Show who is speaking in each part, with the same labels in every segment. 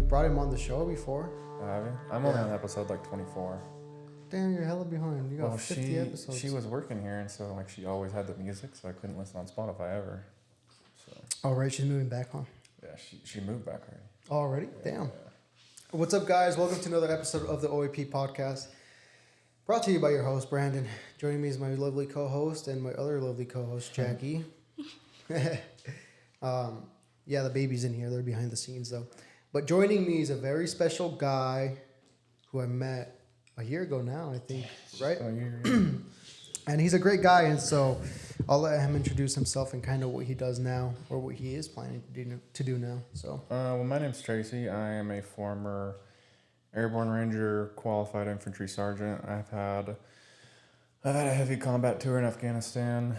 Speaker 1: brought him on the show before.
Speaker 2: Have you? I'm only on episode like 24.
Speaker 1: Damn, you're hella behind. You got 50 episodes.
Speaker 2: She was working here, and so like she always had the music, so I couldn't listen on Spotify ever. So.
Speaker 1: Oh right, she's moving back, huh?
Speaker 2: Yeah, she moved back already.
Speaker 1: Already?
Speaker 2: Yeah,
Speaker 1: Damn.
Speaker 2: Yeah.
Speaker 1: What's up, guys? Welcome to another episode of the OAP podcast. Brought to you by your host, Brandon. Joining me is my lovely co-host and my other lovely co-host, Jackie. The baby's in here. They're behind the scenes, though. But joining me is a very special guy who I met a year ago now, I think, right? And he's a great guy, and so I'll let him introduce himself and kind of what he does now, or what he is planning to do now. So.
Speaker 2: Well, my name's Tracy. I am a former Airborne Ranger, qualified infantry sergeant. I've had a heavy combat tour in Afghanistan.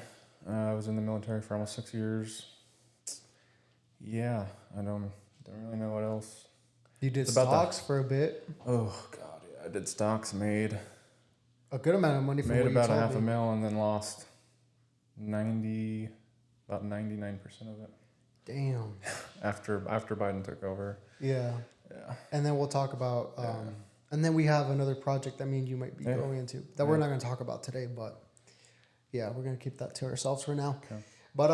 Speaker 2: I was in the military for almost 6 years. Yeah, I don't really know what else.
Speaker 1: You did stocks for a bit.
Speaker 2: Oh God, yeah, I did stocks. Made
Speaker 1: a good amount of money. From
Speaker 2: made
Speaker 1: what
Speaker 2: about
Speaker 1: you told me.
Speaker 2: $500,000 and then lost about 99% of it.
Speaker 1: Damn.
Speaker 2: After Biden took over.
Speaker 1: Yeah.
Speaker 2: Yeah.
Speaker 1: And then we'll talk about, and then we have another project that me and you might be going into that we're not going to talk about today, but yeah, we're going to keep that to ourselves for now.
Speaker 2: Okay.
Speaker 1: But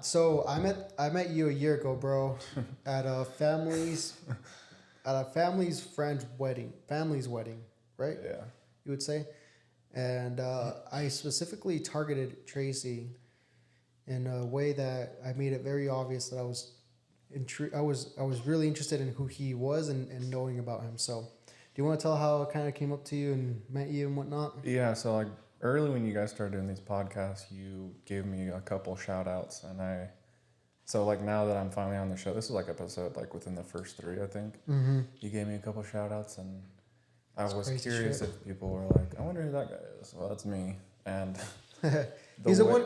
Speaker 1: so I met you a year ago, bro, at a family's friend's wedding, right?
Speaker 2: Yeah.
Speaker 1: You would say, and I specifically targeted Tracy in a way that I made it very obvious that I was really interested in who he was and knowing about him. So, do you want to tell how it kind of came up to you and met you and whatnot?
Speaker 2: Yeah. So like early when you guys started doing these podcasts, you gave me a couple shout outs, and so like now that I'm finally on the show, this is like episode like within the first 3, I think.
Speaker 1: Mm-hmm.
Speaker 2: You gave me a couple shout outs, and I was curious
Speaker 1: shit.
Speaker 2: if people were like, I wonder who that guy is. Well, that's me. And
Speaker 1: He's the one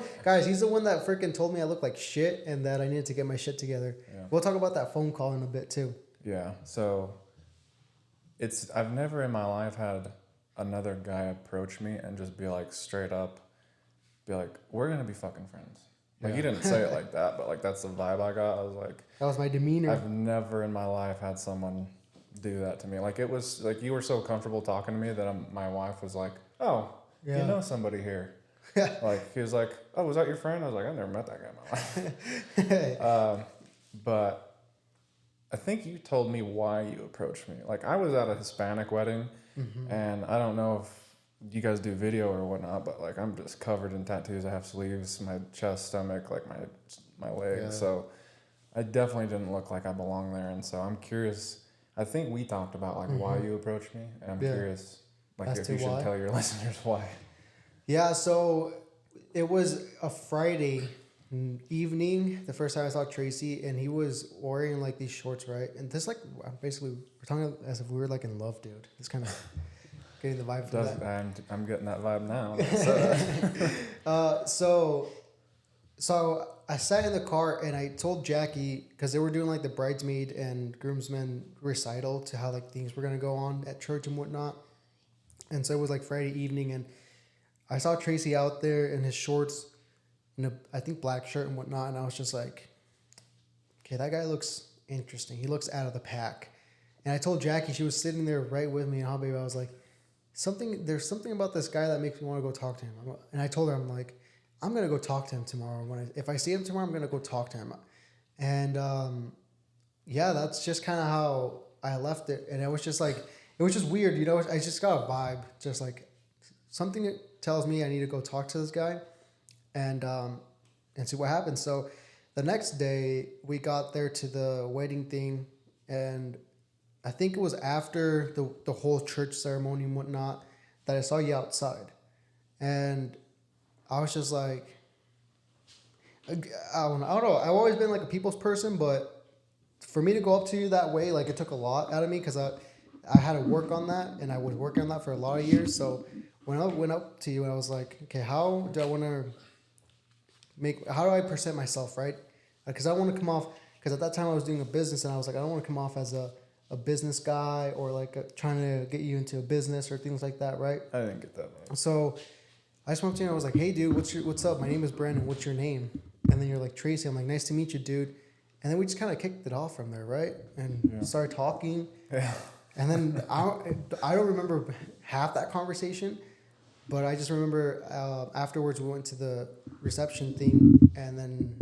Speaker 1: that freaking told me I look like shit and that I needed to get my shit together. Yeah. We'll talk about that phone call in a bit too.
Speaker 2: Yeah. So I've never in my life had another guy approach me and just be like straight up, be like, we're going to be fucking friends. Like he didn't say it like that, but like that's the vibe I got. I was like,
Speaker 1: that was my demeanor.
Speaker 2: I've never in my life had someone do that to me. Like it was like you were so comfortable talking to me that my wife was like, oh, you know somebody here. Like he was like, oh, was that your friend? I was like, I've never met that guy in my life. But I think you told me why you approached me. Like I was at a Hispanic wedding, and I don't know if you guys do video or whatnot, but like I'm just covered in tattoos. I have sleeves, my chest, stomach, like my legs. Yeah. So I definitely didn't look like I belong there. And so I'm curious. I think we talked about like why you approached me, and I'm curious like if you should tell your listeners why. Yeah,
Speaker 1: so it was a Friday evening, the first time I saw Tracy, and he was wearing like these shorts, right? And this like basically we're talking as if we were like in love, dude. It's kind of getting the vibe from that.
Speaker 2: I'm getting that vibe now.
Speaker 1: So I sat in the car and I told Jackie, because they were doing like the bridesmaid and groomsmen recital to how like things were gonna go on at church and whatnot. And so it was like Friday evening, and I saw Tracy out there in his shorts, in a I think black shirt and whatnot, and I was just like, okay, that guy looks interesting. He looks out of the pack. And I told Jackie, she was sitting there right with me, and baby, I was like, there's something about this guy that makes me want to go talk to him. And I told her, I'm like, I'm going to go talk to him tomorrow. If I see him tomorrow, I'm going to go talk to him. And that's just kind of how I left it. And it was just like, it was just weird, you know. I just got a vibe, just like something that tells me I need to go talk to this guy and see what happens. So the next day we got there to the wedding thing, and I think it was after the whole church ceremony and whatnot that I saw you outside. And I was just like, I don't know. I've always been like a people's person, but for me to go up to you that way, like it took a lot out of me, because I had to work on that, and I was working on that for a lot of years. So when I went up to you, and I was like, okay, how do I present myself, right? Because I want to come off, because at that time I was doing a business, and I was like, I don't want to come off as a business guy or like trying to get you into a business or things like that, right?
Speaker 2: I didn't get that.
Speaker 1: So I just went up to you and I was like, hey, dude, what's up? My name is Brandon. What's your name? And then you're like, Tracy. I'm like, nice to meet you, dude. And then we just kind of kicked it off from there, right? And started talking.
Speaker 2: Yeah.
Speaker 1: And then I don't remember half that conversation, but I just remember afterwards we went to the reception thing, and then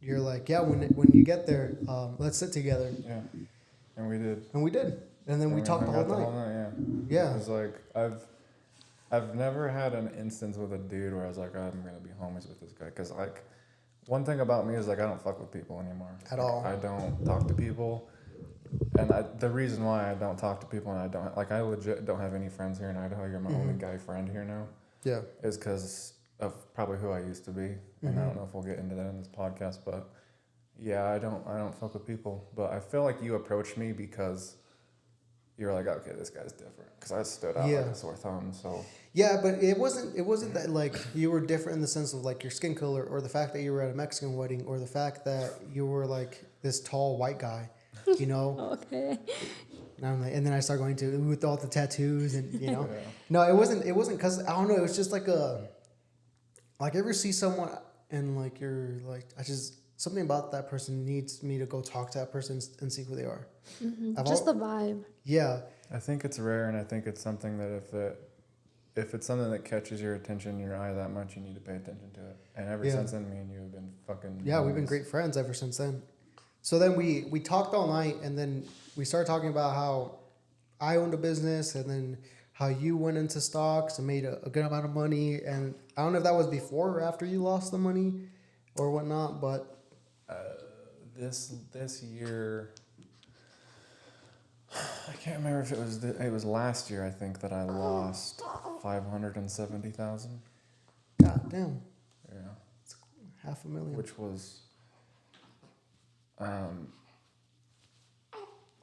Speaker 1: you're like, yeah, when you get there, let's sit together.
Speaker 2: Yeah. And we did.
Speaker 1: And we did. And then we talked the whole night.
Speaker 2: Yeah.
Speaker 1: Yeah.
Speaker 2: It was like I've never had an instance with a dude where I was like, I'm gonna be homies with this guy, because like one thing about me is like I don't fuck with people anymore
Speaker 1: At all.
Speaker 2: I don't talk to people, and the reason why I don't talk to people and I legit don't have any friends here in Idaho. You're my only guy friend here now.
Speaker 1: Yeah.
Speaker 2: Is because of probably who I used to be, and I don't know if we'll get into that in this podcast, but yeah, I don't fuck with people. But I feel like you approached me because you were like, okay, this guy's different, because I stood out like a sore thumb. So
Speaker 1: yeah, but it wasn't that like you were different in the sense of like your skin color, or the fact that you were at a Mexican wedding, or the fact that you were like this tall white guy, you know.
Speaker 3: Okay.
Speaker 1: And I'm like, and then I start going to with all the tattoos, and you know. No, it wasn't because I don't know. It was just like like ever see someone and like you're like, I just, something about that person needs me to go talk to that person and see who they are.
Speaker 3: Just the vibe.
Speaker 1: Yeah.
Speaker 2: I think it's rare, and I think it's something that if it's something that catches your attention, your eye that much, you need to pay attention to it. And ever since then, me and you have been fucking.
Speaker 1: Yeah, we've been great friends ever since then. So then we talked all night, and then we started talking about how I owned a business, and then how you went into stocks and made a good amount of money. And I don't know if that was before or after you lost the money or whatnot, but
Speaker 2: this year, I can't remember if it was last year, I think, that I lost $570,000.
Speaker 1: God damn.
Speaker 2: Yeah.
Speaker 1: It's $500,000.
Speaker 2: Which was about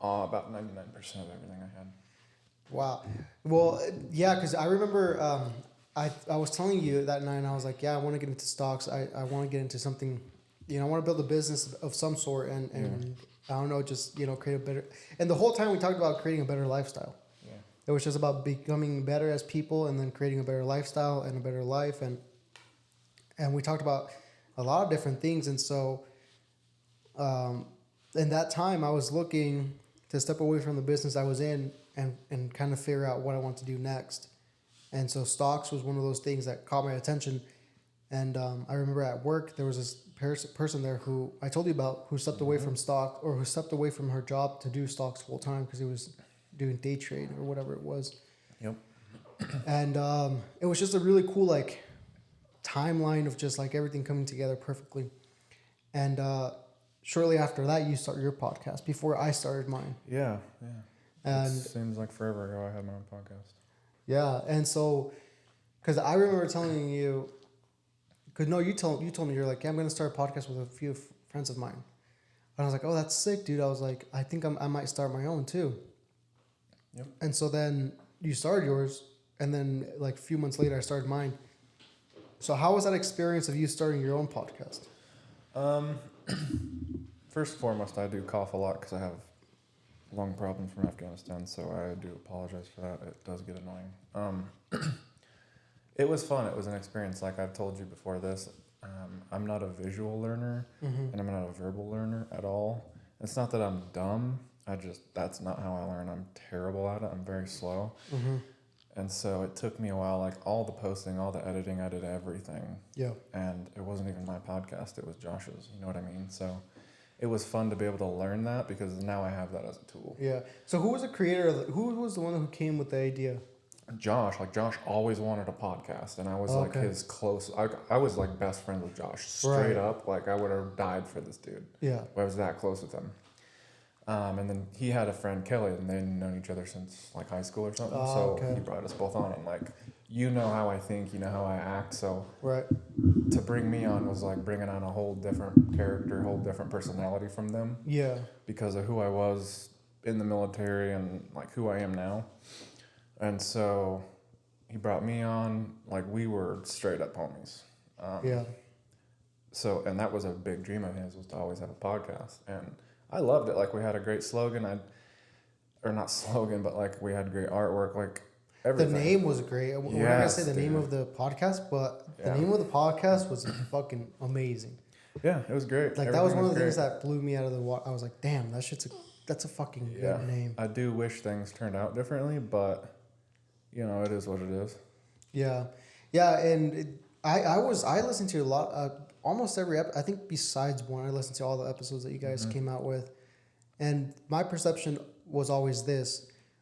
Speaker 2: 99% of everything I had.
Speaker 1: Wow. Well, yeah, because I remember I was telling you that night, and I was like, yeah, I want to get into stocks. I want to get into something, I want to build a business of some sort, and I don't know, just, create a better, and the whole time we talked about creating a better lifestyle. Yeah. It was just about becoming better as people, and then creating a better lifestyle and a better life. And we talked about a lot of different things. And so, in that time I was looking to step away from the business I was in and kind of figure out what I want to do next. And so stocks was one of those things that caught my attention. And I remember at work, there was this person there who I told you about, who stepped away from stock, or who stepped away from her job to do stocks full time because he was doing day trade or whatever it was.
Speaker 2: Yep.
Speaker 1: And it was just a really cool like timeline of just like everything coming together perfectly. And shortly after that, you start your podcast before I started mine.
Speaker 2: Yeah.
Speaker 1: And
Speaker 2: it seems like forever ago I had my own podcast.
Speaker 1: Yeah, and so, because I remember telling you, because no, you told me, you're like, yeah, I'm gonna start a podcast with a few friends of mine, and I was like, oh, that's sick, dude. I was like, I think I might start my own too.
Speaker 2: Yep.
Speaker 1: And so then you started yours, and then like a few months later, I started mine. So how was that experience of you starting your own podcast?
Speaker 2: First and foremost, I do cough a lot because I have lung problems from Afghanistan, so I do apologize for that. It does get annoying. It was fun. It was an experience. Like I've told you before this, I'm not a visual learner, and I'm not a verbal learner at all. It's not that I'm dumb. That's not how I learn. I'm terrible at it. I'm very slow. And so it took me a while, like all the posting, all the editing, I did everything. Yeah. And it wasn't even my podcast. It was Josh's. You know what I mean? So it was fun to be able to learn that because now I have that as a tool.
Speaker 1: Yeah. So who was the creator who was the one who came with the idea?
Speaker 2: Josh. Like Josh always wanted a podcast, and I was like his close. I was like best friends with Josh, straight up. Like I would have died for this dude. Yeah. I was that close with him. And then he had a friend, Kelly, and they'd known each other since like high school or something. He brought us both on, and like, you know how I think, you know how I act. So to bring me on was like bringing on a whole different character, whole different personality from them. Yeah. Because of who I was in the military and like who I am now. And so he brought me on, like we were straight up homies. So, and that was a big dream of his, was to always have a podcast. And I loved it. Like we had a great slogan. Or not slogan, but like we had great artwork. Like everything. The
Speaker 1: name was great. We're not gonna say the name of the podcast, but the name of the podcast was fucking amazing.
Speaker 2: Yeah, it was great.
Speaker 1: Like,
Speaker 2: Everything
Speaker 1: that was one of the
Speaker 2: great.
Speaker 1: things that blew me out of the water. I was like, damn, that's a fucking good name.
Speaker 2: I do wish things turned out differently, but, you know, it is what it is.
Speaker 1: Yeah. Yeah, and I listened to a lot, almost every I think besides one, I listened to all the episodes that you guys came out with. And my perception was always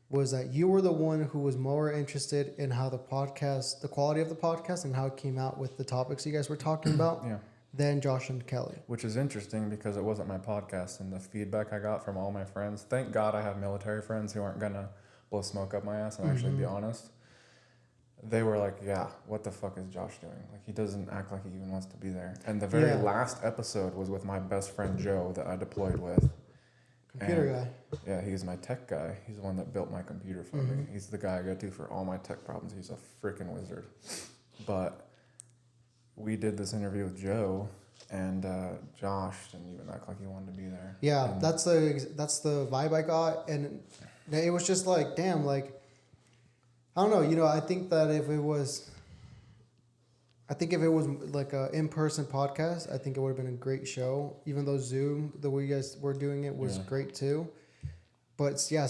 Speaker 1: was that you were the one who was more interested in how the quality of the podcast and how it came out with the topics you guys were talking about than Josh and Kelly.
Speaker 2: Which is interesting because it wasn't my podcast, and the feedback I got from all my friends, thank God I have military friends who aren't going to blow smoke up my ass and actually be honest. They were like, yeah, what the fuck is Josh doing? Like, he doesn't act like he even wants to be there. And the very last episode was with my best friend Joe that I deployed with.
Speaker 1: Computer guy.
Speaker 2: Yeah, he's my tech guy. He's the one that built my computer for me. He's the guy I go to for all my tech problems. He's a freaking wizard. But we did this interview with Joe, and Josh didn't even act like he wanted to be there.
Speaker 1: Yeah,
Speaker 2: and
Speaker 1: that's the vibe I got, and it was just like, damn, like, I don't know, you know, I think if it was like a in-person podcast, I think it would have been a great show. Even though Zoom, the way you guys were doing it was great too. But yeah, I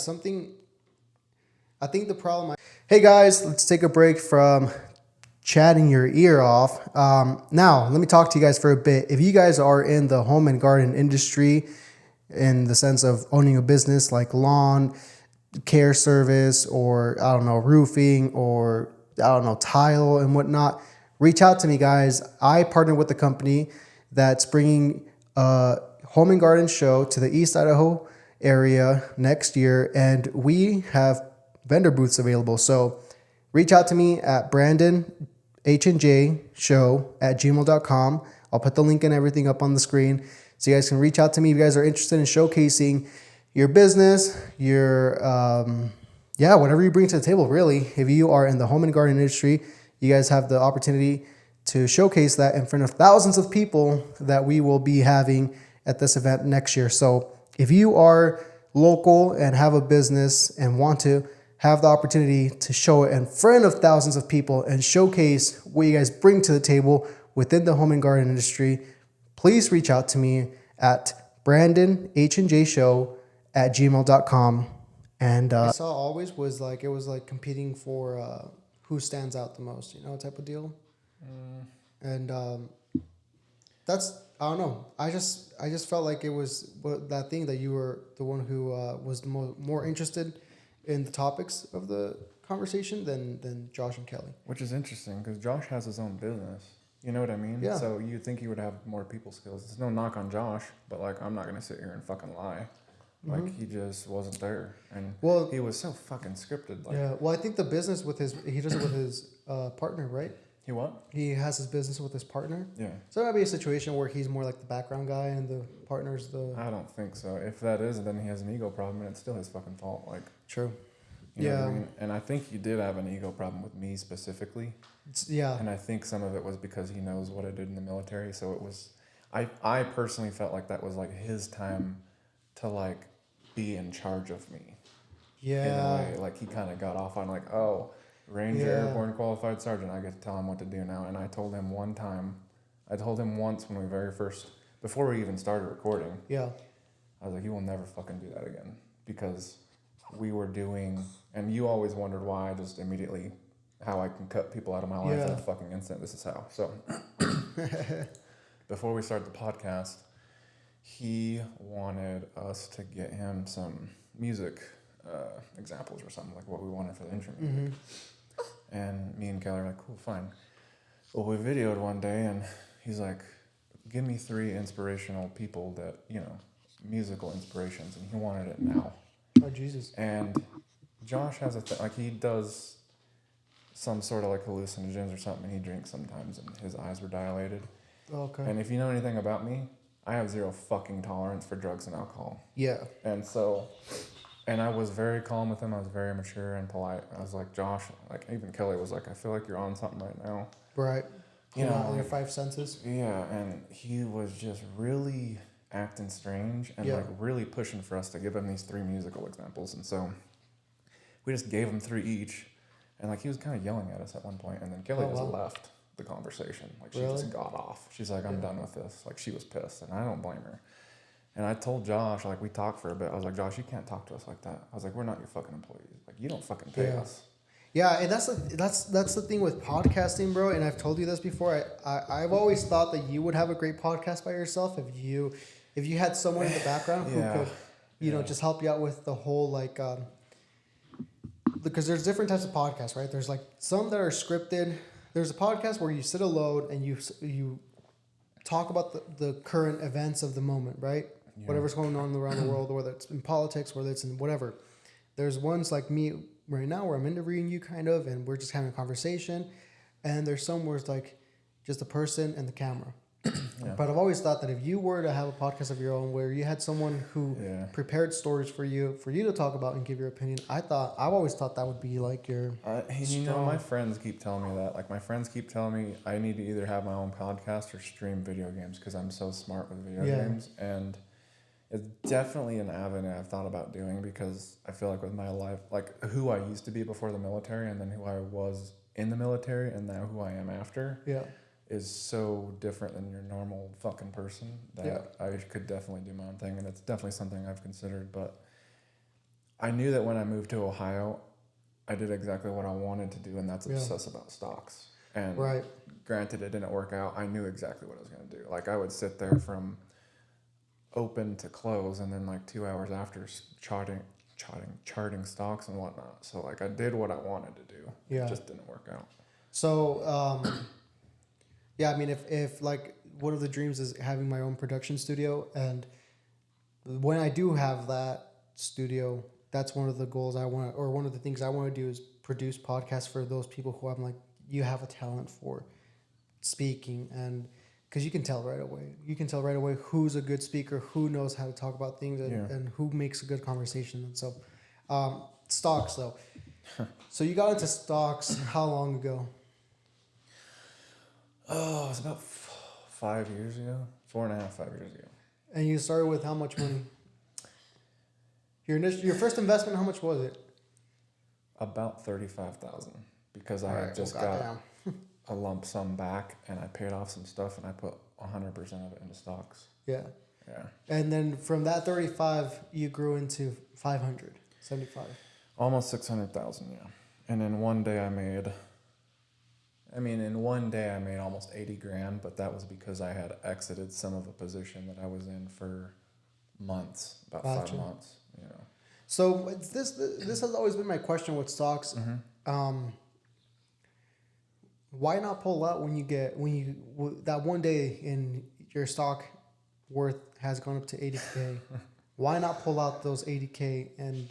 Speaker 1: think the problem. Hey guys, let's take a break from chatting your ear off. Now, let me talk to you guys for a bit. If you guys are in the home and garden industry, in the sense of owning a business like lawn care service, or I don't know, roofing, or I don't know, tile and whatnot, reach out to me, guys. I partner with a company that's bringing a home and garden show to the East Idaho area next year, and we have vendor booths available. So reach out to me at brandonhnjshow@gmail.com. I'll put the link and everything up on the screen so you guys can reach out to me if you guys are interested in showcasing your business, your whatever you bring to the table, really. If you are in the home and garden industry, you guys have the opportunity to showcase that in front of thousands of people that we will be having at this event next year. So if you are local and have a business and want to have the opportunity to show it in front of thousands of people and showcase what you guys bring to the table within the home and garden industry, please reach out to me at brandonhnjshow@gmail.com. And I saw always was like, it was like competing for who stands out the most, you know, type of deal. And that's, I don't know. I just felt like it was that thing that you were the one who was more interested in the topics of the conversation than Josh and Kelly.
Speaker 2: Which is interesting because Josh has his own business. You know what I mean?
Speaker 1: Yeah.
Speaker 2: So you'd think he would have more people skills. It's no knock on Josh, but like, I'm not going to sit here and fucking lie. Like, he just wasn't there. And he was so fucking scripted. Like,
Speaker 1: yeah. Well, I think the business he does it with his partner, right?
Speaker 2: He what?
Speaker 1: He has his business with his partner. Yeah. So it might be a situation where he's more like the background guy and the partner's the...
Speaker 2: I don't think so. If that is, then he has an ego problem, and it's still his fucking fault. Like,
Speaker 1: true.
Speaker 2: You know what I mean? And I think he did have an ego problem with me specifically.
Speaker 1: Yeah.
Speaker 2: And I think some of it was because he knows what I did in the military. So it was, I personally felt like that was like his time to like be in charge of me.
Speaker 1: Yeah.
Speaker 2: In a way. Like, he kind of got off on like, oh, Ranger, Airborne Qualified Sergeant, I get to tell him what to do now. And I told him once when we before we even started recording. Yeah. I was like, you will never fucking do that again. Because we were doing, and you always wondered why I just immediately, how I can cut people out of my life in a fucking instant. This is how. So, before we started the podcast, he wanted us to get him some music examples or something, like what we wanted for the intro music. And me and Kelly were like, cool, fine. Well, we videoed one day, and he's like, give me 3 inspirational people that, you know, musical inspirations, and he wanted it now.
Speaker 1: Oh, Jesus.
Speaker 2: And Josh has a thing, like, he does some sort of like hallucinogens or something, and he drinks sometimes, and his eyes were dilated. Okay. And if you know anything about me, I have 0 fucking tolerance for drugs and alcohol. Yeah. And so, and I was very calm with him. I was very mature and polite. I was like, Josh, like, even Kelly was like, I feel like you're on something right now. Right. You know,
Speaker 1: your 5 senses.
Speaker 2: Yeah, and he was just really acting strange and like really pushing for us to give him these 3 musical examples. And so we just gave him 3 each, and like, he was kind of yelling at us at one point, and then Kelly left. the conversation. Like she
Speaker 1: Really?
Speaker 2: just got off. She's like, I'm done with this. Like she was pissed, and I don't blame her. And I told Josh, like we talked for a bit. I was like, Josh, you can't talk to us like that. I was like, we're not your fucking employees. Like you don't fucking pay us.
Speaker 1: Yeah, and that's the thing with podcasting, bro. And I've told you this before. I've always thought that you would have a great podcast by yourself if you had someone in the background who could, you know, just help you out with the whole like. Because there's different types of podcasts, right? There's like some that are scripted. There's a podcast where you sit alone and you talk about the current events of the moment, right? Yeah. Whatever's going on around the world, whether it's in politics, whether it's in whatever. There's ones like me right now where I'm interviewing you kind of, and we're just having a conversation. And there's some where it's like just a person and the camera. Yeah. But I've always thought that if you were to have a podcast of your own where you had someone who prepared stories for you to talk about and give your opinion, I've always thought that would be like your
Speaker 2: you know, my friends keep telling me that. Like my friends keep telling me I need to either have my own podcast or stream video games because I'm so smart with video games. And it's definitely an avenue I've thought about doing because I feel like with my life, like who I used to be before the military and then who I was in the military and now who I am after. Yeah. Is so different than your normal fucking person that I could definitely do my own thing, and it's definitely something I've considered. But I knew that when I moved to Ohio, I did exactly what I wanted to do, and that's obsess about stocks. And granted, it didn't work out. I knew exactly what I was going to do. Like I would sit there from open to close, and then like 2 hours after charting stocks and whatnot. So like I did what I wanted to do. Yeah, it just didn't work out.
Speaker 1: So. Yeah, I mean, if like one of the dreams is having my own production studio, and when I do have that studio, that's one of the goals I want, or one of the things I want to do is produce podcasts for those people who I'm like, you have a talent for speaking, and because you can tell right away. You can tell right away who's a good speaker, who knows how to talk about things, and who makes a good conversation. And so, stocks though. So you got into stocks how long ago?
Speaker 2: Oh, it was about 5 years ago. 4.5, 5 years ago.
Speaker 1: And you started with how much money? Your first investment, how much was it?
Speaker 2: About $35,000 because I had just got a lump sum back and I paid off some stuff and I put 100% of it into stocks. Yeah. Yeah. And
Speaker 1: then from that 35, you grew into 575.
Speaker 2: Almost 600,000, yeah. And in one day I made almost 80 grand, but that was because I had exited some of a position that I was in for months, about 5 months, you know.
Speaker 1: So this has always been my question with stocks. Mm-hmm. Why not pull out when you that one day in your stock worth has gone up to 80K? Why not pull out those 80K and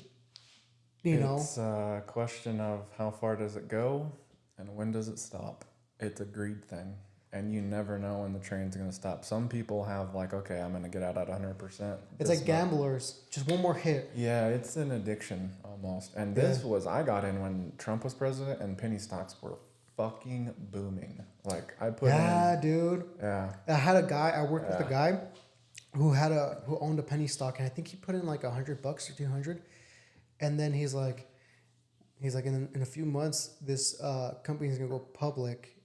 Speaker 2: It's a question of how far does it go and when does it stop? It's a greed thing, and you never know when the train's going to stop. Some people have like, okay, I'm going to get out at 100%.
Speaker 1: It's like gamblers, just one more hit.
Speaker 2: Yeah, it's an addiction almost. And this I got in when Trump was president and penny stocks were fucking booming. Like I put in.
Speaker 1: Dude. Yeah. I worked with a guy who owned a penny stock, and I think he put in like $100 or $200. And then he's like in a few months, this company is going to go public,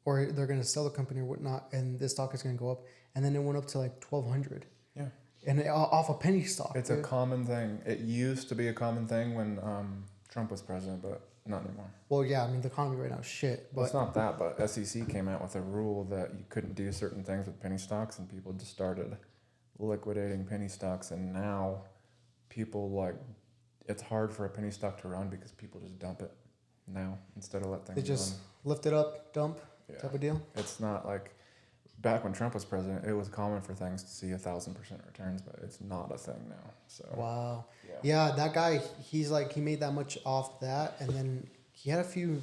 Speaker 1: or they're going to sell the company or whatnot, and this stock is going to go up. And then it went up to like 1,200. Yeah. And off a penny stock.
Speaker 2: It's a common thing. It used to be a common thing when Trump was president, but not anymore.
Speaker 1: Well, yeah, I mean, the economy right now is shit. But
Speaker 2: it's not that, but SEC came out with a rule that you couldn't do certain things with penny stocks, and people just started liquidating penny stocks, and now people it's hard for a penny stock to run because people just dump it now instead of let things
Speaker 1: They just lift it up, dump type of deal?
Speaker 2: It's not like back when Trump was president, it was common for things to see 1,000% returns, but it's not a thing now. So
Speaker 1: wow. Yeah, that guy, he made that much off that, and then he had a few,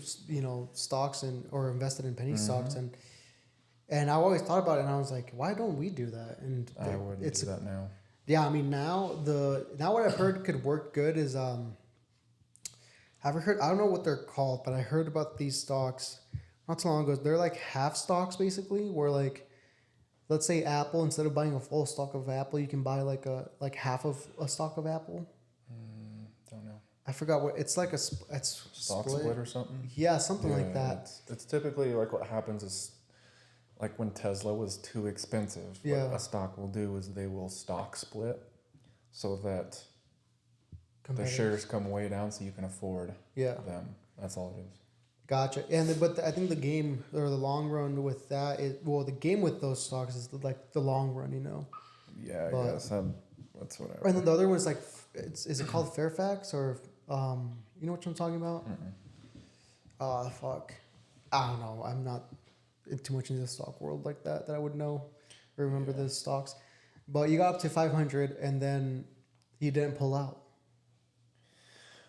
Speaker 1: stocks or invested in penny stocks, and I always thought about it, and I was like, why don't we do that? And
Speaker 2: I wouldn't do that now.
Speaker 1: Yeah, I mean now what I've heard could work good is I don't know what they're called, but I heard about these stocks not too long ago. They're like half stocks basically, where like let's say Apple, instead of buying a full stock of Apple, you can buy like half of a stock of Apple.
Speaker 2: Don't know.
Speaker 1: I forgot what it's like. It's
Speaker 2: Stock split or something.
Speaker 1: Yeah, something like that.
Speaker 2: It's typically like what happens is like when Tesla was too expensive.
Speaker 1: Yeah.
Speaker 2: What a stock will do is they will stock split so that the shares come way down so you can afford them. That's all it is.
Speaker 1: Gotcha. I think the game or the long run with that is the game with those stocks is like the long run, you know.
Speaker 2: Yeah, I guess that's whatever.
Speaker 1: And then the other one is like, is it called Fairfax or you know what I'm talking about? Fuck, I don't know. I'm not too much into the stock world like that I would know or remember the stocks. But you got up to 500 and then you didn't pull out.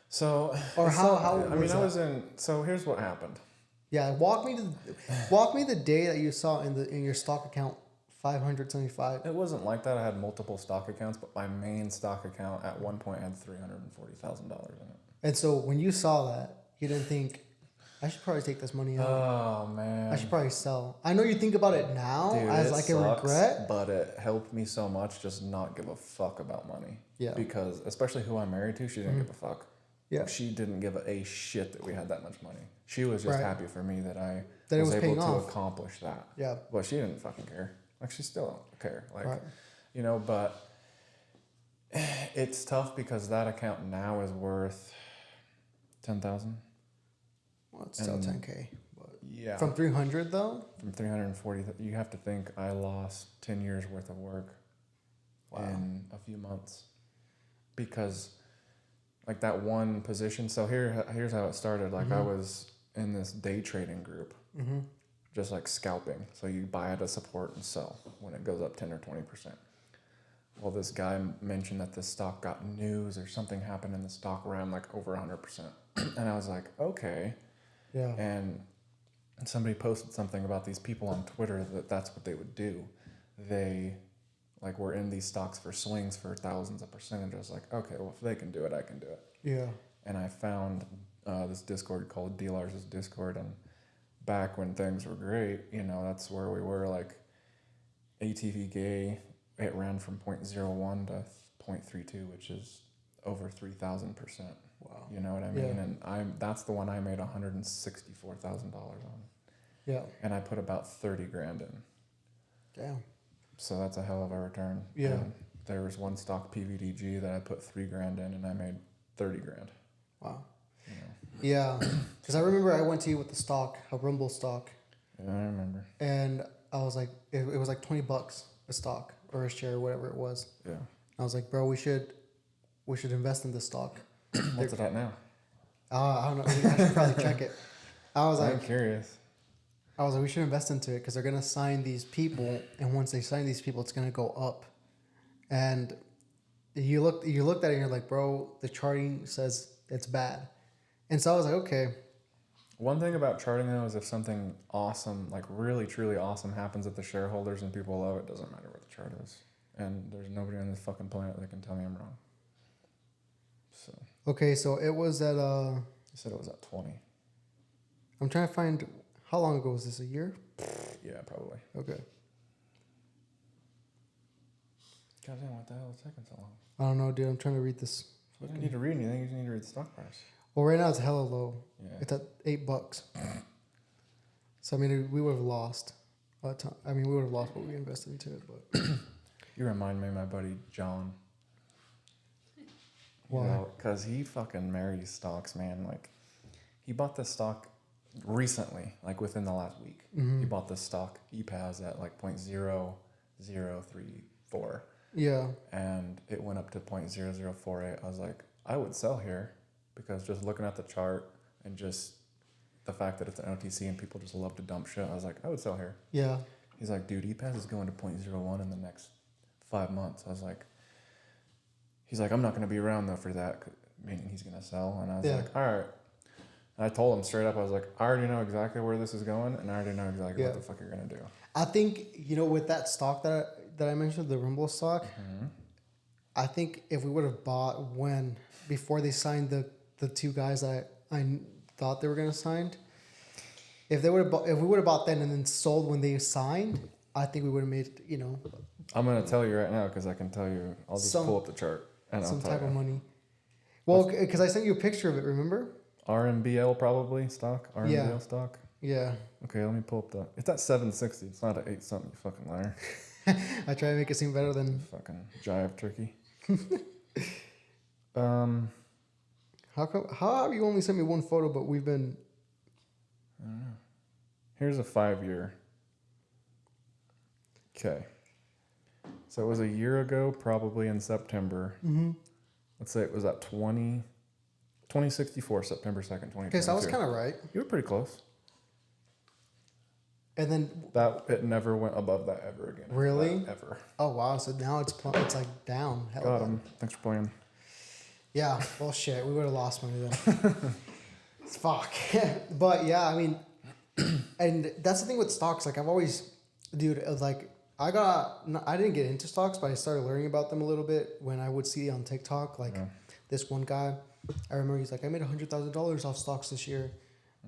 Speaker 2: So
Speaker 1: or how
Speaker 2: I mean, I was in. So here's what happened.
Speaker 1: Yeah, walk me the day that you saw in your stock account 575.
Speaker 2: It wasn't like that. I had multiple stock accounts, but my main stock account at one point had $340,000 in it.
Speaker 1: And so when you saw that, you didn't think, I should probably take this money out.
Speaker 2: Oh man,
Speaker 1: I should probably sell. I know you think about it now.
Speaker 2: Dude,
Speaker 1: as like a regret,
Speaker 2: but it helped me so much just not give a fuck about money.
Speaker 1: Yeah.
Speaker 2: Because especially who I'm married to, she didn't give a fuck.
Speaker 1: Yeah.
Speaker 2: She didn't give a shit that we had that much money. She was just happy for me that I
Speaker 1: that
Speaker 2: was able
Speaker 1: paying
Speaker 2: to
Speaker 1: off.
Speaker 2: accomplish that.
Speaker 1: Yeah.
Speaker 2: But she didn't fucking care. Like she still don't care. Like,
Speaker 1: Right.
Speaker 2: But it's tough because that account now is worth $10,000.
Speaker 1: Well, it's still 10K. But
Speaker 2: Yeah.
Speaker 1: from 300 though.
Speaker 2: From 340, you have to think I lost 10 years worth of work in a few months because like that one position. So here's how it started. Like I was in this day trading group, just like scalping. So you buy at a support and sell when it goes up 10 or 20%. Well, this guy mentioned that this stock got news or something happened in the stock ran like over 100%. And I was like, okay.
Speaker 1: Yeah.
Speaker 2: And somebody posted something about these people on Twitter that's what they would do. They like were in these stocks for swings for thousands of percentages. Like, okay, well, if they can do it, I can do it.
Speaker 1: Yeah.
Speaker 2: And I found this Discord called D-Lars' Discord. And back when things were great, that's where we were. Like ATV Gay, it ran from 0.01 to 0.32, which is over 3,000%.
Speaker 1: Wow.
Speaker 2: You know what I mean?
Speaker 1: Yeah.
Speaker 2: And that's the one I made $164,000 on.
Speaker 1: Yeah.
Speaker 2: And I put about 30 grand in.
Speaker 1: Damn.
Speaker 2: So that's a hell of a return.
Speaker 1: Yeah.
Speaker 2: And there was one stock PVDG that I put 3 grand in and I made 30 grand.
Speaker 1: Wow. Yeah. Because I remember I went to you with the stock, a Rumble stock.
Speaker 2: Yeah, I remember.
Speaker 1: And I was like, it was like $20 a stock or a share, whatever it was.
Speaker 2: Yeah.
Speaker 1: I was like, bro, we should invest in this stock.
Speaker 2: What's it at now?
Speaker 1: I don't know. I should probably check it.
Speaker 2: I'm curious.
Speaker 1: I was like, we should invest into it because they're gonna sign these people, and once they sign these people, it's gonna go up. And you looked at it, and you're like, bro, the charting says it's bad, and so I was like, okay.
Speaker 2: One thing about charting though is if something awesome, like really truly awesome, happens with the shareholders and people love it, doesn't matter what the chart is, and there's nobody on this fucking planet that can tell me I'm wrong. So.
Speaker 1: Okay, so it was at
Speaker 2: You said it was at 20.
Speaker 1: I'm trying to find. How long ago was this? A year?
Speaker 2: Yeah, probably.
Speaker 1: Okay.
Speaker 2: Goddamn, what the hell is taking so long?
Speaker 1: I don't know, dude. I'm trying to read this.
Speaker 2: You don't need to read anything. You just need to read the stock price.
Speaker 1: Well, right now it's hella low.
Speaker 2: Yeah.
Speaker 1: It's at $8. So I mean, we would have lost a ton. I mean, we would have lost what we invested into it, but.
Speaker 2: You remind me of my buddy John.
Speaker 1: Why?
Speaker 2: Because he fucking marries stocks, man. Like, he bought this stock recently, like within the last week.
Speaker 1: Mm-hmm.
Speaker 2: He bought this stock EPAS at like 0.0034.
Speaker 1: Yeah.
Speaker 2: And it went up to 0.0048. I was like, I would sell here because just looking at the chart and just the fact that it's an OTC and people just love to dump shit, I was like, I would sell here.
Speaker 1: Yeah.
Speaker 2: He's like, dude, EPAS is going to 0.01 in the next 5 months. I was like, he's like, I'm not going to be around though for that, meaning he's going to sell. And I was like, all right. And I told him straight up, I was like, I already know exactly where this is going, and I already know exactly what the fuck you're going to do.
Speaker 1: I think, with that stock that I mentioned, the Rumble stock, I think if we would have bought before they signed the two guys that I thought they were going to sign, if we would have bought then and then sold when they signed, I think we would have made,
Speaker 2: I'm going to tell you right now because I can tell you, I'll just pull up the chart and I'll
Speaker 1: some
Speaker 2: tell
Speaker 1: type
Speaker 2: you.
Speaker 1: of money. Well, because I sent you a picture of it, remember?
Speaker 2: RMBL probably stock. RMBL stock.
Speaker 1: Yeah.
Speaker 2: Okay, let me pull up the. It's at 760. It's not at 8 something. You fucking liar.
Speaker 1: I try to make it seem better than.
Speaker 2: Fucking jive turkey.
Speaker 1: How have you only sent me one photo, but we've been.
Speaker 2: I don't know. Here's a 5-year. Okay. So it was a year ago, probably in September.
Speaker 1: Mm-hmm.
Speaker 2: Let's say it was at 2064, September 2nd, 2022.
Speaker 1: Okay, so I was kind of right.
Speaker 2: You were pretty close.
Speaker 1: And then
Speaker 2: It never went above that ever again.
Speaker 1: Really?
Speaker 2: Ever.
Speaker 1: Oh wow! So now it's like down. Hell
Speaker 2: Got
Speaker 1: yeah.
Speaker 2: him. Thanks for playing.
Speaker 1: Yeah. Well, shit. We would have lost money then. Fuck. But yeah, I mean, and that's the thing with stocks. Like I've always, dude. Like I didn't get into stocks, but I started learning about them a little bit when I would see on TikTok. Like this one guy, I remember he's like, I made $100,000 off stocks this year,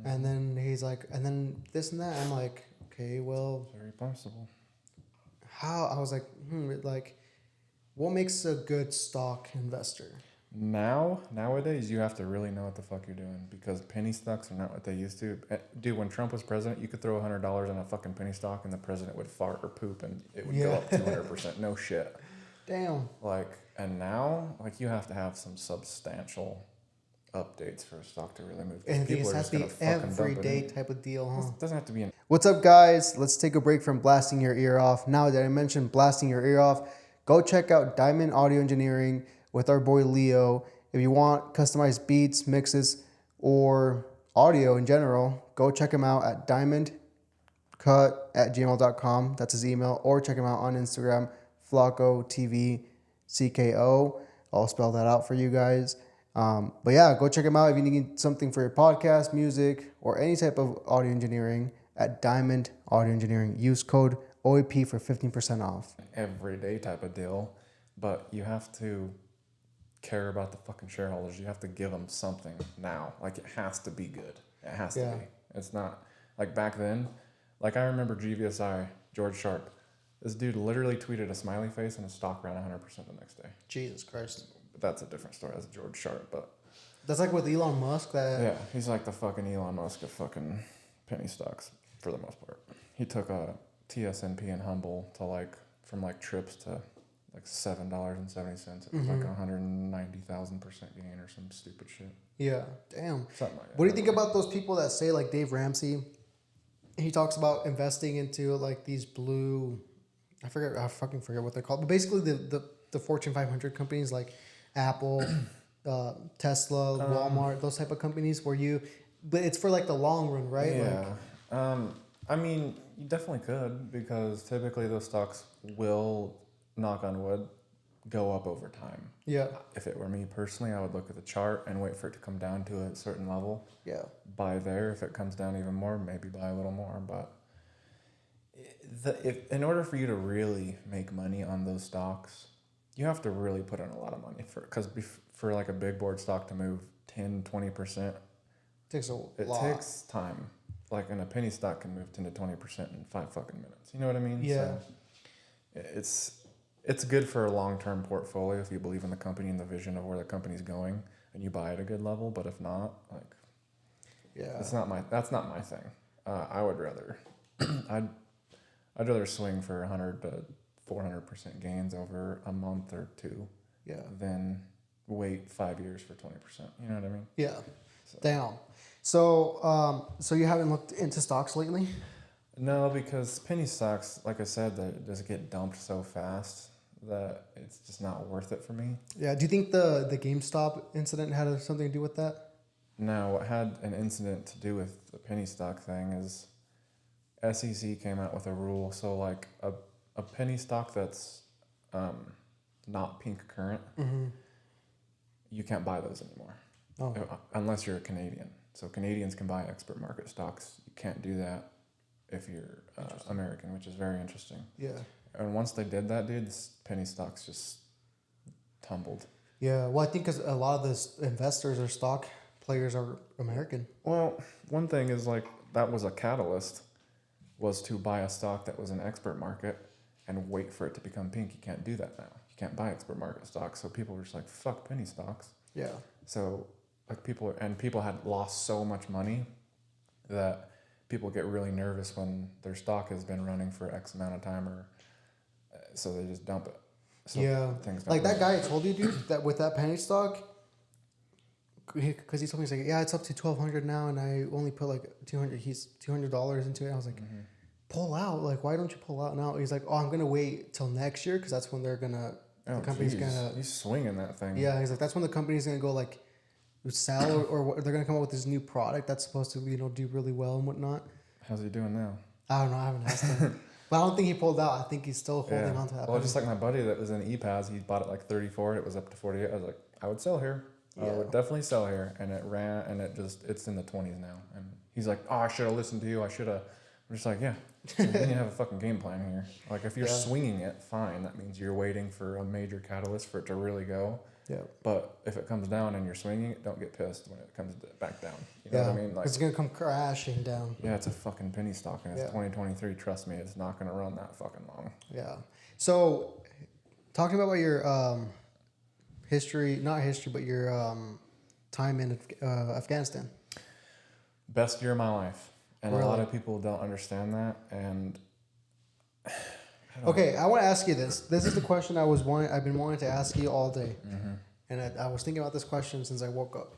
Speaker 1: and then he's like, and then this and that. I'm like, okay, well,
Speaker 2: Very possible.
Speaker 1: how? I was like, like, what makes a good stock investor?
Speaker 2: Nowadays, you have to really know what the fuck you're doing because penny stocks are not what they used to. Dude, when Trump was president, you could throw $100 in a fucking penny stock and the president would fart or poop and it would go up 200%. No shit.
Speaker 1: Damn.
Speaker 2: And now, you have to have some substantial updates for a stock to really move.
Speaker 1: And it has to be everyday type of deal, huh?
Speaker 2: It doesn't have to be
Speaker 1: What's up, guys? Let's take a break from blasting your ear off. Now that I mentioned blasting your ear off, go check out Diamond Audio Engineering with our boy Leo. If you want customized beats, mixes, or audio in general, go check him out at diamondcut@gmail.com. That's his email. Or check him out on Instagram, FlaccoTVCKO. I'll spell that out for you guys. But yeah, go check him out if you need something for your podcast, music, or any type of audio engineering at Diamond Audio Engineering. Use code OAP for 15% off.
Speaker 2: Everyday type of deal, but you have to care about the fucking shareholders. You have to give them something now. It has to be good. It has to be. It's not back then. I remember GVSI, George Sharp. This dude literally tweeted a smiley face and his stock ran 100% the next day.
Speaker 1: Jesus Christ.
Speaker 2: But that's a different story. That's George Sharp, but
Speaker 1: that's like with Elon Musk.
Speaker 2: He's like the fucking Elon Musk of fucking penny stocks for the most part. He took a TSNP and Humble to from trips to $7.70. It was 190,000% gain or some stupid shit.
Speaker 1: Yeah, damn.
Speaker 2: Something like that.
Speaker 1: What do you think about those people that say Dave Ramsey? He talks about investing into these blue. I fucking forget what they're called. But basically the Fortune 500 companies like Apple, Tesla, Walmart, those type of companies but it's for the long run, right?
Speaker 2: Yeah. I mean, you definitely could because typically those stocks will, knock on wood, go up over time.
Speaker 1: Yeah.
Speaker 2: If it were me personally, I would look at the chart and wait for it to come down to a certain level.
Speaker 1: Yeah.
Speaker 2: Buy there. If it comes down even more, maybe buy a little more. But in order for you to really make money on those stocks, you have to really put in a lot of money for a big board stock to move 10, 20%.
Speaker 1: Takes
Speaker 2: It takes time. And a penny stock can move 10 to 20% in 5 fucking minutes. You know what I mean?
Speaker 1: Yeah.
Speaker 2: So it's good for a long-term portfolio if you believe in the company and the vision of where the company's going and you buy at a good level. But if not, that's not my thing. I would rather, I'd rather swing for 100 to 400% gains over a month or two.
Speaker 1: Yeah.
Speaker 2: Than wait 5 years for 20%. You know what I mean?
Speaker 1: Yeah. So. Damn. So you haven't looked into stocks lately?
Speaker 2: No, because penny stocks, like I said, they just get dumped so fast that it's just not worth it for me.
Speaker 1: Yeah. Do you think the GameStop incident had something to do with that?
Speaker 2: No, what had an incident to do with the penny stock thing is SEC came out with a rule. So a penny stock that's not pink current, you can't buy those anymore.
Speaker 1: Oh.
Speaker 2: Unless you're a Canadian. So Canadians can buy expert market stocks. You can't do that if you're American, which is very interesting.
Speaker 1: Yeah.
Speaker 2: And once they did that, dude, penny stocks just tumbled.
Speaker 1: Yeah. Well, I think because a lot of the investors or stock players are American.
Speaker 2: Well, one thing is that was a catalyst, was to buy a stock that was an expert market and wait for it to become pink. You can't do that now. You can't buy expert market stocks. So people were just fuck penny stocks.
Speaker 1: Yeah.
Speaker 2: So like people had lost so much money that people get really nervous when their stock has been running for X amount of time, or so they just dump it. So
Speaker 1: yeah.
Speaker 2: things don't
Speaker 1: Like that
Speaker 2: work.
Speaker 1: guy I told you, dude, that with that penny stock, because he told me, he's like, yeah, it's up to 1,200 now, and I only put like $200 into it. I was like, pull out. Like, why don't you pull out now? He's like, oh, I'm gonna wait till next year because that's when they're gonna. The company's gonna.
Speaker 2: He's swinging that thing.
Speaker 1: Yeah, he's like, that's when the company's gonna go like sell or they're gonna come up with this new product that's supposed to do really well and whatnot.
Speaker 2: How's he doing now?
Speaker 1: I don't know. I haven't asked him, but I don't think he pulled out. I think he's still holding on to that.
Speaker 2: Well, just like my buddy that was in EPAS, he bought it like 34. It was up to 48. I was like, I would sell here. I would definitely sell here. And it ran, and it's in the 20s now. And he's like, oh, I should have listened to you. I should have. I'm just like, yeah. Then you have a fucking game plan here. Like if you're swinging it, fine. That means you're waiting for a major catalyst for it to really go. Yeah. But if it comes down and you're swinging it, don't get pissed when it comes back down. You know what I mean? Like,
Speaker 1: it's gonna come crashing down.
Speaker 2: Yeah, it's a fucking penny stock, and it's 2023. Trust me, it's not gonna run that fucking long.
Speaker 1: Yeah. So, talking about your not history, but your time in Afghanistan.
Speaker 2: Best year of my life, and
Speaker 1: really?
Speaker 2: A lot of people don't understand that. And
Speaker 1: okay, I want to ask you this. This is the question I've been wanting to ask you all day, and I was thinking about this question since I woke up.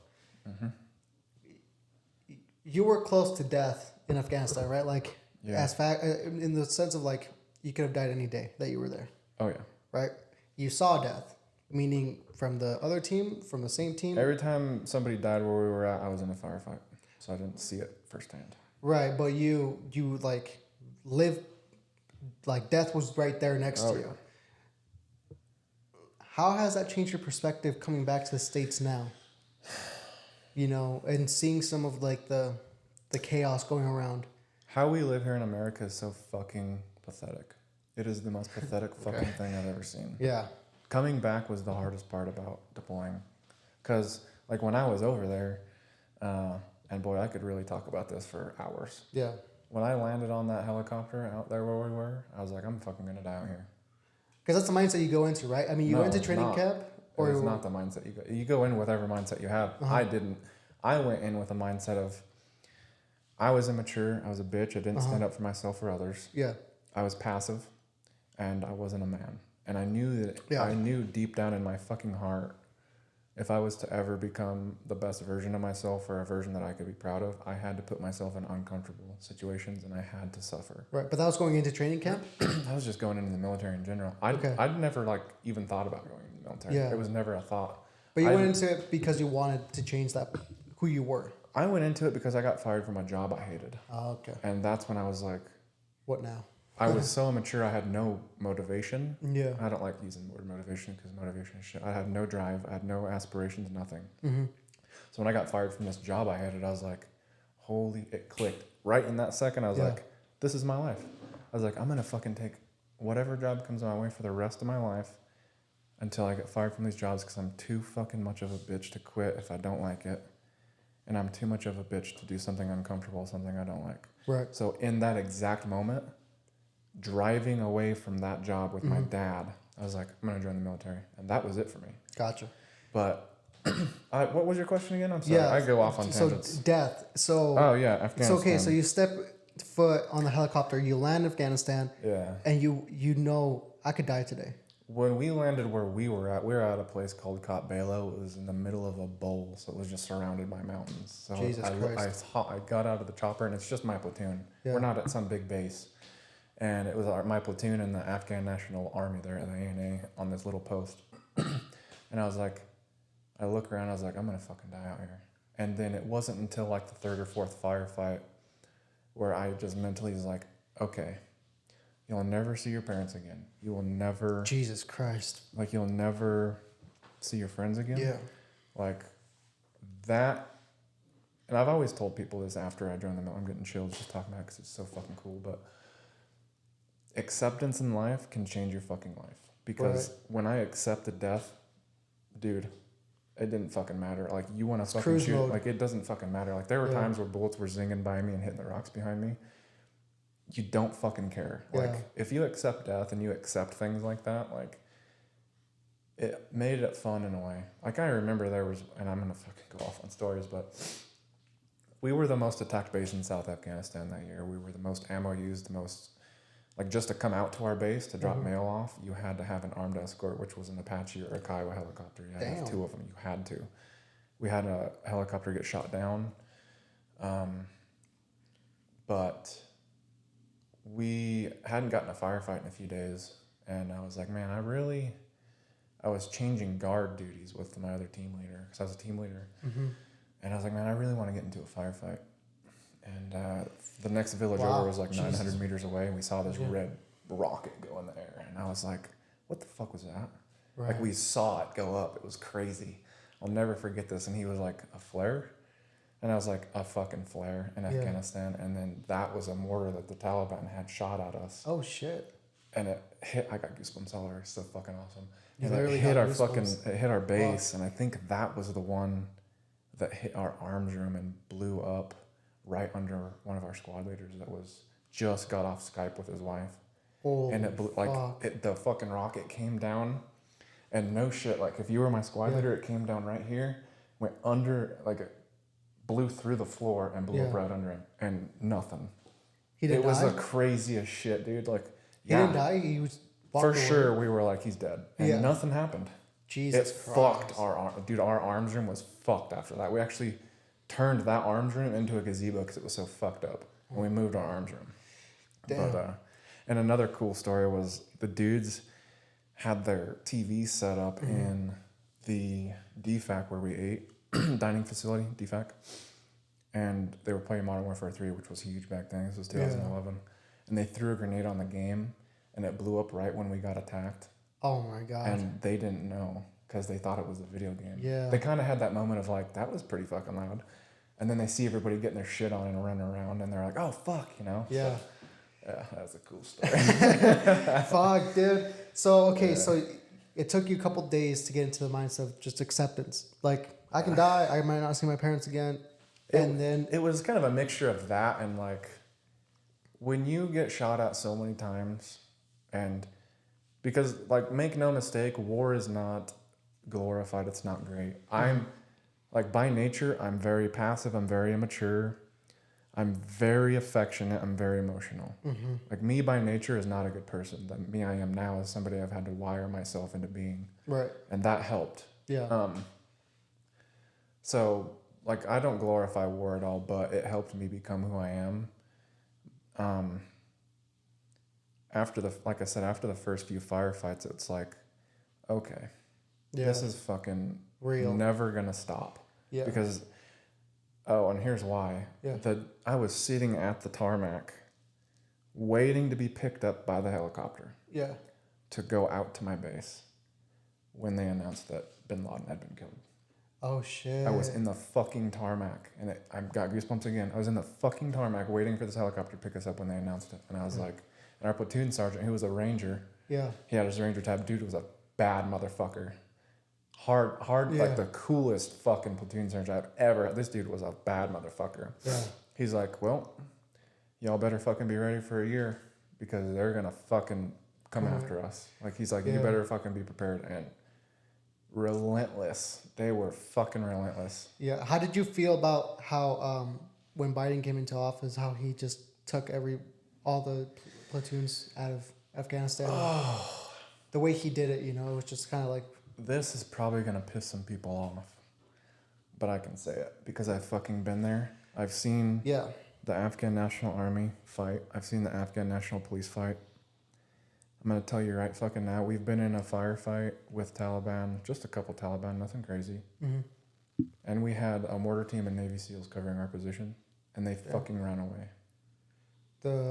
Speaker 1: You were close to death in Afghanistan, right? Like, in the sense of like you could have died any day that you were there.
Speaker 2: Oh yeah.
Speaker 1: Right. You saw death, meaning from the other team, from the same team.
Speaker 2: Every time somebody died where we were at, I was in a firefight, so I didn't see it firsthand. Right,
Speaker 1: but you like lived. Like death was right there next to you. Yeah. How has that changed your perspective coming back to the States now? And seeing some of like the chaos going around.
Speaker 2: How we live here in America is so fucking pathetic. It is the most pathetic fucking thing I've ever seen. Yeah. Coming back was the hardest part about deploying. Because like when I was over there, and boy, I could really talk about this for hours. Yeah. When I landed on that helicopter out there where we were, I was like, I'm fucking gonna die out here.
Speaker 1: Because that's the mindset you go into, right? I mean, you went to training camp?
Speaker 2: Or it's not the mindset you go. You go in with whatever mindset you have. I didn't. I went in with a mindset of, I was immature, I was a bitch, I didn't stand up for myself or others. Yeah. I was passive, and I wasn't a man. And I knew that, I knew deep down in my fucking heart, if I was to ever become the best version of myself or a version that I could be proud of, I had to put myself in uncomfortable situations and I had to suffer.
Speaker 1: Right, but that was going into training camp?
Speaker 2: I was just going into the military in general. I'd never even thought about going into the military. Yeah. It was never a thought.
Speaker 1: But you went into it because you wanted to change who you were.
Speaker 2: I went into it because I got fired from a job I hated.
Speaker 1: Oh, okay.
Speaker 2: And that's when I was like,
Speaker 1: what now?
Speaker 2: I was so immature, I had no motivation.
Speaker 1: Yeah.
Speaker 2: I don't like using the word motivation because motivation is shit. I had no drive, I had no aspirations, nothing. So when I got fired from this job I hated, I was like, it clicked. Right in that second, I was like, this is my life. I was like, I'm going to fucking take whatever job comes my way for the rest of my life until I get fired from these jobs because I'm too fucking much of a bitch to quit if I don't like it. And I'm too much of a bitch to do something uncomfortable, something I don't like. Right. So in that exact moment, driving away from that job with my dad, I was like, I'm going to join the military. And that was it for me.
Speaker 1: Gotcha.
Speaker 2: But what was your question again? I'm sorry. Yeah, I go off on tangents.
Speaker 1: So death. So
Speaker 2: Afghanistan.
Speaker 1: So okay, so you step foot on the helicopter, you land in Afghanistan. Yeah. And you know I could die today.
Speaker 2: When we landed where we were at a place called Kot Belo. It was in the middle of a bowl, so it was just surrounded by mountains. So
Speaker 1: Jesus Christ.
Speaker 2: I got out of the chopper, and it's just my platoon. Yeah. We're not at some big base. And it was my platoon and the Afghan National Army there at the ANA on this little post. And I was like, I look around, I was like, I'm going to fucking die out here. And then it wasn't until like the third or fourth firefight where I just mentally was like, okay, you'll never see your parents again. You will never...
Speaker 1: Jesus Christ.
Speaker 2: Like, you'll never see your friends again. Yeah. Like, that... And I've always told people this after I joined the military. I'm getting chills just talking about it because it's so fucking cool, but... Acceptance in life can change your fucking life. Because when I accepted death, dude, it didn't fucking matter. Like, you want to fucking shoot. Mode. Like, it doesn't fucking matter. Like, there were times where bullets were zinging by me and hitting the rocks behind me. You don't fucking care. Like, if you accept death and you accept things like that, like, it made it fun in a way. Like I remember there was, and I'm gonna fucking go off on stories, but we were the most attacked base in South Afghanistan that year. We were the most ammo used, the most, like just to come out to our base to drop mail off, you had to have an armed escort, which was an Apache or a Kiowa helicopter. You had to have two of them. You had to. We had a helicopter get shot down, but we hadn't gotten a firefight in a few days, and I was like, man, I was changing guard duties with my other team leader because I was a team leader. And I was like, man, I really want to get into a firefight. And the next village over was like 900 meters away, and we saw this red rocket go in the air. And I was like, what the fuck was that? Right. Like, we saw it go up. It was crazy. I'll never forget this. And he was like, a flare? And I was like, a fucking flare in Afghanistan. And then that was a mortar that the Taliban had shot at us.
Speaker 1: Oh, shit.
Speaker 2: And it hit, I got goosebumps all over. It's so fucking awesome. And it hit our goosebumps. It hit our base, and I think that was the one that hit our arms room and blew up right under one of our squad leaders that was just got off Skype with his wife.
Speaker 1: Holy
Speaker 2: and it blew, like the fucking rocket came down, and no shit, like if you were my squad leader, it came down right here, went under, like it blew through the floor and blew up right under him, and nothing.
Speaker 1: He didn't die?
Speaker 2: It was the craziest shit, dude. Like
Speaker 1: he didn't die. He was
Speaker 2: for sure. We were like, he's dead, and nothing happened.
Speaker 1: Jesus
Speaker 2: Christ. Fucked our arm, dude. Our arms room was fucked after that. We actually turned that arms room into a gazebo because it was so fucked up, and we moved our arms room.
Speaker 1: Damn.
Speaker 2: But and another cool story was the dudes had their TV set up in the DFAC where we ate, dining facility, DFAC, and they were playing Modern Warfare 3, which was huge back then. This was 2011, and they threw a grenade on the game, and it blew up right when we got attacked.
Speaker 1: Oh my god!
Speaker 2: And they didn't know because they thought it was a video game.
Speaker 1: Yeah.
Speaker 2: They kind of had that moment of like, that was pretty fucking loud, and then they see everybody getting their shit on and running around, and they're like, oh fuck, you know.
Speaker 1: Yeah.
Speaker 2: So, yeah, that's a cool story.
Speaker 1: Fuck, dude. So okay, so it took you a couple days to get into the mindset of just acceptance. Like, I can die. I might not see my parents again. And then
Speaker 2: it was kind of a mixture of that and like when you get shot at so many times, and because like, make no mistake, war is not glorified. It's not great. I'm like, by nature, I'm very passive. I'm very immature. I'm very affectionate. I'm very emotional. Like, me by nature is not a good person. The me I am now is somebody I've had to wire myself into being.
Speaker 1: Right.
Speaker 2: And that helped.
Speaker 1: Yeah.
Speaker 2: So like, I don't glorify war at all, but it helped me become who I am. After the first few firefights, it's like, okay, this is fucking real. Never gonna stop. Yeah. Because, and here's why. Yeah. I was sitting at the tarmac, waiting to be picked up by the helicopter. Yeah. To go out to my base, when they announced that Bin Laden had been killed.
Speaker 1: Oh shit!
Speaker 2: I was in the fucking tarmac, and I got goosebumps again. I was in the fucking tarmac waiting for this helicopter to pick us up when they announced it, and I was like, and our platoon sergeant, who was a ranger, he had his ranger tab. Dude was a bad motherfucker, hard, like the coolest fucking platoon sergeant I've ever had. This dude was a bad motherfucker. Yeah. He's like, well, y'all better fucking be ready for a year because they're gonna fucking come after us. Like, he's like, you better fucking be prepared. And relentless. They were fucking relentless. Yeah.
Speaker 1: How did you feel about how when Biden came into office, how he just took all the platoons out of Afghanistan? Oh. The way he did it, it was just kind of like...
Speaker 2: This is probably going to piss some people off, but I can say it because I've fucking been there. I've seen the Afghan National Army fight. I've seen the Afghan National Police fight. I'm going to tell you right fucking now, we've been in a firefight with Taliban, just a couple Taliban, nothing crazy. And we had a mortar team and Navy SEALs covering our position, and they fucking ran away.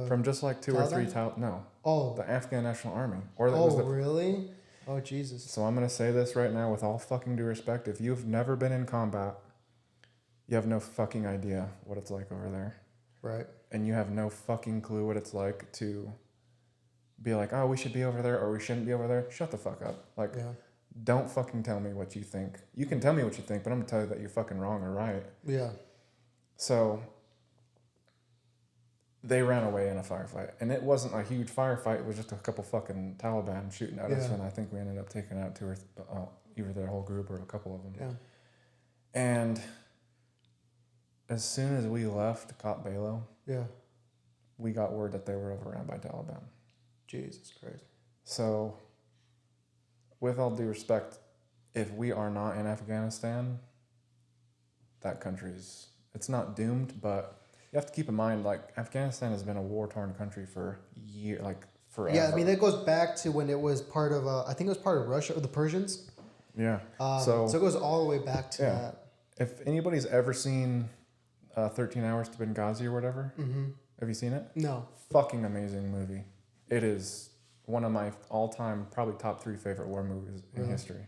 Speaker 2: From just like two Taliban? Or three no. Oh. The Afghan National Army.
Speaker 1: Really? Oh, Jesus.
Speaker 2: So I'm going to say this right now with all fucking due respect. If you've never been in combat, you have no fucking idea what it's like over there.
Speaker 1: Right.
Speaker 2: And you have no fucking clue what it's like to be like, oh, we should be over there or we shouldn't be over there. Shut the fuck up. Like, don't fucking tell me what you think. You can tell me what you think, but I'm going to tell you that you're fucking wrong or right.
Speaker 1: Yeah.
Speaker 2: So they ran away in a firefight. And it wasn't a huge firefight. It was just a couple fucking Taliban shooting at us. And I think we ended up taking out either their whole group or a couple of them.
Speaker 1: Yeah.
Speaker 2: And as soon as we left Cop Balo, we got word that they were overrun by Taliban.
Speaker 1: Jesus Christ.
Speaker 2: So, with all due respect, if we are not in Afghanistan, that country's, it's not doomed, but you have to keep in mind, like, Afghanistan has been a war-torn country for years, like, forever.
Speaker 1: Yeah, I mean, that goes back to when it was part of, I think it was part of Russia, or the Persians.
Speaker 2: Yeah.
Speaker 1: So it goes all the way back to that.
Speaker 2: If anybody's ever seen 13 Hours to Benghazi or whatever, have you seen it?
Speaker 1: No.
Speaker 2: Fucking amazing movie. It is one of my all-time, probably top 3 favorite war movies in history.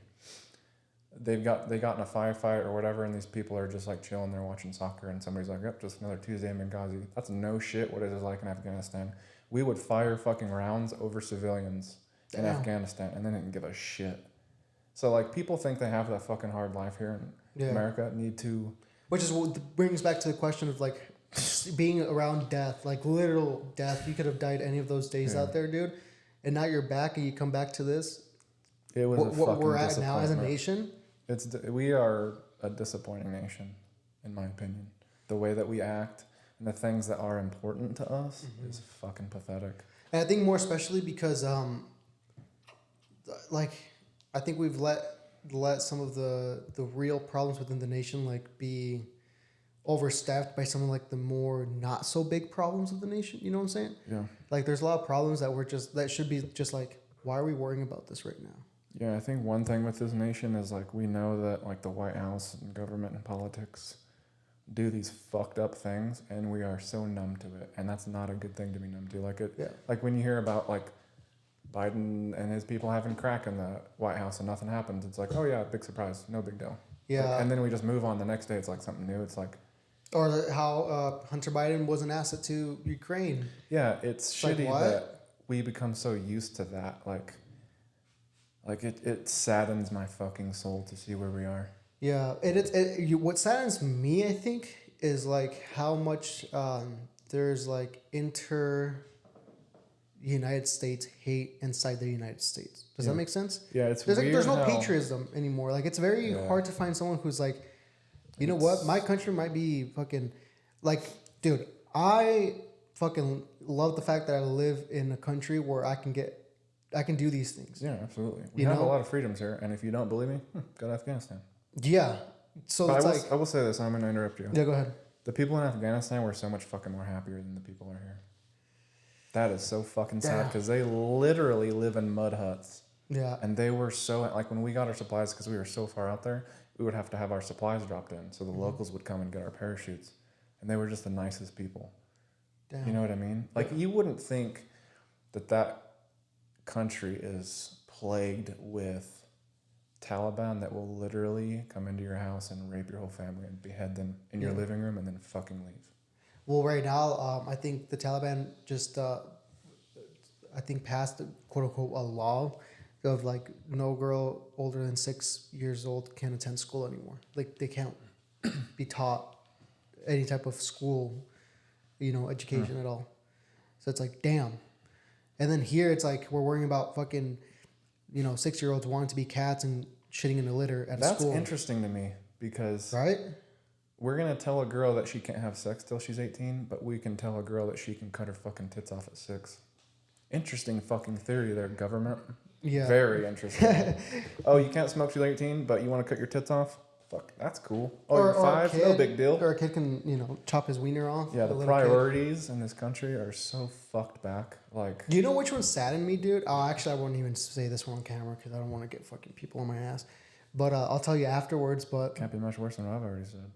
Speaker 2: They got in a firefight or whatever, and these people are just like chilling there watching soccer, and somebody's like, yep, just another Tuesday in Benghazi. That's no shit what it is like in Afghanistan. We would fire fucking rounds over civilians in Afghanistan, and they didn't give a shit. So, like, people think they have that fucking hard life here in America, need to...
Speaker 1: Which is what brings back to the question of, like, being around death, like literal death. You could have died any of those days out there, dude. And now you're back and you come back to this.
Speaker 2: It was
Speaker 1: what we're at now as a nation.
Speaker 2: We are a disappointing nation, in my opinion. The way that we act and the things that are important to us is fucking pathetic.
Speaker 1: And I think more especially because, like, I think we've let some of the real problems within the nation, like, be overstaffed by some of, like, the more not so big problems of the nation. You know what I'm saying?
Speaker 2: Yeah.
Speaker 1: Like, there's a lot of problems that should be just like, why are we worrying about this right now?
Speaker 2: Yeah, I think one thing with this nation is, like, we know that, like, the White House and government and politics do these fucked up things, and we are so numb to it, and that's not a good thing to be numb to. Like when you hear about, like, Biden and his people having crack in the White House and nothing happens, it's like, oh yeah, big surprise, no big deal.
Speaker 1: Yeah.
Speaker 2: Like, and then we just move on the next day, it's like something new. It's like...
Speaker 1: Or how Hunter Biden was an asset to Ukraine.
Speaker 2: Yeah, it's shitty
Speaker 1: like,
Speaker 2: that we become so used to that. Like it saddens my fucking soul to see where we are.
Speaker 1: Yeah, what saddens me, I think, is, like, how much there's, like, United States hate inside the United States. Does that make sense?
Speaker 2: Yeah, it's
Speaker 1: there's
Speaker 2: weird.
Speaker 1: There's no patriotism anymore. Like, it's very hard to find someone who's like, you know what, my country might be fucking, like, dude, I fucking love the fact that I live in a country where I can do these things.
Speaker 2: Yeah, absolutely. We have a lot of freedoms here, and if you don't believe me, go to Afghanistan.
Speaker 1: Yeah. So
Speaker 2: but
Speaker 1: it's
Speaker 2: I will say this, I'm going to interrupt you.
Speaker 1: Yeah, go ahead.
Speaker 2: The people in Afghanistan were so much fucking more happier than the people are here. That is so fucking sad, because they literally live in mud huts.
Speaker 1: Yeah.
Speaker 2: And they were so, like, when we got our supplies, because we were so far out there, we would have to have our supplies dropped in. So the locals would come and get our parachutes. And they were just the nicest people.
Speaker 1: Damn.
Speaker 2: You know what I mean? Like, you wouldn't think that country is plagued with Taliban that will literally come into your house and rape your whole family and behead them in your living room and then fucking leave. Well,
Speaker 1: right now, I think the Taliban just, passed, quote unquote, a law of, like, no girl older than 6 years old can attend school anymore. Like, they can't be taught any type of school, education at all. So it's like, damn. And then here it's like we're worrying about fucking, 6-year-olds wanting to be cats and shitting in a litter at school.
Speaker 2: That's interesting to me because
Speaker 1: right?
Speaker 2: We're going to tell a girl that she can't have sex till she's 18, but we can tell a girl that she can cut her fucking tits off at 6. Interesting fucking theory there, government. Yeah. Very interesting. Oh, you can't smoke till 18, but you want to cut your tits off? Fuck, that's cool. Oh, you're 5? No big deal.
Speaker 1: Or a kid can, chop his wiener off.
Speaker 2: Yeah, the priorities in this country are so fucked back. Like,
Speaker 1: do you know which one saddened me, dude? Oh, actually, I wouldn't even say this one on camera because I don't want to get fucking people on my ass. But I'll tell you afterwards. But
Speaker 2: can't be much worse than what I've already said.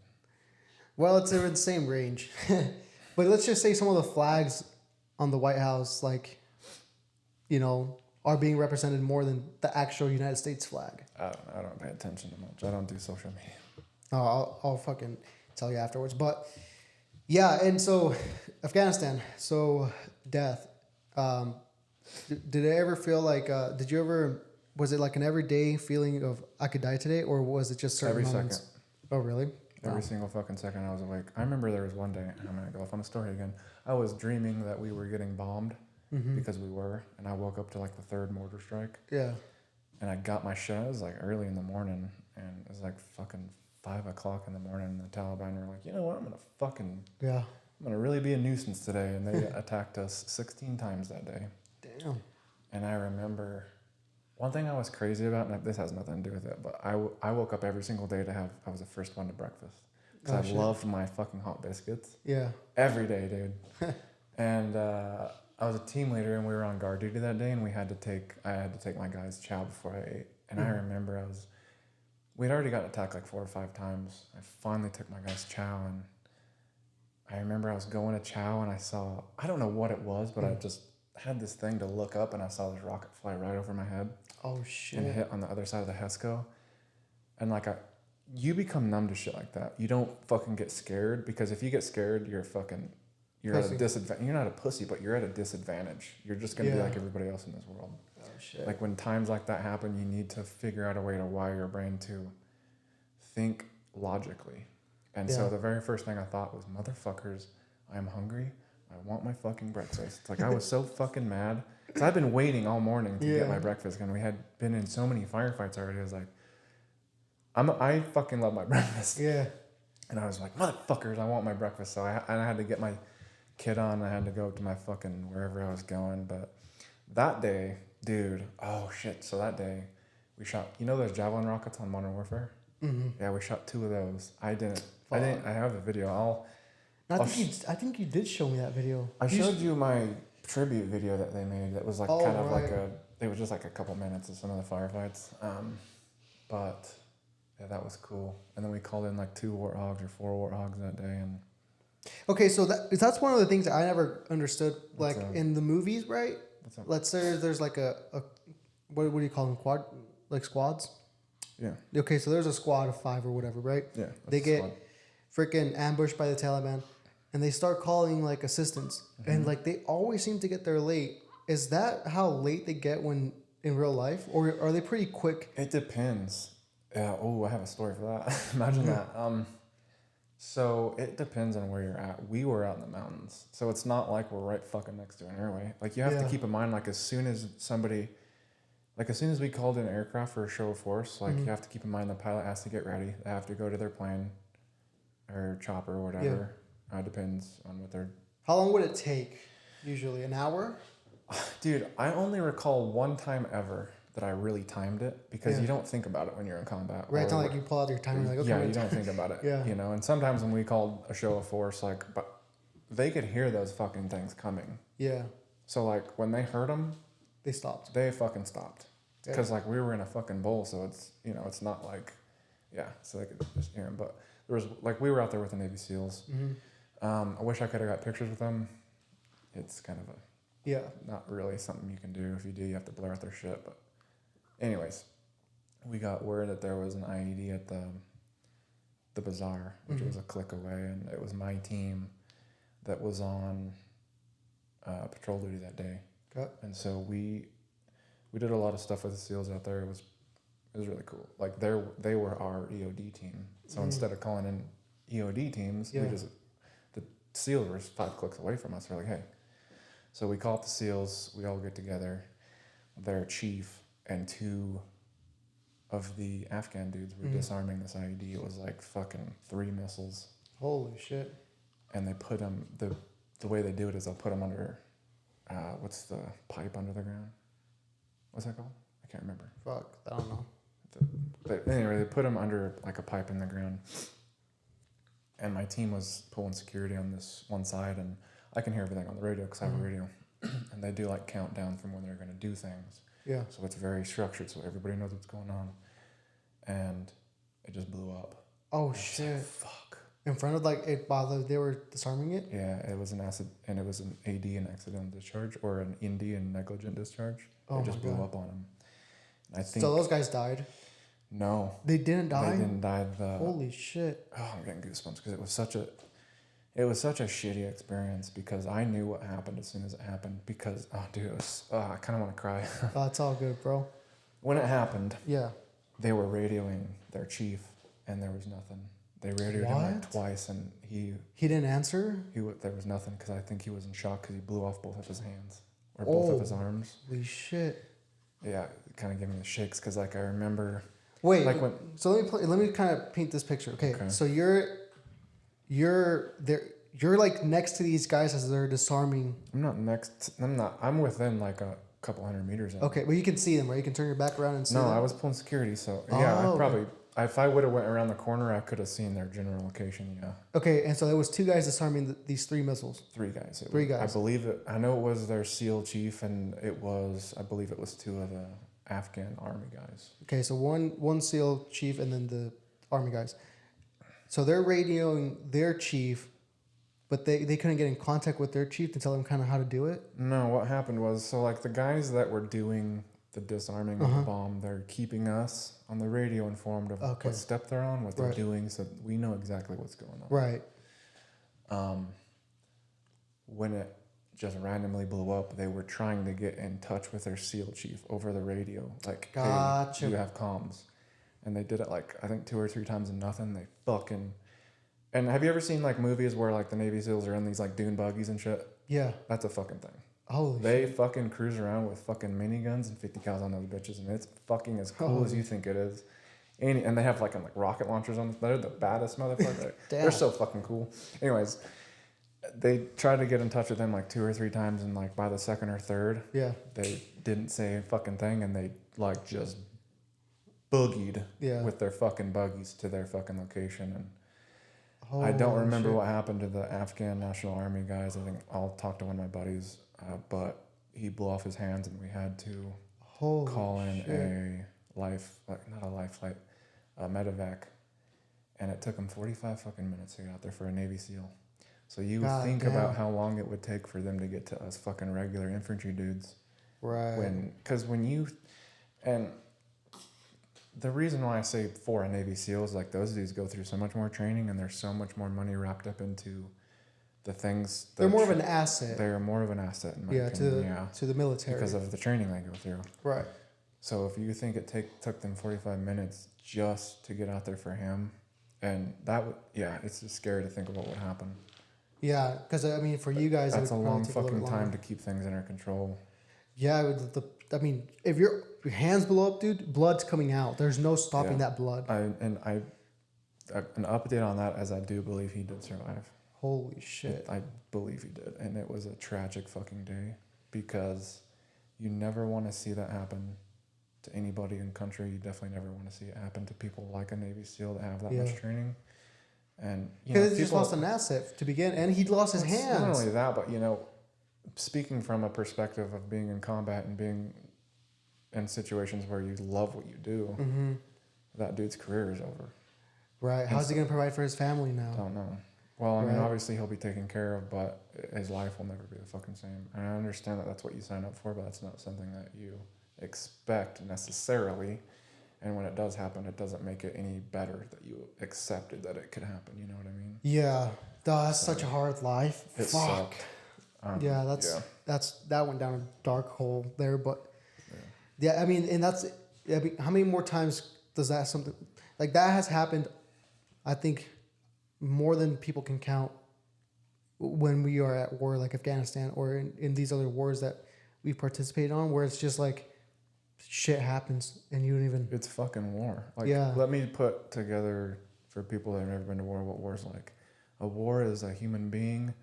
Speaker 1: Well, it's in the same range. But let's just say some of the flags on the White House, like, are being represented more than the actual United States flag.
Speaker 2: I don't pay attention to much. I don't do social media.
Speaker 1: Oh, I'll fucking tell you afterwards. But yeah, and so Afghanistan, so death. Did it ever feel like, was it like an everyday feeling of I could die today, or was it just certain
Speaker 2: every
Speaker 1: moments?
Speaker 2: Second.
Speaker 1: Oh, really?
Speaker 2: Every single fucking second I was awake. I remember there was one day, and I'm going to go off on a story again. I was dreaming that we were getting bombed because we were, and I woke up to like the third mortar strike.
Speaker 1: Yeah.
Speaker 2: And I got my shit. It was like early in the morning, and it was like fucking 5 o'clock in the morning, and the Taliban were like, you know what, I'm going to really be a nuisance today. And they attacked us 16 times that day.
Speaker 1: Damn.
Speaker 2: And I remember one thing I was crazy about, and this has nothing to do with it, but I woke up every single day I was the first one to breakfast. Because I loved my fucking hot biscuits.
Speaker 1: Yeah.
Speaker 2: Every day, dude. And I was a team leader, and we were on guard duty that day, and I had to take my guys' chow before I ate. And I remember we'd already gotten attacked like 4 or 5 times. I finally took my guys' chow, and I remember I was going to chow, and I don't know what it was, but I just had this thing to look up, and I saw this rocket fly right over my head.
Speaker 1: Oh, shit.
Speaker 2: And hit on the other side of the HESCO. And like you become numb to shit like that. You don't fucking get scared, because if you get scared, you're at a disadvantage. You're not a pussy, but you're at a disadvantage. You're just going to be like everybody else in this world.
Speaker 1: Oh, shit.
Speaker 2: Like when times like that happen, you need to figure out a way to wire your brain to think logically. And so the very first thing I thought was, motherfuckers, I'm hungry. I want my fucking breakfast. It's like I was so fucking mad. Because I've been waiting all morning to get my breakfast. And we had been in so many firefights already. I was like, I fucking love my breakfast.
Speaker 1: Yeah.
Speaker 2: And I was like, motherfuckers, I want my breakfast. So I had to get my kid on. I had to go to my fucking wherever I was going. But that day, dude, oh shit. So that day we shot, those javelin rockets on Modern Warfare? Mm-hmm. Yeah, we shot 2 of those. I have the video.
Speaker 1: I think you did show me that video.
Speaker 2: I showed you my tribute video that they made. That was like it was just like a couple minutes of some of the firefights. But yeah, that was cool. And then we called in like 2 warthogs or 4 warthogs that day. And
Speaker 1: okay, so that's one of the things that I never understood. Like in the movies, right? Let's say there's like a what do you call them? Squads?
Speaker 2: Yeah.
Speaker 1: Okay, so there's a squad of 5 or whatever, right?
Speaker 2: Yeah.
Speaker 1: They get freaking ambushed by the Taliban, and they start calling like assistance, and like they always seem to get there late. Is that how late they get when in real life, or are they pretty quick?
Speaker 2: It depends. Yeah. Oh, I have a story for that. Imagine that. So it depends on where you're at. We were out in the mountains, so it's not like we're right fucking next to an airway. Like you have to keep in mind, like as soon as we called in aircraft for a show of force, like you have to keep in mind the pilot has to get ready. They have to go to their plane or chopper or whatever. Depends on what they're...
Speaker 1: How long would it take? Usually an hour?
Speaker 2: Dude, I only recall one time ever that I really timed it, because you don't think about it when you're in combat.
Speaker 1: Right, it's not like you pull out your timer like, okay.
Speaker 2: Yeah, you don't think about it. And sometimes when we called a show of force, like, but they could hear those fucking things coming. Yeah. So like when they heard them,
Speaker 1: they stopped.
Speaker 2: They fucking stopped. Because like we were in a fucking bowl, so it's, it's not like, so they could just hear them. But there was like, we were out there with the Navy SEALs. I wish I could have got pictures with them. It's kind of not really something you can do. If you do, you have to blur out their shit. But anyways, we got word that there was an IED at the bazaar, which was a click away, and it was my team that was on patrol duty that day. Okay. And so we did a lot of stuff with the SEALs out there. It was really cool. Like they were our EOD team. So instead of calling in EOD teams, the SEALs were 5 clicks away from us. We're like, hey. So we call up the SEALs. We all get together. Their chief and 2 of the Afghan dudes were disarming this IED. It was like fucking 3 missiles.
Speaker 1: Holy shit.
Speaker 2: And they put them, the way they do it is they'll put them under, what's the pipe under the ground? What's that called? I can't remember.
Speaker 1: Fuck, I don't know.
Speaker 2: But anyway, they put them under like a pipe in the ground. And my team was pulling security on this one side, and I can hear everything on the radio because I have a radio. And they do like countdown from when they're going to do things. Yeah. So it's very structured, so everybody knows what's going on. And it just blew up.
Speaker 1: Oh shit! Like, fuck. In front of while they were disarming it.
Speaker 2: Yeah, it was an acid, and it was an AD, an accidental discharge, or an ND, an negligent discharge.
Speaker 1: Oh,
Speaker 2: it just blew up on them. I think.
Speaker 1: So those guys died.
Speaker 2: No.
Speaker 1: They didn't die.
Speaker 2: They didn't die.
Speaker 1: Holy shit!
Speaker 2: Oh, I'm getting goosebumps because it was such a shitty experience, because I knew what happened as soon as it happened. Because I kind of want to cry.
Speaker 1: Oh, it's all good, bro.
Speaker 2: When it happened, they were radioing their chief, and there was nothing. They radioed him like twice, and he
Speaker 1: didn't answer.
Speaker 2: There was nothing because I think he was in shock because he blew off both of his hands or both of his arms.
Speaker 1: Holy shit!
Speaker 2: Yeah, it kind of gave me the shakes because like I remember.
Speaker 1: Wait,
Speaker 2: like when.
Speaker 1: So let me kind of paint this picture. Okay. So you're there. You're like next to these guys as they're disarming.
Speaker 2: I'm not next. I'm within like a couple 100 meters of them.
Speaker 1: Okay, well you can see them, right? You can turn your back around and see them.
Speaker 2: No, I was pulling security, so yeah, I probably. If I would have went around the corner, I could have seen their general location. Yeah.
Speaker 1: Okay, and so there was 2 guys disarming these 3 missiles.
Speaker 2: 3 guys.
Speaker 1: Three guys.
Speaker 2: I believe it. I know it was their SEAL chief, and I believe it was 2 of the Afghan army guys.
Speaker 1: Okay, so one SEAL chief and then the army guys. So they're radioing their chief, but they couldn't get in contact with their chief to tell them kind of how to do it?
Speaker 2: No, what happened was, so like the guys that were doing the disarming of the bomb, they're keeping us on the radio informed of what step they're on, what they're doing, so we know exactly what's going on.
Speaker 1: Right.
Speaker 2: When it just randomly blew up, they were trying to get in touch with their SEAL chief over the radio. Like,
Speaker 1: gotcha.
Speaker 2: Hey, you have comms. And they did it like, I think 2 or 3 times and nothing. They fucking... And have you ever seen like movies where like the Navy SEALs are in these like dune buggies and shit? Yeah. That's a fucking thing. Holy They shit. Fucking cruise around with fucking miniguns and 50 cals on those bitches, and it's fucking as cool as you think it is. And they have like rocket launchers on them. They're the baddest motherfuckers. They're so fucking cool. Anyways, they tried to get in touch with them like 2 or 3 times, and like by the second or third, they didn't say a fucking thing, and they like just boogied with their fucking buggies to their fucking location. And I don't remember what happened to the Afghan National Army guys. I think I'll talk to one of my buddies, but he blew off his hands, and we had to call in a medevac, and it took him 45 fucking minutes to get out there for a Navy SEAL. So you think about how long it would take for them to get to us fucking regular infantry dudes. Right. And the reason why I say for a Navy SEAL is like those dudes go through so much more training, and there's so much more money wrapped up into the things.
Speaker 1: They're more of an asset.
Speaker 2: They're more of an asset in my opinion.
Speaker 1: To the military.
Speaker 2: Because of the training they go through.
Speaker 1: Right.
Speaker 2: So if you think it took them 45 minutes just to get out there for him, and it's just scary to think about what would happen. Yeah, because I mean, for you guys, that's a long fucking time to keep things under control.
Speaker 1: Yeah, if your hands blow up, dude, blood's coming out. There's no stopping that blood.
Speaker 2: An update on that, as I do believe he did survive.
Speaker 1: Holy shit!
Speaker 2: I believe he did, and it was a tragic fucking day, because you never want to see that happen to anybody in country. You definitely never want to see it happen to people like a Navy SEAL that have that much training. And
Speaker 1: because he just lost an asset to begin, and he lost his hands.
Speaker 2: Not only that, but speaking from a perspective of being in combat and being in situations where you love what you do, that dude's career is over.
Speaker 1: Right. How's he gonna provide for his family now?
Speaker 2: Don't know. Well, I mean, obviously he'll be taken care of, but his life will never be the fucking same. And I understand that that's what you sign up for, but that's not something that you expect necessarily. And when it does happen, it doesn't make it any better that you accepted that it could happen. You know what I mean?
Speaker 1: Yeah. That's such a hard life. Fuck. That went down a dark hole there. But I mean, and how many more times does that something like that has happened? I think more than people can count when we are at war, like Afghanistan, or in these other wars that we've participated on, where it's just like shit happens and you don't even.
Speaker 2: It's fucking war. Let me put together for people that have never been to war what war's like. A war is a human being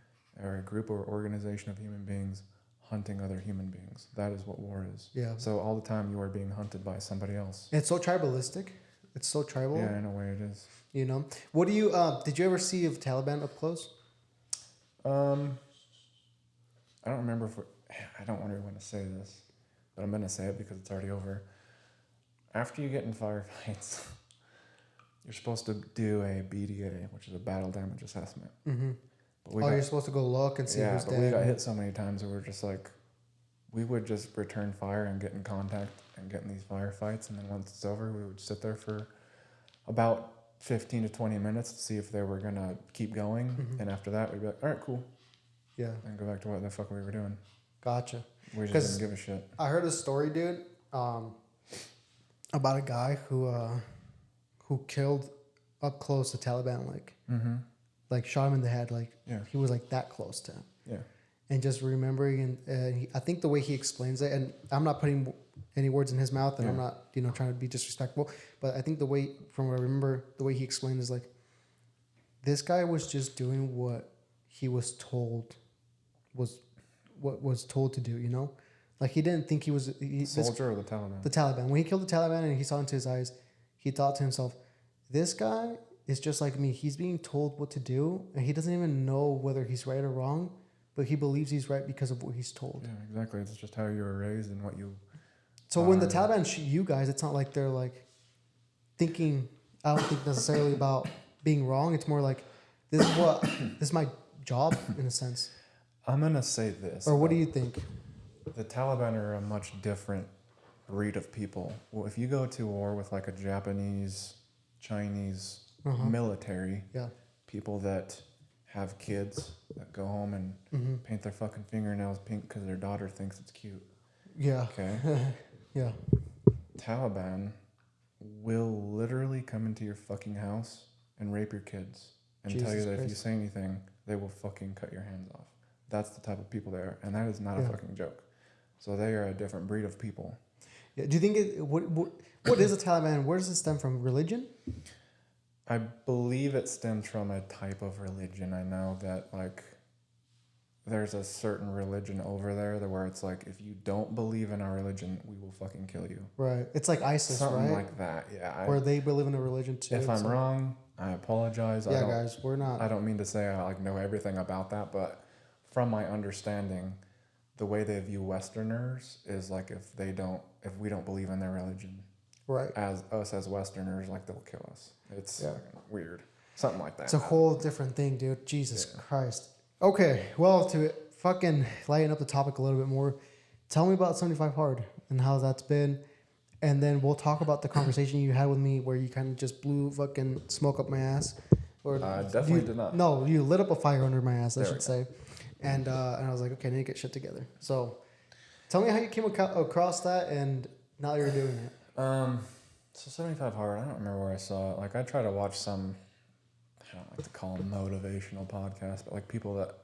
Speaker 2: or a group or organization of human beings hunting other human beings. That is what war is. Yeah. So all the time you are being hunted by somebody else.
Speaker 1: It's so tribalistic. It's so tribal.
Speaker 2: Yeah, in a way it is.
Speaker 1: What do you did you ever see of Taliban up close?
Speaker 2: I don't remember I don't really want to say this, but I'm going to say it because it's already over. After you get in firefights, you're supposed to do a BDA, which is a battle damage assessment. Mm-hmm. But
Speaker 1: you're supposed to go look and see who's dead.
Speaker 2: We got hit so many times that we're just like, we would just return fire and get in contact and get in these firefights. And then once it's over, we would sit there for about 15 to 20 minutes to see if they were going to keep going. Mm-hmm. And after that, we'd be like, all right, cool. Yeah. And go back to what the fuck we were doing.
Speaker 1: Gotcha.
Speaker 2: We just didn't give a shit.
Speaker 1: I heard a story, dude, about a guy who killed up close to Taliban,
Speaker 2: Mm-hmm.
Speaker 1: like shot him in the head, like
Speaker 2: Yeah.
Speaker 1: he was like that close to him.
Speaker 2: Yeah.
Speaker 1: And just remembering, and I think the way he explains it, and I'm not putting any words in his mouth, and I'm not, trying to be disrespectful, but I think the way, from what I remember, the way he explained is like, this guy was just doing what he was told what was told to do, Like he didn't think he was...
Speaker 2: Soldier or the Taliban?
Speaker 1: The Taliban. When he killed the Taliban and he saw into his eyes, he thought to himself, this guy is just like me. He's being told what to do, and he doesn't even know whether he's right or wrong, but he believes he's right because of what he's told.
Speaker 2: Yeah, exactly. It's just how you were raised and what you...
Speaker 1: So when the Taliban shoot you guys, it's not like they're like thinking, I don't think necessarily about being wrong. It's more like, this is my job in a sense.
Speaker 2: I'm going to say this.
Speaker 1: Or what do you think?
Speaker 2: The Taliban are a much different breed of people. Well, if you go to war with like a Japanese, Chinese military, people that have kids that go home and paint their fucking fingernails pink because their daughter thinks it's cute.
Speaker 1: Yeah.
Speaker 2: Okay.
Speaker 1: Yeah.
Speaker 2: Taliban will literally come into your fucking house and rape your kids and tell you that if you say anything, they will fucking cut your hands off. That's the type of people they are, and that is not a fucking joke. So they are a different breed of people.
Speaker 1: Yeah. Do you think what is a Taliban? Where does it stem from? Religion?
Speaker 2: I believe it stems from a type of religion. I know that like there's a certain religion over there where it's like, if you don't believe in our religion, we will fucking kill you.
Speaker 1: Right. It's like ISIS,
Speaker 2: Something
Speaker 1: right?
Speaker 2: like that, yeah.
Speaker 1: Where they believe in a religion too.
Speaker 2: If I'm wrong, I apologize.
Speaker 1: Yeah, guys, we're not...
Speaker 2: I don't mean to say I like know everything about that, but from my understanding, the way they view Westerners is like if we don't believe in their religion,
Speaker 1: right,
Speaker 2: as us as Westerners, like they'll kill us. It's weird. Something like that.
Speaker 1: It's a whole different thing, dude. Jesus Christ. Okay, well, to fucking lighten up the topic a little bit more, tell me about 75 Hard and how that's been. And then we'll talk about the conversation you had with me where you kind of just blew fucking smoke up my ass. Or
Speaker 2: I definitely did not.
Speaker 1: No, you lit up a fire under my ass, I should say. And I was like, okay, I need to get shit together. So tell me how you came across that and now you're doing it.
Speaker 2: So 75 Hard, I don't remember where I saw it. Like I try to watch some, I don't like to call them motivational podcasts, but like people that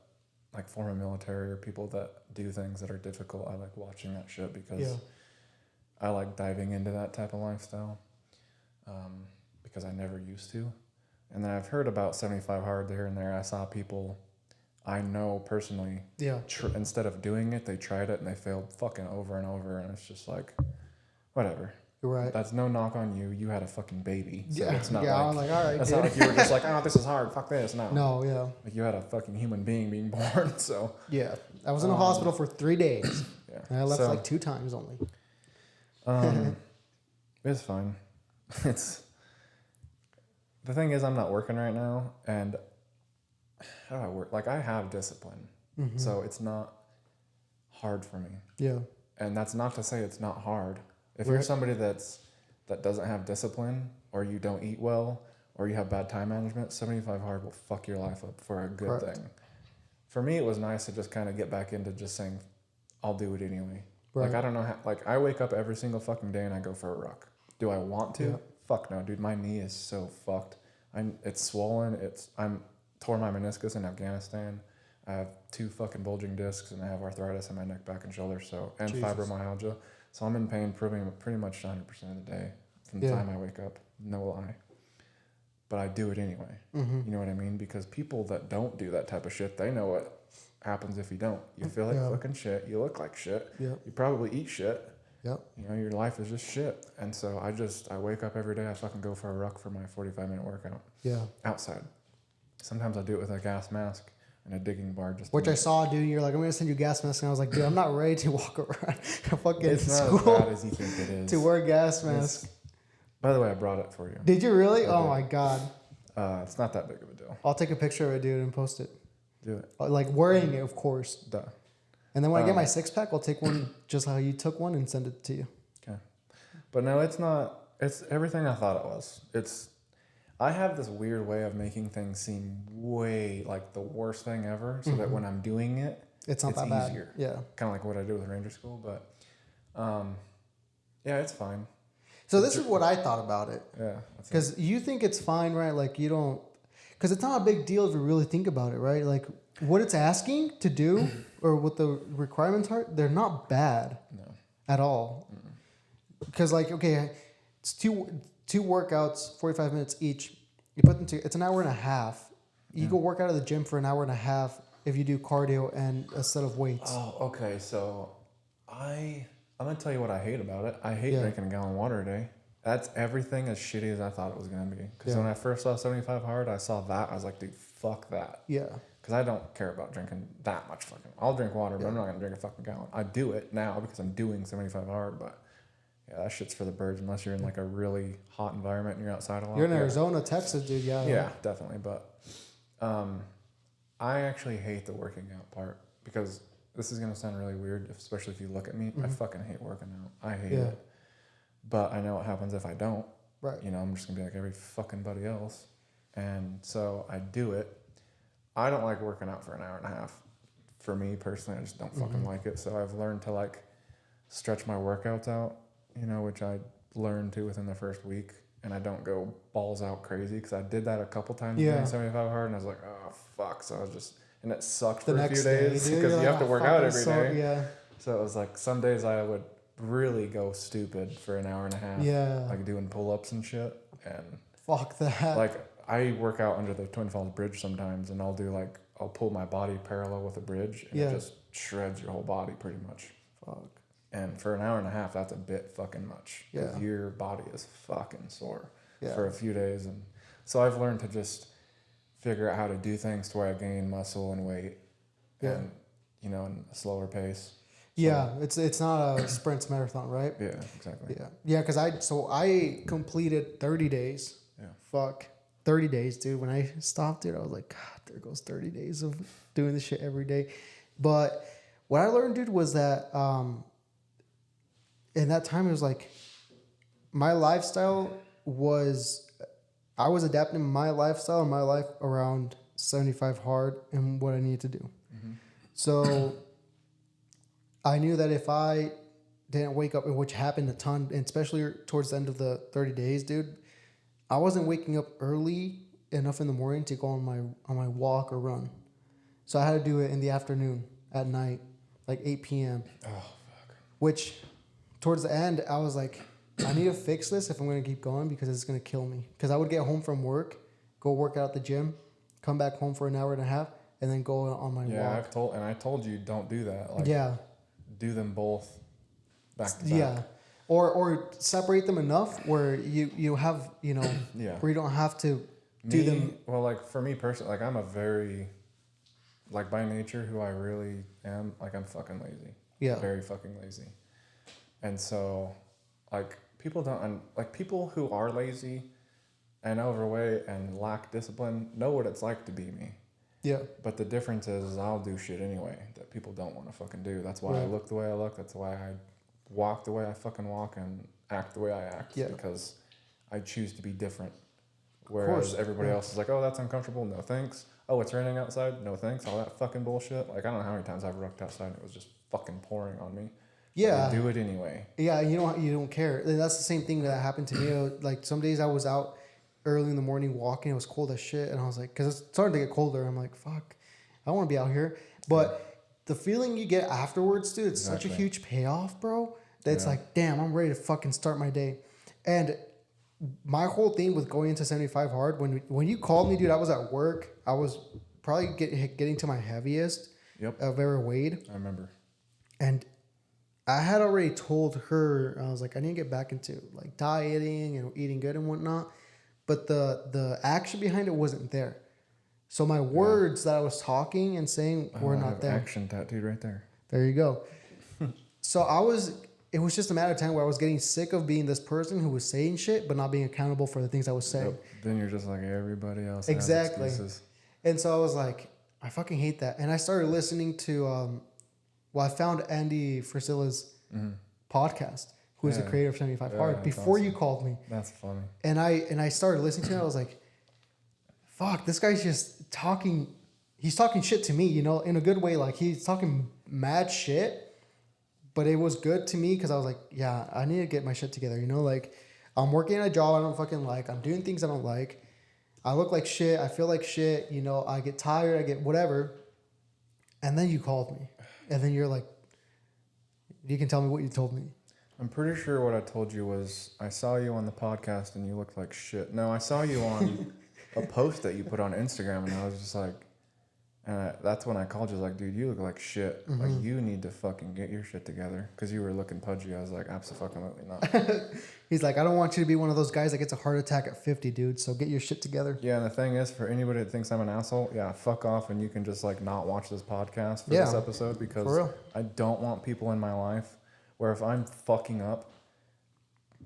Speaker 2: like former military or people that do things that are difficult. I like watching that shit because I like diving into that type of lifestyle because I never used to. And then I've heard about 75 Hard here and there. I saw people I know personally, instead of doing it, they tried it and they failed fucking over and over. And it's just like, whatever.
Speaker 1: Right.
Speaker 2: That's no knock on you. You had a fucking baby. So
Speaker 1: yeah.
Speaker 2: it's not
Speaker 1: yeah,
Speaker 2: like,
Speaker 1: I'm like, all right.
Speaker 2: It's not like you were just like, oh, this is hard. Fuck this. No.
Speaker 1: No, yeah.
Speaker 2: Like you had a fucking human being being born. So.
Speaker 1: Yeah. I was in the hospital for 3 days.
Speaker 2: Yeah.
Speaker 1: And I left like 2 times only.
Speaker 2: It's fine. The thing is, I'm not working right now, and how do I work? Like I have discipline, so it's not hard for me.
Speaker 1: Yeah.
Speaker 2: And that's not to say it's not hard. If you're somebody that doesn't have discipline, or you don't eat well, or you have bad time management, 75 Hard will fuck your life up for a good thing. For me, it was nice to just kind of get back into just saying, I'll do it anyway. Right. Like I don't know how. Like I wake up every single fucking day and I go for a ruck. Do I want to? Yeah. Fuck no, dude. My knee is so fucked. It's swollen. I'm tore my meniscus in Afghanistan. I have 2 fucking bulging discs and I have arthritis in my neck, back, and shoulder. And fibromyalgia. So I'm in pain pretty much 100% of the day from the time I wake up. No lie. But I do it anyway. You know what I mean? Because people that don't do that type of shit, they know what happens if you don't. You feel like fucking shit. You look like shit. Yep. You probably eat shit. Yep. You know, your life is just shit. And so I wake up every day, I fucking go for a ruck for my 45-minute workout. Yeah. Outside. Sometimes I do it with a gas mask and a digging bar.
Speaker 1: Which I saw, dude. You're like, I'm going to send you a gas mask. And I was like, dude, I'm not ready to walk around fucking
Speaker 2: it's not
Speaker 1: school
Speaker 2: as bad as you think it is.
Speaker 1: To wear a gas mask.
Speaker 2: By the way, I brought it for you.
Speaker 1: Did you really? Oh my God.
Speaker 2: It's not that big of a deal.
Speaker 1: I'll take a picture of it, dude, and post it.
Speaker 2: Do it.
Speaker 1: Like wearing it, of course.
Speaker 2: Duh.
Speaker 1: And then when I get my 6-pack, I'll take one just how you took one and send it to you.
Speaker 2: Okay. But no, it's not. It's everything I thought it was. I have this weird way of making things seem way like the worst thing ever, so that when I'm doing it,
Speaker 1: it's not that
Speaker 2: easier.
Speaker 1: Bad. Yeah.
Speaker 2: Kind of like what I do with Ranger School, but yeah, it's fine.
Speaker 1: So this is what I thought about it.
Speaker 2: Yeah.
Speaker 1: Because you think it's fine, right? Like you don't, because it's not a big deal if you really think about it, right? Like what it's asking to do or what the requirements are, they're not bad at all. Because like, okay, it's two workouts, 45 minutes each. You put them together, it's an hour and a half. You go work out at the gym for an hour and a half if you do cardio and a set of weights.
Speaker 2: Oh, okay. So I'm going to tell you what I hate about it. I hate drinking a gallon of water a day. That's everything as shitty as I thought it was going to be. Because when I first saw 75 hard, I saw that. I was like, dude, fuck that.
Speaker 1: Yeah.
Speaker 2: Because I don't care about drinking that much fucking. I'll drink water, but I'm not going to drink a fucking gallon. I do it now because I'm doing 75 hard, but yeah, that shit's for the birds unless you're in like a really hot environment and you're outside a lot.
Speaker 1: You're in Arizona, Texas, dude. Yeah.
Speaker 2: Yeah, definitely. But I actually hate the working out part because this is going to sound really weird, especially if you look at me. I fucking hate working out. I hate it. But I know what happens if I don't.
Speaker 1: Right.
Speaker 2: You know, I'm just going to be like every fucking buddy else. And so I do it. I don't like working out for an hour and a half. For me personally, I just don't fucking like it. So I've learned to like stretch my workouts out, you know, which I learned to within the first week. And I don't go balls out crazy because I did that a couple times during 75 hard and I was like, oh, fuck. So I was just, and it sucked for a few days because you have to work out every day.
Speaker 1: Yeah.
Speaker 2: So it was like some days I would really go stupid for an hour and a half.
Speaker 1: Yeah.
Speaker 2: Like doing pull-ups and shit. And
Speaker 1: fuck that.
Speaker 2: like I work out under the Twin Falls Bridge sometimes and I'll pull my body parallel with a bridge and it just shreds your whole body pretty much.
Speaker 1: Fuck.
Speaker 2: And for an hour and a half, that's a bit fucking much. Because your body is fucking sore for a few days. And so I've learned to just figure out how to do things to where I gain muscle and weight and, you know, in a slower pace.
Speaker 1: Yeah, it's not a sprint marathon, right?
Speaker 2: Yeah, exactly.
Speaker 1: Yeah, because I completed 30 days.
Speaker 2: Yeah.
Speaker 1: Fuck. 30 days, dude. When I stopped it, I was like, God, there goes 30 days of doing this shit every day. But what I learned, dude, was that in that time, it was like my lifestyle was, I was adapting my lifestyle and my life around 75 hard and what I needed to do. So I knew that if I didn't wake up, which happened a ton, and especially towards the end of the 30 days, dude, I wasn't waking up early enough in the morning to go on my walk or run. So I had to do it in the afternoon at night, like 8 p.m.
Speaker 2: Oh, fuck.
Speaker 1: Which towards the end, I was like, I need to fix this if I'm going to keep going because it's going to kill me. Because I would get home from work, go work out at the gym, come back home for an hour and a half, and then go on my walk.
Speaker 2: Yeah, I told you don't do that. Like, do them both back to back.
Speaker 1: Yeah. Or separate them enough where you have, you know, where you don't have to do them.
Speaker 2: Well, like for me personally, like I'm a very, like by nature who I really am, like I'm fucking lazy.
Speaker 1: Yeah.
Speaker 2: Very fucking lazy. And so like people who are lazy and overweight and lack discipline know what it's like to be me.
Speaker 1: Yeah.
Speaker 2: But the difference is I'll do shit anyway that people don't want to fucking do. That's why I look the way I look. That's why I walk the way I fucking walk and act the way I act.
Speaker 1: Yeah.
Speaker 2: Because I choose to be different. Whereas everybody else is like, oh, that's uncomfortable. No thanks. Oh, it's raining outside. No thanks. All that fucking bullshit. Like, I don't know how many times I've worked outside and it was just fucking pouring on me.
Speaker 1: Yeah.
Speaker 2: I do it anyway.
Speaker 1: Yeah, you don't care. And that's the same thing that happened to me. Like some days I was out early in the morning walking. It was cold as shit. And I was like, because it's starting to get colder. I'm like, fuck, I want to be out here. But the feeling you get afterwards, dude, it's such a huge payoff, bro. That it's like, damn, I'm ready to fucking start my day. And my whole thing with going into 75 hard, when you called me, dude, I was at work. I was probably getting to my heaviest I've ever weighed.
Speaker 2: I remember.
Speaker 1: And I had already told her, I was like, I need to get back into like dieting and eating good and whatnot. But the action behind it wasn't there. So my words that I was talking and saying were not there.
Speaker 2: Action tattooed right there.
Speaker 1: There you go. So it was just a matter of time where I was getting sick of being this person who was saying shit, but not being accountable for the things I was saying.
Speaker 2: Then you're just like everybody else.
Speaker 1: Exactly.
Speaker 2: Has excuses.
Speaker 1: And so I was like, I fucking hate that. And I started listening to, I found Andy Frisella's podcast, who is the creator of 75 Hard, before
Speaker 2: awesome.
Speaker 1: You called me.
Speaker 2: That's funny.
Speaker 1: And I started listening to it. I was like, fuck, this guy's just talking. He's talking shit to me, you know, in a good way. Like he's talking mad shit. But it was good to me because I was like, yeah, I need to get my shit together. You know, like I'm working at a job I don't fucking like. I'm doing things I don't like. I look like shit. I feel like shit. You know, I get tired. I get whatever. And then you called me. And then you're like, you can tell me what you told me.
Speaker 2: I'm pretty sure what I told you was I saw you on the podcast and you looked like shit. No, I saw you on a post that you put on Instagram and I was just like, that's when I called you. Like, dude, you look like shit.
Speaker 1: Mm-hmm.
Speaker 2: Like, you need to fucking get your shit together. Because you were looking pudgy. I was like, absolutely not.
Speaker 1: He's like, I don't want you to be one of those guys that gets a heart attack at 50, dude. So get your shit together.
Speaker 2: Yeah, and the thing is, for anybody that thinks I'm an asshole, yeah, fuck off and you can just, like, not watch this podcast for this episode. Because I don't want people in my life where if I'm fucking up,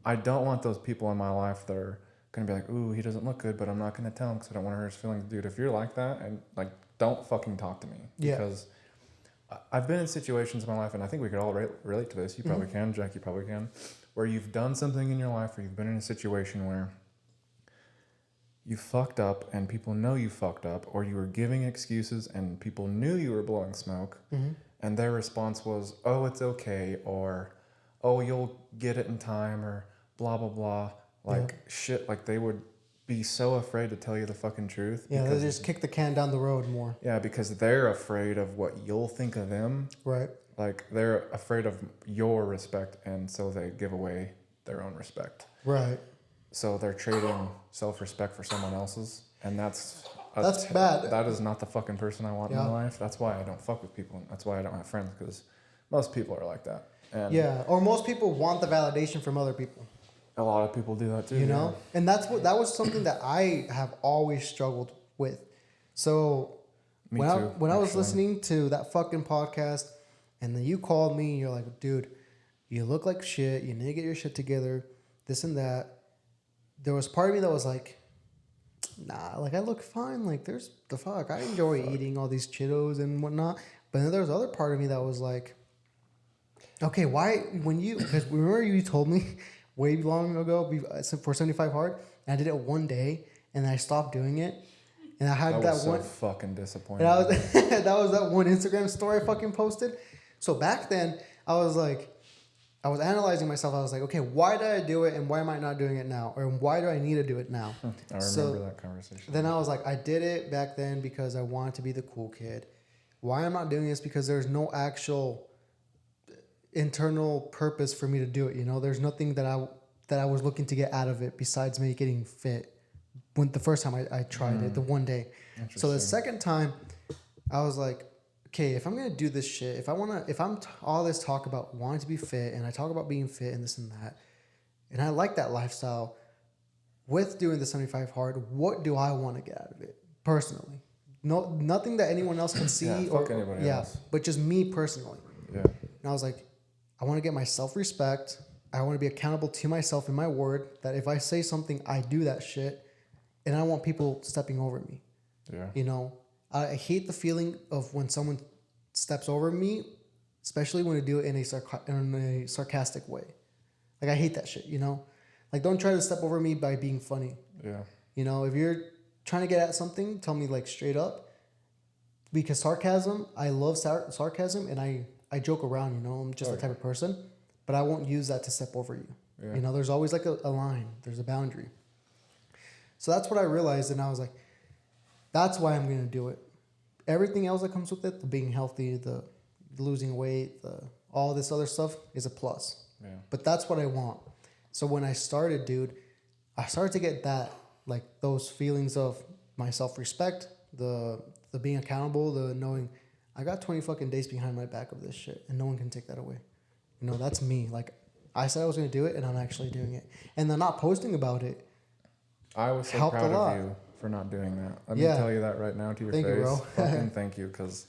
Speaker 2: I don't want those people in my life that are going to be like, ooh, he doesn't look good, but I'm not going to tell him because I don't want to hurt his feelings. Dude, if you're like that, and, like, don't fucking talk to me. Because I've been in situations in my life, and I think we could all relate to this. You probably can, Jack, you probably can, where you've done something in your life, or you've been in a situation where you fucked up and people know you fucked up, or you were giving excuses and people knew you were blowing smoke, and their response was, oh, it's okay, or, oh, you'll get it in time, or blah, blah, blah. Like, shit, like they would be so afraid to tell you the fucking truth.
Speaker 1: Yeah, they just kick the can down the road more.
Speaker 2: Yeah, because they're afraid of what you'll think of them.
Speaker 1: Right.
Speaker 2: Like, they're afraid of your respect, and so they give away their own respect.
Speaker 1: Right.
Speaker 2: So they're trading self-respect for someone else's, and that's
Speaker 1: bad.
Speaker 2: That is not the fucking person I want in my life. That's why I don't fuck with people. That's why I don't have friends, because most people are like that. And
Speaker 1: or most people want the validation from other people.
Speaker 2: A lot of people do that too.
Speaker 1: You know? And that was something that I have always struggled with. So when I was listening to that fucking podcast and then you called me and you're like, dude, you look like shit, you need to get your shit together, this and that. There was part of me that was like, nah, like I look fine. Like there's the fuck. I enjoy eating all these Cheetos and whatnot. But then there was other part of me that was like, okay, why, because remember you told me way long ago for 75 hard, and I did it one day, and I stopped doing it, and I had that one.
Speaker 2: So fucking disappointed.
Speaker 1: And that was that one Instagram story I fucking posted. So back then, I was analyzing myself. I was like, okay, why did I do it, and why am I not doing it now, or why do I need to do it now?
Speaker 2: I remember that conversation.
Speaker 1: Then I was like, I did it back then because I wanted to be the cool kid. Why I'm not doing this because there's no actual internal purpose for me to do it. You know, there's nothing that I was looking to get out of it besides me getting fit. When the first time I tried it, the one day. So the second time, I was like, okay, if I'm gonna do this shit, if I'm all this talk about wanting to be fit, and I talk about being fit and this and that, and I like that lifestyle, with doing the 75 hard, what do I want to get out of it personally? No, nothing that anyone else can see
Speaker 2: anybody else.
Speaker 1: But just me personally.
Speaker 2: Yeah.
Speaker 1: And I was like, I want to get my self-respect. I want to be accountable to myself and my word that if I say something, I do that shit. And I don't want people stepping over me.
Speaker 2: Yeah.
Speaker 1: You know, I hate the feeling of when someone steps over me, especially when they do it in a sarcastic way. Like, I hate that shit, you know? Like, don't try to step over me by being funny.
Speaker 2: Yeah.
Speaker 1: You know, if you're trying to get at something, tell me, like, straight up. Because sarcasm, I love sarcasm, and I joke around, you know? I'm just the type of person. But I won't use that to step over you. Yeah. You know, there's always, like, a line. There's a boundary. So that's what I realized, and I was like, that's why I'm going to do it. Everything else that comes with it, the being healthy, the losing weight, all this other stuff is a plus.
Speaker 2: Yeah.
Speaker 1: But that's what I want. So when I started, dude, I started to get that, like those feelings of my self-respect, the being accountable, the knowing I got 20 fucking days behind my back of this shit, and no one can take that away. You know, that's me. Like, I said I was going to do it, and I'm actually doing it. And then not posting about it,
Speaker 2: I was so proud of you for not doing that. Let me tell you that right now to your face.
Speaker 1: Thank you, bro.
Speaker 2: Fucking thank you, because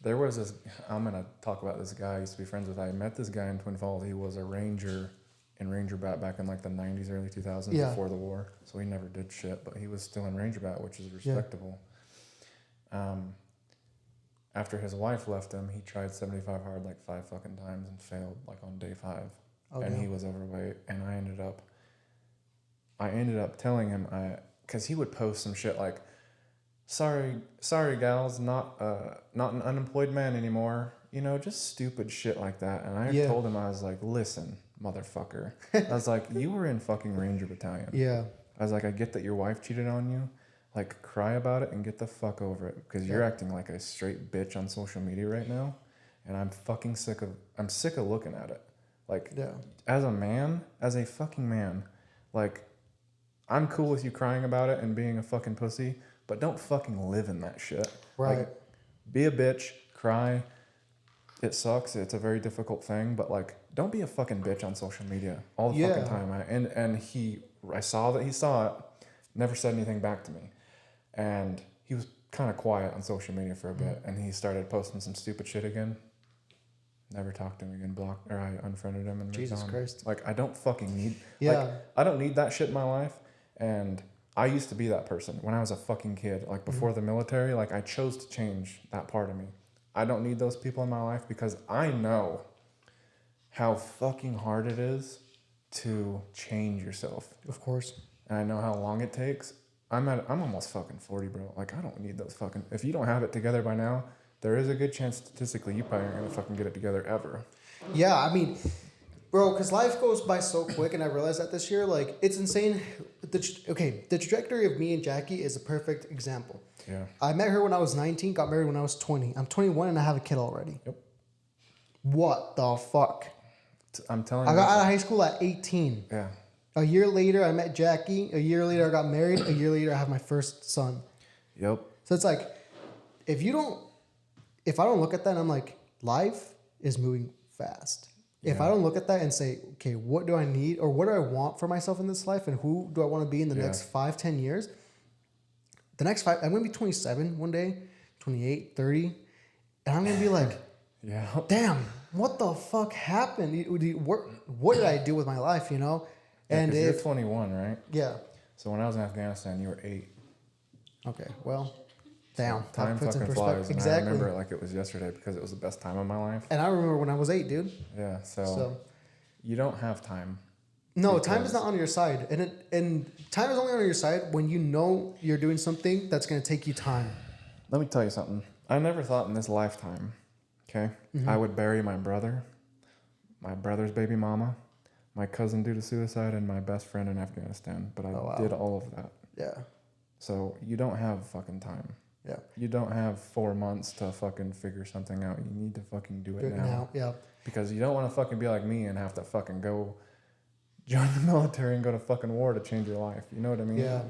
Speaker 2: there was this. I'm gonna talk about this guy I used to be friends with. I met this guy in Twin Falls. He was a ranger in Ranger Bat back in like the 90s, early 2000s, before the war. So he never did shit, but he was still in Ranger Bat, which is respectable. After his wife left him, he tried 75 hard like 5 fucking times and failed like on day 5. He was overweight, and I ended up telling him, because he would post some shit like, sorry gals, not an unemployed man anymore, you know, just stupid shit like that. And I told him, I was like, listen, motherfucker. I was like, you were in fucking Ranger Battalion.
Speaker 1: Yeah.
Speaker 2: I was like, I get that your wife cheated on you. Like, cry about it and get the fuck over it. Because you're acting like a straight bitch on social media right now. And I'm sick of looking at it. Like, as a man, as a fucking man, like, I'm cool with you crying about it and being a fucking pussy, but don't fucking live in that shit.
Speaker 1: Right.
Speaker 2: Like, be a bitch, cry. It sucks. It's a very difficult thing, but like, don't be a fucking bitch on social media all the fucking time. I saw that he saw it, never said anything back to me, and he was kind of quiet on social media for a bit, and he started posting some stupid shit again. Never talked to him again. Blocked, or I unfriended him and
Speaker 1: Jesus Christ.
Speaker 2: Like, I don't fucking need. Like, I don't need that shit in my life. And I used to be that person when I was a fucking kid. Like, before the military, like, I chose to change that part of me. I don't need those people in my life because I know how fucking hard it is to change yourself.
Speaker 1: Of course.
Speaker 2: And I know how long it takes. I'm almost fucking 40, bro. Like, I don't need those fucking. If you don't have it together by now, there is a good chance statistically you probably aren't gonna fucking get it together ever.
Speaker 1: Yeah, I mean, bro, because life goes by so quick, and I realized that this year, like, it's insane. The trajectory of me and Jackie is a perfect example.
Speaker 2: Yeah.
Speaker 1: I met her when I was 19, got married when I was 20. I'm 21 and I have a kid already.
Speaker 2: Yep.
Speaker 1: What the fuck?
Speaker 2: I'm telling you.
Speaker 1: I got out of high school at 18.
Speaker 2: Yeah.
Speaker 1: A year later, I met Jackie. A year later, I got married. A year later, I have my first son.
Speaker 2: Yep.
Speaker 1: So it's like, if I don't look at that and I'm like, life is moving fast. If I don't look at that and say, okay, what do I need or what do I want for myself in this life and who do I want to be in the next 5, 10 years? The next 5, I'm going to be 27 one day, 28, 30. And I'm going to be like, damn, what the fuck happened? What did I do with my life, you know?
Speaker 2: Yeah,
Speaker 1: and
Speaker 2: you're 21, right?
Speaker 1: Yeah.
Speaker 2: So when I was in Afghanistan, you were 8.
Speaker 1: Okay, well, damn.
Speaker 2: Time fucking flies. And I remember it like it was yesterday because it was the best time of my life.
Speaker 1: And I remember when I was 8, dude.
Speaker 2: Yeah, so you don't have time.
Speaker 1: No, time is not on your side. And time is only on your side when you know you're doing something that's going to take you time.
Speaker 2: Let me tell you something. I never thought in this lifetime, okay, I would bury my brother, my brother's baby mama, my cousin due to suicide, and my best friend in Afghanistan. But I did all of that.
Speaker 1: Yeah.
Speaker 2: So you don't have fucking time.
Speaker 1: Yeah.
Speaker 2: You don't have 4 months to fucking figure something out. You need to fucking do it now.
Speaker 1: Yeah.
Speaker 2: Because you don't want to fucking be like me and have to fucking go join the military and go to fucking war to change your life. You know what I mean?
Speaker 1: Yeah.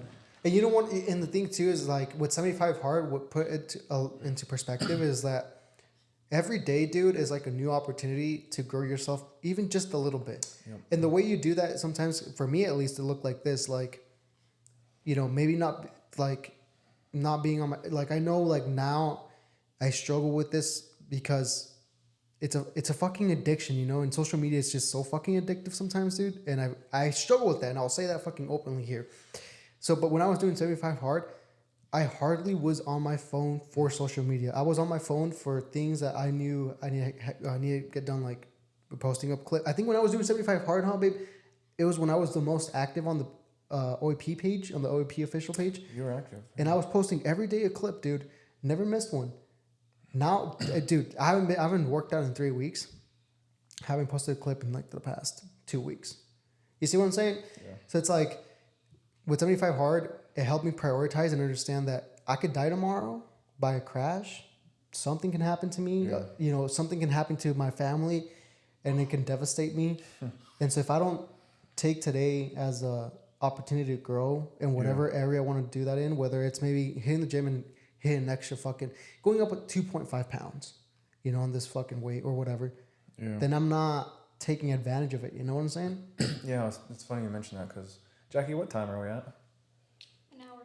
Speaker 1: And you know what? And the thing too is like with 75 hard, what put it into perspective is that every day, dude, is like a new opportunity to grow yourself even just a little bit. Yep. And the way you do that, sometimes for me at least, it looked like this, like, you know, maybe not being on my, like, I know like now I struggle with this because it's a fucking addiction, you know, and social media is just so fucking addictive sometimes, dude. And I struggle with that, and I'll say that fucking openly here. So, but when I was doing 75 hard, I hardly was on my phone for social media. I was on my phone for things that I knew I need to get done, like posting up clip. I think when I was doing 75 hard, babe, it was when I was the most active on the OAP page, on the OAP official page.
Speaker 2: You were active.
Speaker 1: And I was posting every day a clip, dude. Never missed one. Now, dude, I haven't worked out in 3 weeks. I haven't posted a clip in like the past 2 weeks. You see what I'm saying? Yeah. So it's like with 75 hard, it helped me prioritize and understand that I could die tomorrow by a crash. Something can happen to me. Yeah. You know, something can happen to my family, and it can devastate me. And so if I don't take today as a opportunity to grow in whatever area I want to do that in, whether it's maybe hitting the gym and hitting an extra fucking going up with 2.5 pounds, you know, on this fucking weight or whatever, then I'm not taking advantage of it. You know what I'm saying?
Speaker 2: Yeah, it's funny you mention that because Jackie, what time are we at?
Speaker 3: An hour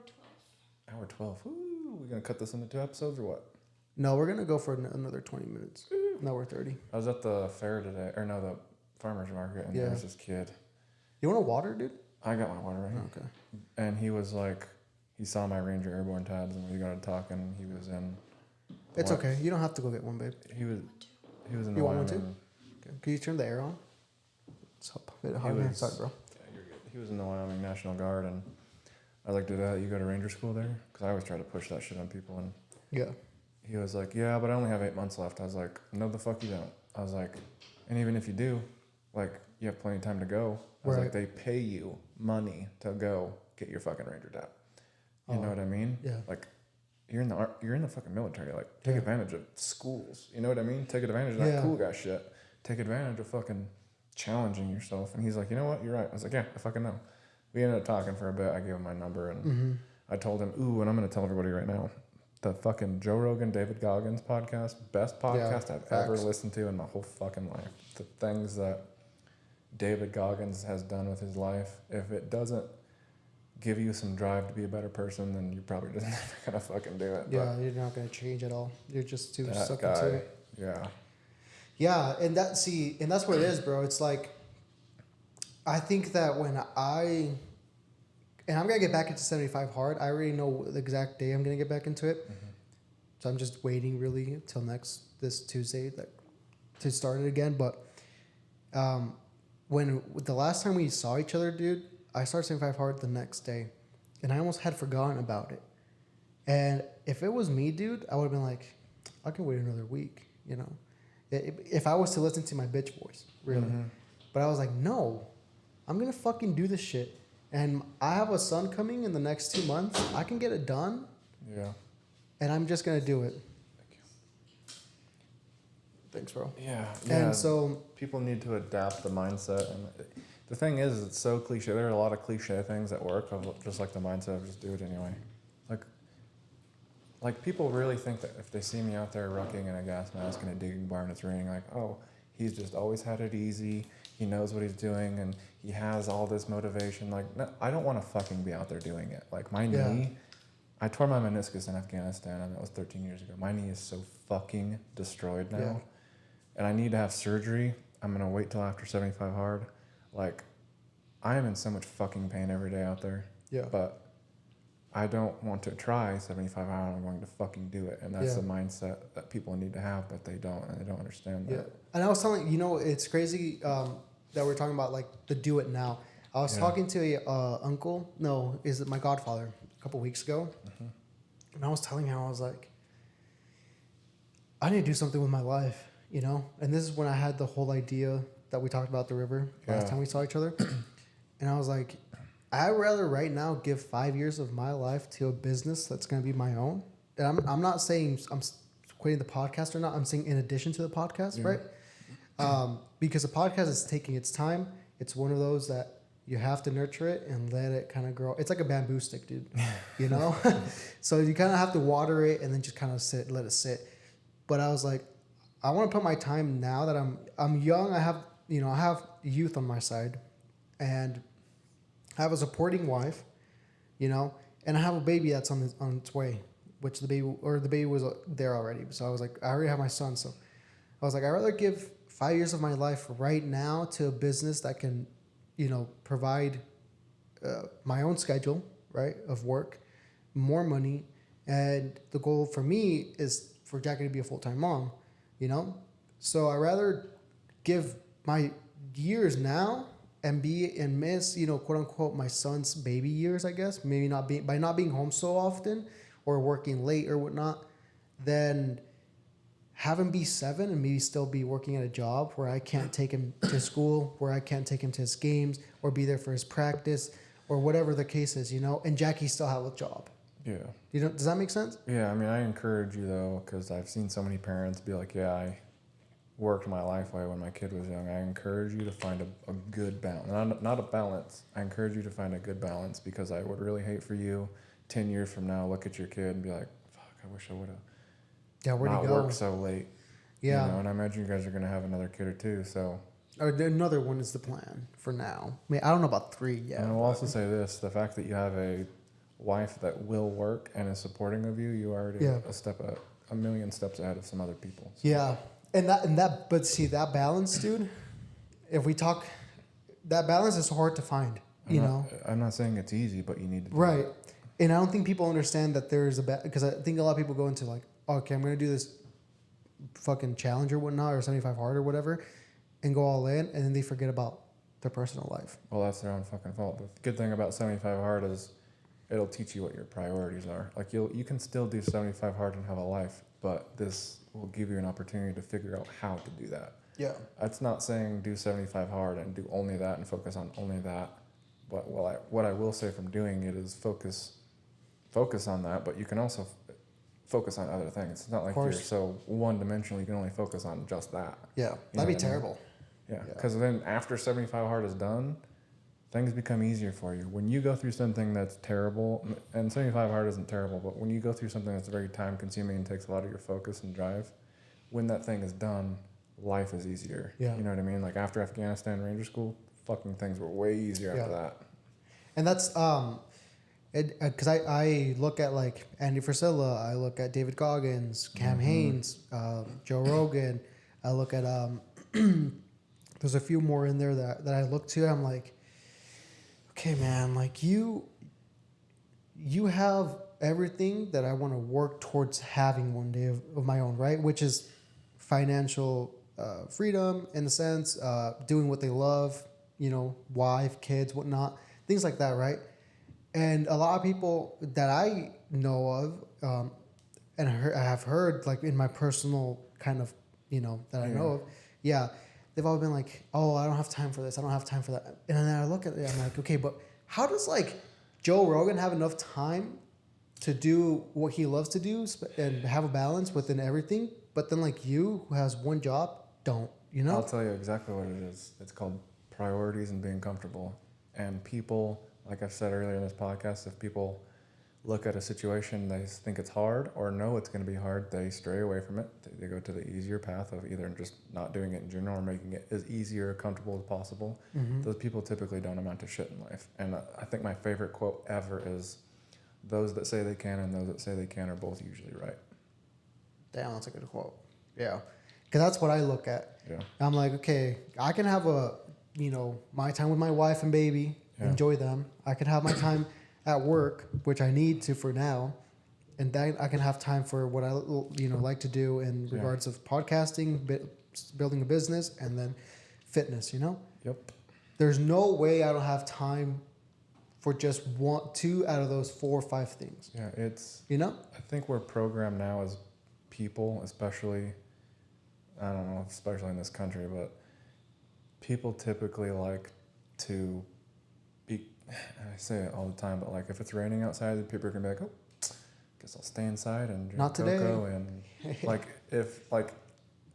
Speaker 3: 12.
Speaker 2: Hour 12. Ooh, we gonna cut this into 2 episodes or what?
Speaker 1: No, we're gonna go for another 20 minutes. Now we're 30.
Speaker 2: I was at the fair today, or no, the farmer's market, and there was this kid.
Speaker 1: You want a water, dude?
Speaker 2: I got my water right here.
Speaker 1: Okay.
Speaker 2: And he was like, he saw my Ranger Airborne tabs, and we got to talking. He was in.
Speaker 1: It's okay. You don't have to go get one, babe.
Speaker 2: He was in the
Speaker 1: You want one
Speaker 2: Wyoming.
Speaker 1: too? Okay. Can you turn the air on? It's a bit hard. Sorry, bro.
Speaker 2: Yeah, you're good. He was in the Wyoming National Guard, and I was like, did you go to Ranger school there? Because I always try to push that shit on people, and he was like, yeah, but I only have 8 months left. I was like, no, the fuck you don't. I was like, and even if you do, like, you have plenty of time to go. I was like, they pay you money to go get your fucking Ranger tab. You know what I mean?
Speaker 1: Yeah.
Speaker 2: Like, you're in the fucking military. Like, take advantage of schools. You know what I mean? Take advantage of that cool guy shit. Take advantage of fucking challenging yourself. And he's like, you know what? You're right. I was like, yeah, I fucking know. We ended up talking for a bit. I gave him my number, and I told him, ooh, and I'm going to tell everybody right now, the fucking Joe Rogan, David Goggins podcast, best podcast I've ever listened to in my whole fucking life. The things that David Goggins has done with his life, if it doesn't give you some drive to be a better person, then you're probably just never going to fucking do it.
Speaker 1: Yeah, you're not going to change at all. You're just too sucked into it.
Speaker 2: Yeah.
Speaker 1: Yeah, and that's what it is, bro. It's like, I think that and I'm going to get back into 75 hard. I already know the exact day I'm going to get back into it. So I'm just waiting really till this Tuesday to start it again. But when the last time we saw each other, dude, I started 75 hard the next day, and I almost had forgotten about it. And if it was me, dude, I would have been like, I can wait another week, you know? If I was to listen to my bitch voice, really. But I was like, no, I'm going to fucking do this shit. And I have a son coming in the next 2 months. I can get it done.
Speaker 2: Yeah.
Speaker 1: And I'm just going to do it. Thank you. Thanks, bro.
Speaker 2: Yeah.
Speaker 1: And so
Speaker 2: people need to adapt the mindset. And the thing is, it's so cliche. There are a lot of cliche things that work, just like the mindset of just do it anyway. Like people really think that if they see me out there rucking in a gas mask in a digging bar and it's raining, like, oh, he's just always had it easy. He knows what he's doing, and he has all this motivation. Like, no, I don't want to fucking be out there doing it. Like, my knee, I tore my meniscus in Afghanistan, and that was 13 years ago. My knee is so fucking destroyed now, and I need to have surgery. I'm going to wait till after 75 hard. Like, I am in so much fucking pain every day out there. Yeah. But I don't want to try 75 hard. I'm going to fucking do it. And that's the mindset that people need to have, but they don't, and they don't understand that. Yeah. And
Speaker 1: I was telling you, it's crazy that we're talking about, like, the do it now. I was talking to my godfather a couple weeks ago. And I was telling him, I was like, I need to do something with my life, you know? And this is when I had the whole idea that we talked about the river last time we saw each other. And I was like, I'd rather right now give 5 years of my life to a business that's going to be my own. And I'm not saying I'm quitting the podcast or not. I'm saying in addition to the podcast, right? Because the podcast is taking its time. It's one of those that you have to nurture it and let it kind of grow. It's like a bamboo stick, dude, you know? So you kind of have to water it and then just kind of let it sit. But I was like, I want to put my time now that I'm young. I have youth on my side, and I have a supporting wife, you know, and I have a baby that's on its way, which the baby was there already. So I was like, I already have my son. So I was like, I'd rather give 5 years of my life right now to a business that can, provide my own schedule, right, of work, more money. And the goal for me is for Jackie to be a full-time mom, you know? So I'd rather give my years now and miss, quote unquote, my son's baby years, I guess, maybe by not being home so often or working late or whatnot, then have him be 7 and maybe still be working at a job where I can't take him to school, where I can't take him to his games or be there for his practice or whatever the case is, and Jackie still have a job. Yeah. Does that make sense?
Speaker 2: Yeah. I mean, I encourage you though, because I've seen so many parents be like, yeah, I worked my life away when my kid was young. I encourage you to find a good balance, not a balance. I encourage you to find a good balance, because I would really hate for you 10 years from now, look at your kid and be like, fuck, I wish I would have not worked so late. Yeah. And I imagine you guys are going to have another kid or two. So,
Speaker 1: or another one is the plan for now. I mean, I don't know about 3 yet.
Speaker 2: And I'll also say this, the fact that you have a wife that will work and is supporting of you, you are already a million steps ahead of some other people. So.
Speaker 1: Yeah. But see, that balance, dude, if we talk, that balance is hard to find,
Speaker 2: I'm not saying it's easy, but you need to do
Speaker 1: right. It. And I don't think people understand that there's because I think a lot of people go into like, okay, I'm going to do this fucking challenge or whatnot, or 75 hard or whatever, and go all in, and then they forget about their personal life.
Speaker 2: Well, that's their own fucking fault. The good thing about 75 hard is it'll teach you what your priorities are. Like you can still do 75 hard and have a life, but this will give you an opportunity to figure out how to do that.
Speaker 1: Yeah.
Speaker 2: That's not saying do 75 hard and do only that and focus on only that. But what I will say from doing it is focus on that, but you can also focus on other things. It's not like you're so one-dimensional you can only focus on just that.
Speaker 1: Yeah, that'd be terrible.
Speaker 2: Yeah, because then after 75 hard is done, things become easier for you. When you go through something that's terrible, and 75 hard isn't terrible, but when you go through something that's very time-consuming and takes a lot of your focus and drive, when that thing is done, life is easier.
Speaker 1: Yeah.
Speaker 2: You know what I mean? Like after Afghanistan Ranger School, fucking things were way easier after that.
Speaker 1: And that's because I look at like Andy Frisella, I look at David Goggins, Cam Haines, Joe Rogan. I look at there's a few more in there that I look to. I'm like, okay, man, like you have everything that I want to work towards having one day of my own, right? Which is financial freedom in a sense, doing what they love, wife, kids, whatnot, things like that, right? And a lot of people that I know of, and I have heard, like in my personal kind of, that I know of, they've all been like, oh, I don't have time for this. I don't have time for that. And then I look at it, I'm like, okay, but how does like Joe Rogan have enough time to do what he loves to do and have a balance within everything? But then like you, who has one job, don't,
Speaker 2: I'll tell you exactly what it is. It's called priorities and being comfortable. And people, like I've said earlier in this podcast, if people look at a situation, they think it's hard or know it's going to be hard, they stray away from it. They go to the easier path of either just not doing it in general or making it as easier or comfortable as possible. Mm-hmm. Those people typically don't amount to shit in life. And I think my favorite quote ever is, those that say they can and those that say they can are both usually right.
Speaker 1: Damn, that's a good quote. Yeah. Because that's what I look at.
Speaker 2: Yeah.
Speaker 1: I'm like, okay, I can have my time with my wife and baby, enjoy them. I can have my time at work, which I need to for now, and then I can have time for what I like to do in regards of podcasting, building a business, and then fitness.
Speaker 2: Yep.
Speaker 1: There's no way I don't have time for just two out of those 4 or 5 things.
Speaker 2: Yeah, it's I think we're programmed now as people, especially, I don't know, especially in this country, but people typically like to be, I say it all the time, but like if it's raining outside, the people are gonna be like, oh, guess I'll stay inside and drink cocoa. And like if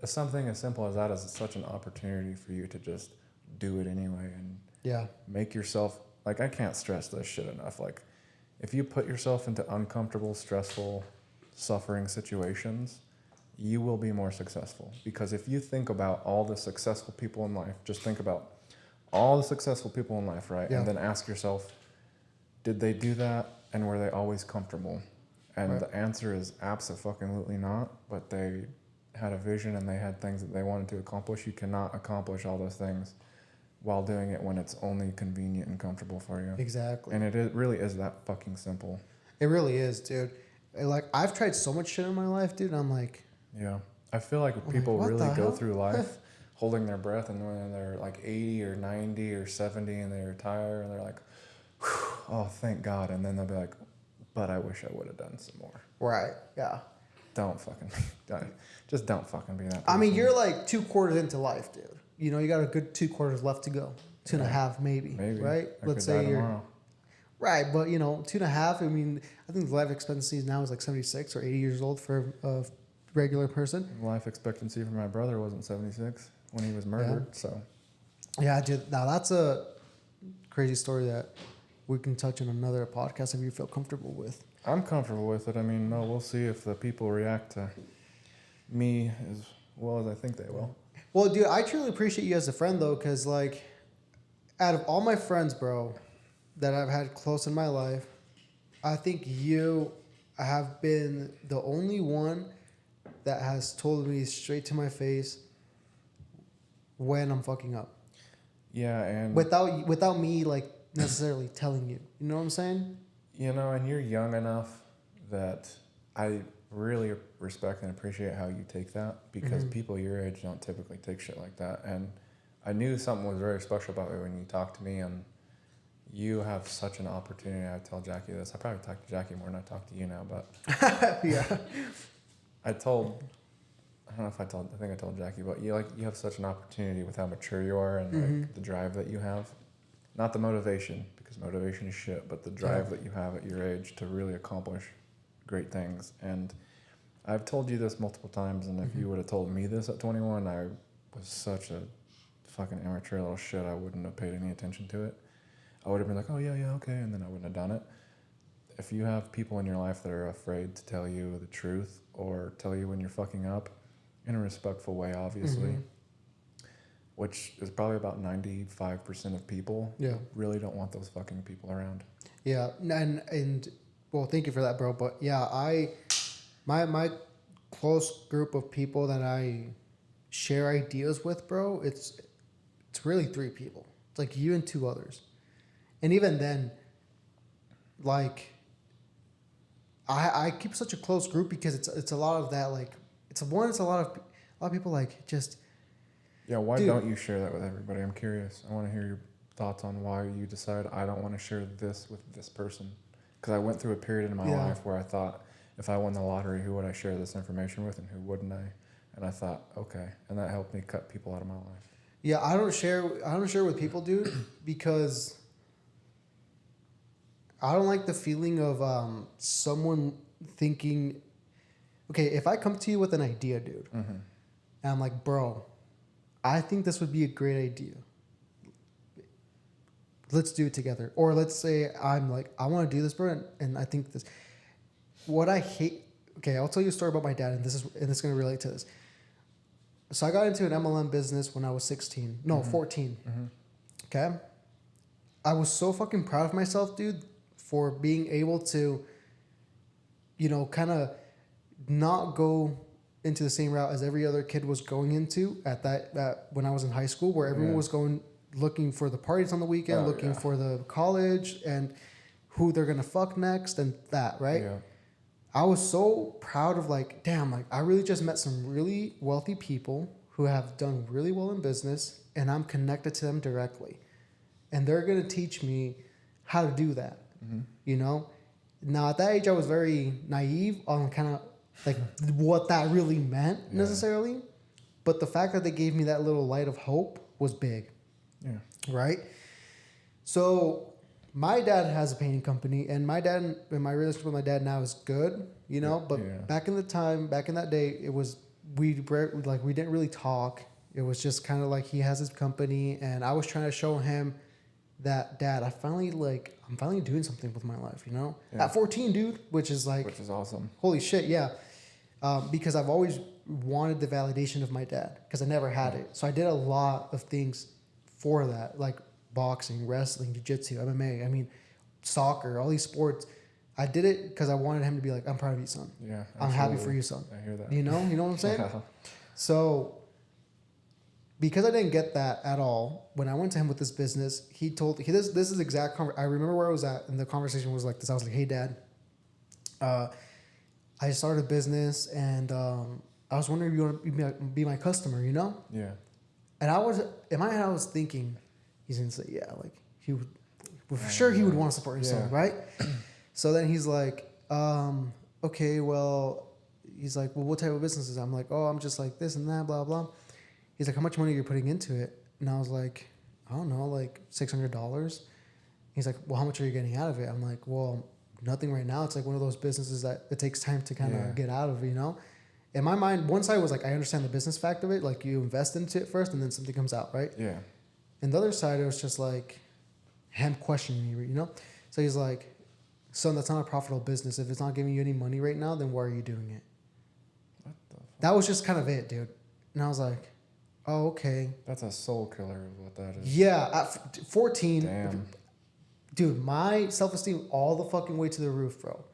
Speaker 2: something as simple as that is such an opportunity for you to just do it anyway and make yourself, like I can't stress this shit enough. Like if you put yourself into uncomfortable, stressful, suffering situations, you will be more successful. Because if you think about all the successful people in life, just think about all the successful people in life, right? Yeah. And then ask yourself, did they do that and were they always comfortable? And the answer is abso-fucking-lutely not, but they had a vision and they had things that they wanted to accomplish. You cannot accomplish all those things while doing it when it's only convenient and comfortable for you.
Speaker 1: Exactly.
Speaker 2: And it really is that fucking simple.
Speaker 1: It really is, dude. Like, I've tried so much shit in my life, dude. I'm like...
Speaker 2: Yeah. I feel like people really go through life holding their breath, and when they're like 80 or 90 or 70 and they retire and they're like, oh, thank God. And then they'll be like, but I wish I would have done some more.
Speaker 1: Right. Yeah.
Speaker 2: Don't fucking be that person.
Speaker 1: I mean, you're like 2 quarters into life, dude. You got a good 2 quarters left to go. 2.5 maybe. Right?
Speaker 2: Let's say you're tomorrow.
Speaker 1: Right, but 2.5, I mean, I think the life expectancy now is like 76 or 80 years old for a regular person.
Speaker 2: Life expectancy for my brother wasn't 76 when he was murdered, so.
Speaker 1: Yeah, dude. Now that's a crazy story that we can touch in another podcast if you feel comfortable with.
Speaker 2: I'm comfortable with it. I mean, no, we'll see if the people react to me as well as I think they will.
Speaker 1: Well, dude, I truly appreciate you as a friend, though, because, like, out of all my friends, bro, that I've had close in my life, I think you have been the only one that has told me straight to my face when I'm fucking up.
Speaker 2: Yeah, and...
Speaker 1: Without me, like, necessarily telling you. You know what I'm saying?
Speaker 2: And you're young enough that I really respect and appreciate how you take that, because people your age don't typically take shit like that. And I knew something was very special about you when you talked to me, and you have such an opportunity. I tell Jackie this. I probably talk to Jackie more than I talk to you now, but
Speaker 1: yeah.
Speaker 2: I told I don't know if I think I told Jackie, but you have such an opportunity with how mature you are and like the drive that you have. Not the motivation, because motivation is shit, but the drive that you have at your age to really accomplish great things. And I've told you this multiple times, and if you would have told me this at 21, I was such a fucking immature little shit. I wouldn't have paid any attention to it. I would have been like, oh, yeah, okay, and then I wouldn't have done it. If you have people in your life that are afraid to tell you the truth or tell you when you're fucking up, in a respectful way, obviously, which is probably about 95% of people, really don't want those fucking people around.
Speaker 1: Yeah, and well, thank you for that, bro. But yeah, my close group of people that I share ideas with, bro, it's really 3 people. It's like you and 2 others, and even then, like, I keep such a close group because it's a lot of that, like, it's a lot of people, like, just.
Speaker 2: Yeah, why don't you share that with everybody? I'm curious. I want to hear your thoughts on why you decide I don't want to share this with this person. Because I went through a period in my life where I thought, if I won the lottery, who would I share this information with and who wouldn't I? And I thought, okay. And that helped me cut people out of my life.
Speaker 1: Yeah, I don't share with people, dude, because I don't like the feeling of someone thinking, okay, if I come to you with an idea, dude, and I'm like, bro, I think this would be a great idea. Let's do it together. Or let's say I'm like, I want to do this, bro, and I think this. What I hate. Okay, I'll tell you a story about my dad, and this is going to relate to this. So I got into an MLM business when I was 16. No, 14. Okay? I was so fucking proud of myself, dude, for being able to, kind of not go into the same route as every other kid was going into at that when I was in high school, where everyone was going looking for the parties on the weekend, looking for the college and who they're gonna fuck next and that, right? Yeah. I was so proud of, like, damn, like, I really just met some really wealthy people who have done really well in business, and I'm connected to them directly, and they're gonna teach me how to do that. Now at that age I was very naive on kind of like what that really meant necessarily, but the fact that they gave me that little light of hope was big. Right? So my dad has a painting company, and my relationship with my dad now is good, but back in that day, it was, we didn't really talk. It was just kind of like, he has his company, and I was trying to show him that, Dad, I'm finally doing something with my life, at 14, dude, which is
Speaker 2: awesome.
Speaker 1: Holy shit. Yeah. Because I've always wanted the validation of my dad, because I never had it. So I did a lot of things for that, like boxing, wrestling, jiu-jitsu, MMA, soccer, all these sports. I did it because I wanted him to be like, I'm proud of you, son.
Speaker 2: Yeah.
Speaker 1: I'm happy for you, son.
Speaker 2: I hear that.
Speaker 1: You know what I'm saying? So because I didn't get that at all, when I went to him with this business, he told this is exact. I remember where I was at, and the conversation was like this. I was like, hey, Dad, I started a business, and I was wondering if you want to be my customer,
Speaker 2: Yeah.
Speaker 1: And in my head, I was thinking, he's going to say, yeah, like, he would, well, for sure he would want to support your son, right? So then he's like, okay, well, he's like, well, what type of business is it? I'm like, oh, I'm just like this and that, blah, blah. He's like, how much money are you putting into it? And I was like, I don't know, like $600. He's like, well, how much are you getting out of it? I'm like, well, nothing right now. It's like one of those businesses that it takes time to kind of get out of, In my mind, one side was like, I understand the business fact of it. Like, you invest into it first and then something comes out, right?
Speaker 2: Yeah.
Speaker 1: And the other side, it was just like him questioning me, So he's like, son, that's not a profitable business. If it's not giving you any money right now, then why are you doing it? What the fuck? That was just kind of it, dude. And I was like, oh, okay.
Speaker 2: That's a soul killer is what that is.
Speaker 1: Yeah. At 14.
Speaker 2: Damn.
Speaker 1: Dude, my self-esteem all the fucking way to the roof, bro.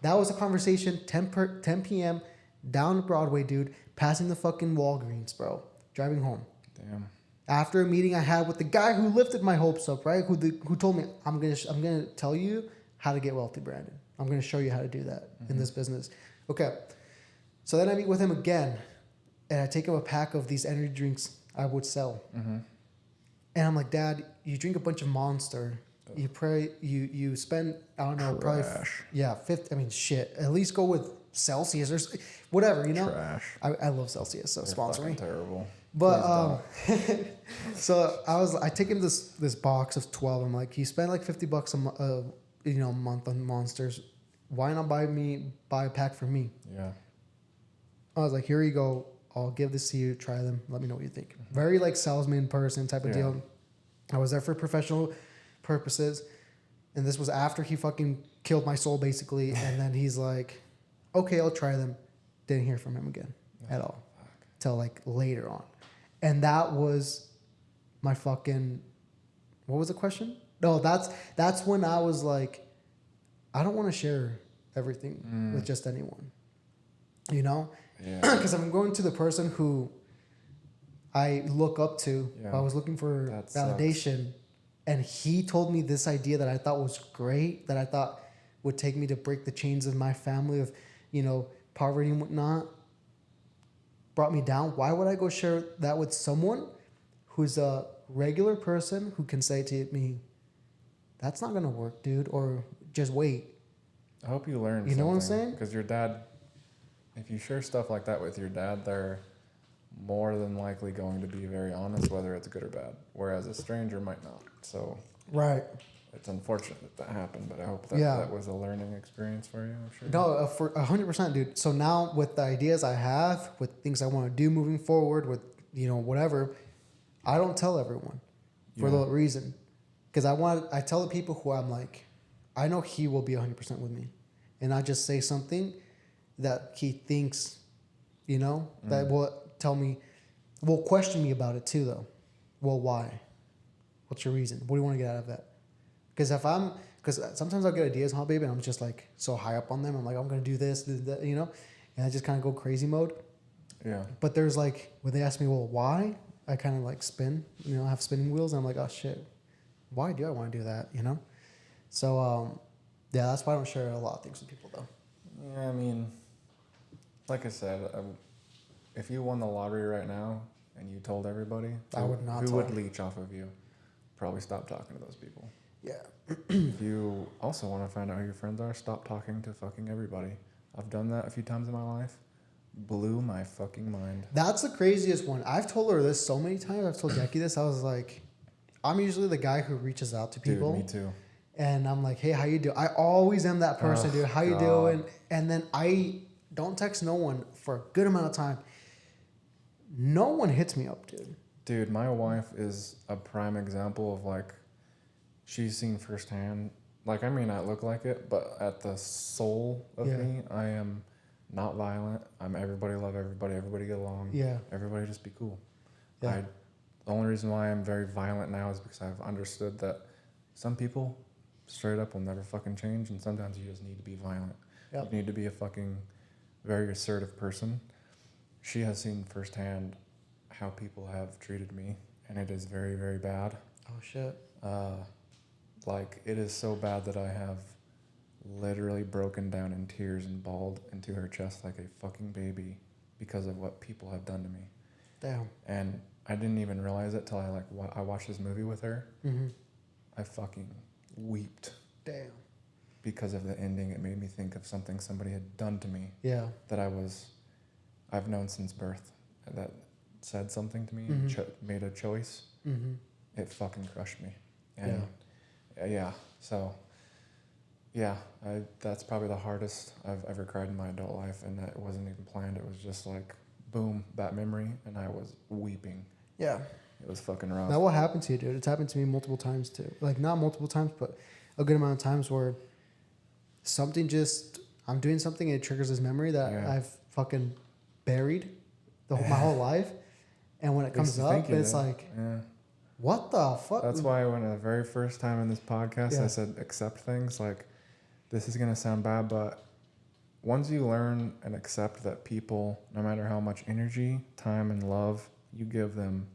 Speaker 1: That was a conversation, 10 p.m., down Broadway, dude, passing the fucking Walgreens, bro, driving home.
Speaker 2: Damn.
Speaker 1: After a meeting I had with the guy who lifted my hopes up, right? Who told me, I'm gonna tell you how to get wealthy, Brandon. I'm gonna show you how to do that in this business. Okay. So then I meet with him again, and I take him a pack of these energy drinks I would sell. And I'm like, Dad, you drink a bunch of Monster. You spend, I don't know,
Speaker 2: Trash.
Speaker 1: probably, 50. Shit. At least go with Celsius or whatever, you know.
Speaker 2: Trash.
Speaker 1: I love Celsius, so
Speaker 2: They're
Speaker 1: sponsor me.
Speaker 2: terrible.
Speaker 1: But so I take him this box of 12. I'm like, he spent like $50 a month on Monsters. Why not buy a pack for me?
Speaker 2: Yeah.
Speaker 1: I was like, here you go. I'll give this to you. Try them. Let me know what you think. Mm-hmm. Very like salesman person type of deal. I was there for professional purposes. And this was after he fucking killed my soul basically. And then he's like, okay, I'll try them. Didn't hear from him again at all. Till like later on. And that was my fucking, what was the question? No, that's when I was like, I don't want to share everything with just anyone. You know? Because I'm going to the person who I look up to. Yeah. I was looking for validation. Sucks. And he told me this idea that I thought was great, that I thought would take me to break the chains of my family of, poverty and whatnot. Brought me down. Why would I go share that with someone who's a regular person who can say to me, that's not going to work, dude, or just wait.
Speaker 2: I hope you learn
Speaker 1: You know what I'm saying?
Speaker 2: Because your dad, if you share stuff like that with your dad, they're more than likely going to be very honest, whether it's good or bad, whereas a stranger might not. So
Speaker 1: right.
Speaker 2: It's unfortunate that happened, but I hope that was a learning experience for you. I'm sure.
Speaker 1: No, for 100%, dude. So now with the ideas I have, with things I want to do moving forward, with whatever, I don't tell everyone for the reason, because I tell the people who I'm like, I know he will be 100% with me, and I just say something that he thinks, that will question me about it too, though. Well, why? What's your reason? What do you want to get out of that? Because sometimes I'll get ideas, baby, and I'm just like so high up on them. I'm like, I'm going to do this, that, and I just kind of go crazy mode.
Speaker 2: Yeah.
Speaker 1: But there's like, when they ask me, well, why? I kind of like spin, I have spinning wheels, and I'm like, oh shit, why do I want to do that, So, that's why I don't share a lot of things with people, though.
Speaker 2: Yeah, I mean, like I said, if you won the lottery right now and you told everybody,
Speaker 1: I would not.
Speaker 2: Who would leech off of you? Probably stop talking to those people.
Speaker 1: Yeah.
Speaker 2: If you also want to find out who your friends are, stop talking to fucking everybody. I've done that a few times in my life. Blew my fucking mind.
Speaker 1: That's the craziest one. I've told her this so many times. I've told Jackie this. I was like, I'm usually the guy who reaches out to people.
Speaker 2: Dude, me too.
Speaker 1: And I'm like, hey, how you doing? I always am that person, dude. How you doing? And then I don't text no one for a good amount of time. No one hits me up, dude.
Speaker 2: Dude, my wife is a prime example of like, she's seen firsthand. Like, I may not look like it, but at the soul of me, I am not violent. I'm everybody love everybody. Everybody get along.
Speaker 1: Yeah.
Speaker 2: Everybody just be cool.
Speaker 1: Yeah.
Speaker 2: The only reason why I'm very violent now is because I've understood that some people straight up will never fucking change, and sometimes you just need to be violent. Yep. You need to be a fucking very assertive person. She has seen firsthand how people have treated me, and it is very, very bad.
Speaker 1: Oh, shit.
Speaker 2: Like, it is so bad that I have literally broken down in tears and bawled into her chest like a fucking baby because of what people have done to me.
Speaker 1: Damn.
Speaker 2: And I didn't even realize it till I watched this movie with her.
Speaker 1: Mm-hmm.
Speaker 2: I fucking weeped.
Speaker 1: Damn.
Speaker 2: Because of the ending, it made me think of something somebody had done to me.
Speaker 1: Yeah.
Speaker 2: That I've known since birth. That said something to me, made a choice.
Speaker 1: Mm-hmm.
Speaker 2: It fucking crushed me. And so that's probably the hardest I've ever cried in my adult life, and that wasn't even planned. It was just like, boom, that memory, and I was weeping.
Speaker 1: Yeah.
Speaker 2: It was fucking rough.
Speaker 1: Now, what happened to you, dude? It's happened to me multiple times, too. Like, not multiple times, but a good amount of times where I'm doing something and it triggers this memory that I've fucking buried my whole life. And when it comes up, it's like, what the fuck?
Speaker 2: That's why when the very first time in this podcast, I said accept things. Like, this is going to sound bad, but once you learn and accept that people, no matter how much energy, time, and love you give them,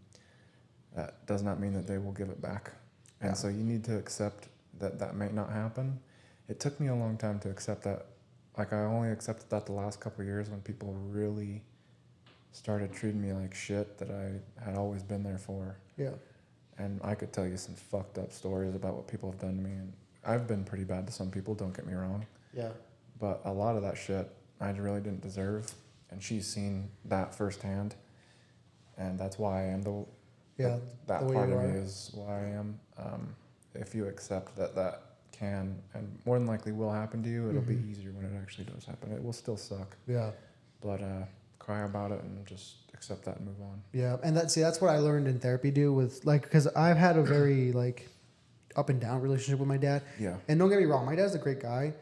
Speaker 2: that does not mean that they will give it back. And so you need to accept that may not happen. It took me a long time to accept that. Like, I only accepted that the last couple of years when people really started treating me like shit that I had always been there for.
Speaker 1: Yeah.
Speaker 2: And I could tell you some fucked up stories about what people have done to me. And I've been pretty bad to some people, don't get me wrong.
Speaker 1: Yeah.
Speaker 2: But a lot of that shit, I really didn't deserve. And she's seen that firsthand. And that's why I am that
Speaker 1: the way
Speaker 2: part
Speaker 1: you
Speaker 2: of me
Speaker 1: are.
Speaker 2: is why I am. If you accept that can and more than likely will happen to you, it'll be easier when it actually does happen. It will still suck.
Speaker 1: Yeah.
Speaker 2: But cry about it and just accept that and move on.
Speaker 1: Yeah, and that's what I learned in therapy, dude. With like, because I've had a very like up and down relationship with my dad.
Speaker 2: Yeah.
Speaker 1: And don't get me wrong, my dad's a great guy.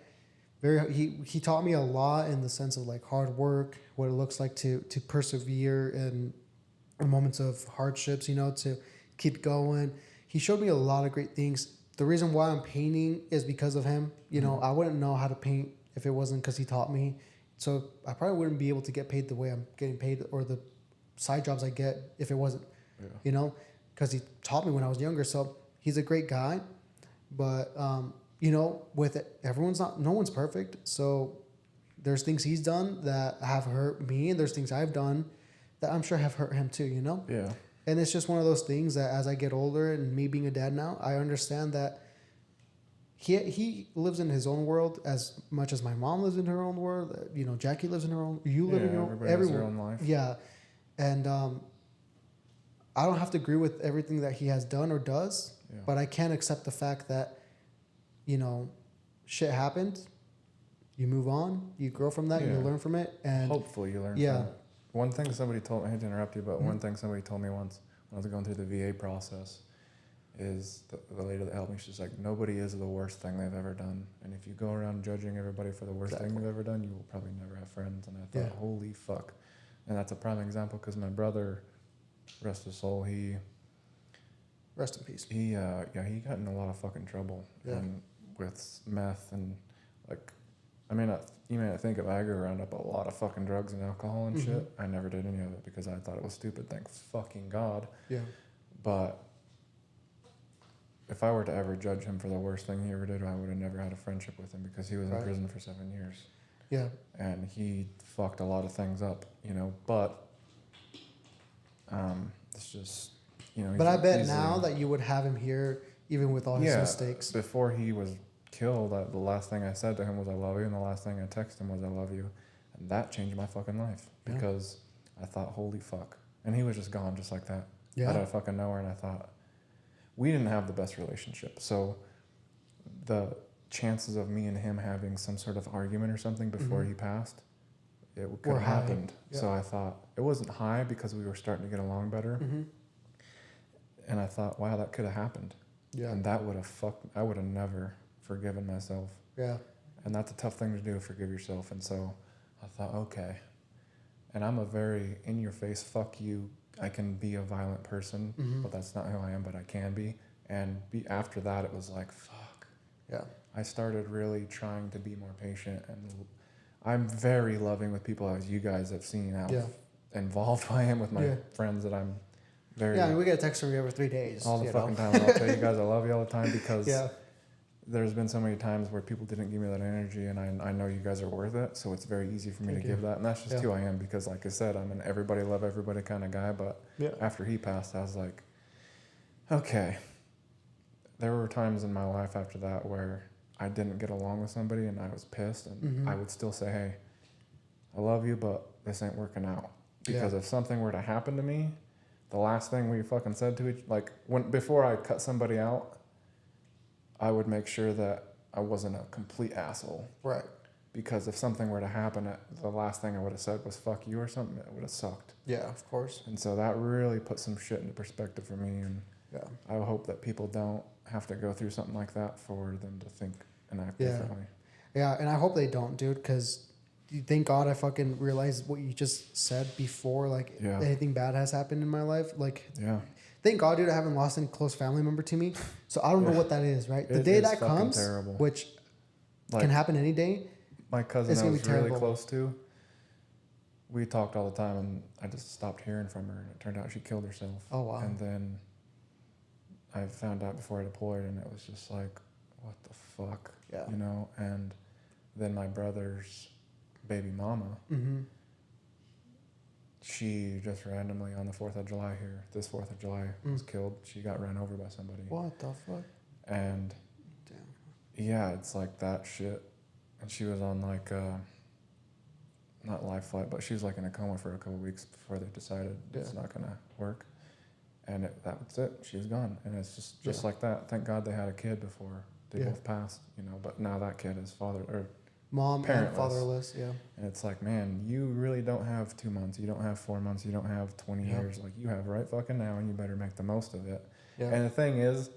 Speaker 1: He taught me a lot in the sense of like hard work, what it looks like to persevere in moments of hardships, you know, to keep going. He showed me a lot of great things. The reason why I'm painting is because of him. You know, I wouldn't know how to paint if it wasn't because he taught me. So I probably wouldn't be able to get paid the way I'm getting paid or the side jobs I get if it wasn't, you know, because he taught me when I was younger. So he's a great guy, but you know, with it, no one's perfect. So there's things he's done that have hurt me, and there's things I've done that I'm sure have hurt him too, you know?
Speaker 2: Yeah.
Speaker 1: And it's just one of those things that as I get older and me being a dad now, I understand that he lives in his own world as much as my mom lives in her own world. You know, Jackie lives in her own. You live in your own.
Speaker 2: Everybody has their own life.
Speaker 1: Yeah, and I don't have to agree with everything that he has done or does, but I can accept the fact that, you know, shit happened. You move on. You grow from that. You learn from it, and
Speaker 2: hopefully you learn. From it. One thing somebody told me, I hate to interrupt you, but one thing somebody told me once when I was going through the VA process is the lady that helped me, she's like, nobody is the worst thing they've ever done. And if you go around judging everybody for the worst thing you've ever done, you will probably never have friends. And I thought, holy fuck. And that's a prime example because my brother, rest his soul,
Speaker 1: rest in peace.
Speaker 2: He got in a lot of fucking trouble and with meth and like, you may not think it, but I grew around up a lot of fucking drugs and alcohol and shit. I never did any of it because I thought it was stupid. Thank fucking God. Yeah. But if I were to ever judge him for the worst thing he ever did, I would have never had a friendship with him because he was in prison for 7 years. Yeah. And he fucked a lot of things up, you know, but it's just, you know.
Speaker 1: But I bet now that you would have him here, even with all his mistakes.
Speaker 2: Before he was killed, the last thing I said to him was I love you, and the last thing I texted him was I love you. And that changed my fucking life because I thought, holy fuck. And he was just gone just like that. Out of fucking nowhere. And I thought, we didn't have the best relationship. So the chances of me and him having some sort of argument or something before he passed, it could have happened. Yeah. So I thought, it wasn't high because we were starting to get along better. And I thought, wow, that could have happened. Yeah. And that would have I would have never forgiven myself. Yeah. And that's a tough thing to do, forgive yourself. And so I thought, okay. And I'm a very in-your-face, fuck you. I can be a violent person, but that's not who I am, but I can be. And after that, it was like, fuck. Yeah. I started really trying to be more patient. And I'm very loving with people, as you guys have seen how involved I am with my friends that I'm very...
Speaker 1: Yeah, I mean, we get a text from you every 3 days.
Speaker 2: All the fucking time. I'll tell you guys I love you all the time because... There's been so many times where people didn't give me that energy, and I know you guys are worth it, so it's very easy for me to give that. And that's just who I am because, like I said, I'm an everybody love everybody kind of guy. But after he passed, I was like, okay. There were times in my life after that where I didn't get along with somebody, and I was pissed, and I would still say, hey, I love you, but this ain't working out. Because if something were to happen to me, the last thing we fucking said to each, like before I cut somebody out, I would make sure that I wasn't a complete asshole. Right. Because if something were to happen, the last thing I would have said was fuck you or something, it would have sucked.
Speaker 1: Yeah, of course.
Speaker 2: And so that really put some shit into perspective for me. And I hope that people don't have to go through something like that for them to think and act differently.
Speaker 1: Yeah, and I hope they don't, dude, because thank God I fucking realized what you just said before, like anything bad has happened in my life. Like, thank God, dude, I haven't lost any close family member to me. So I don't know what that is, right? The day that comes, which can happen any day.
Speaker 2: My cousin I was really close to, we talked all the time, and I just stopped hearing from her, and it turned out she killed herself. Oh, wow. And then I found out before I deployed, and it was just like, what the fuck? Yeah. You know? And then my brother's baby mama, she just randomly on the 4th of July here, this 4th of July, was killed. She got ran over by somebody.
Speaker 1: What the fuck?
Speaker 2: And yeah, it's like that shit. And she was on like not life flight, but she was like in a coma for a couple of weeks before they decided it's not gonna work. And that's it. She was gone, and it's just like that. Thank God they had a kid before they both passed, you know. But now that kid is
Speaker 1: mom
Speaker 2: parentless.
Speaker 1: And fatherless. Yeah.
Speaker 2: And it's like, man, you really don't have 2 months. You don't have 4 months. You don't have 20 years. Like you have right fucking now, and you better make the most of it. Yeah. And the thing is,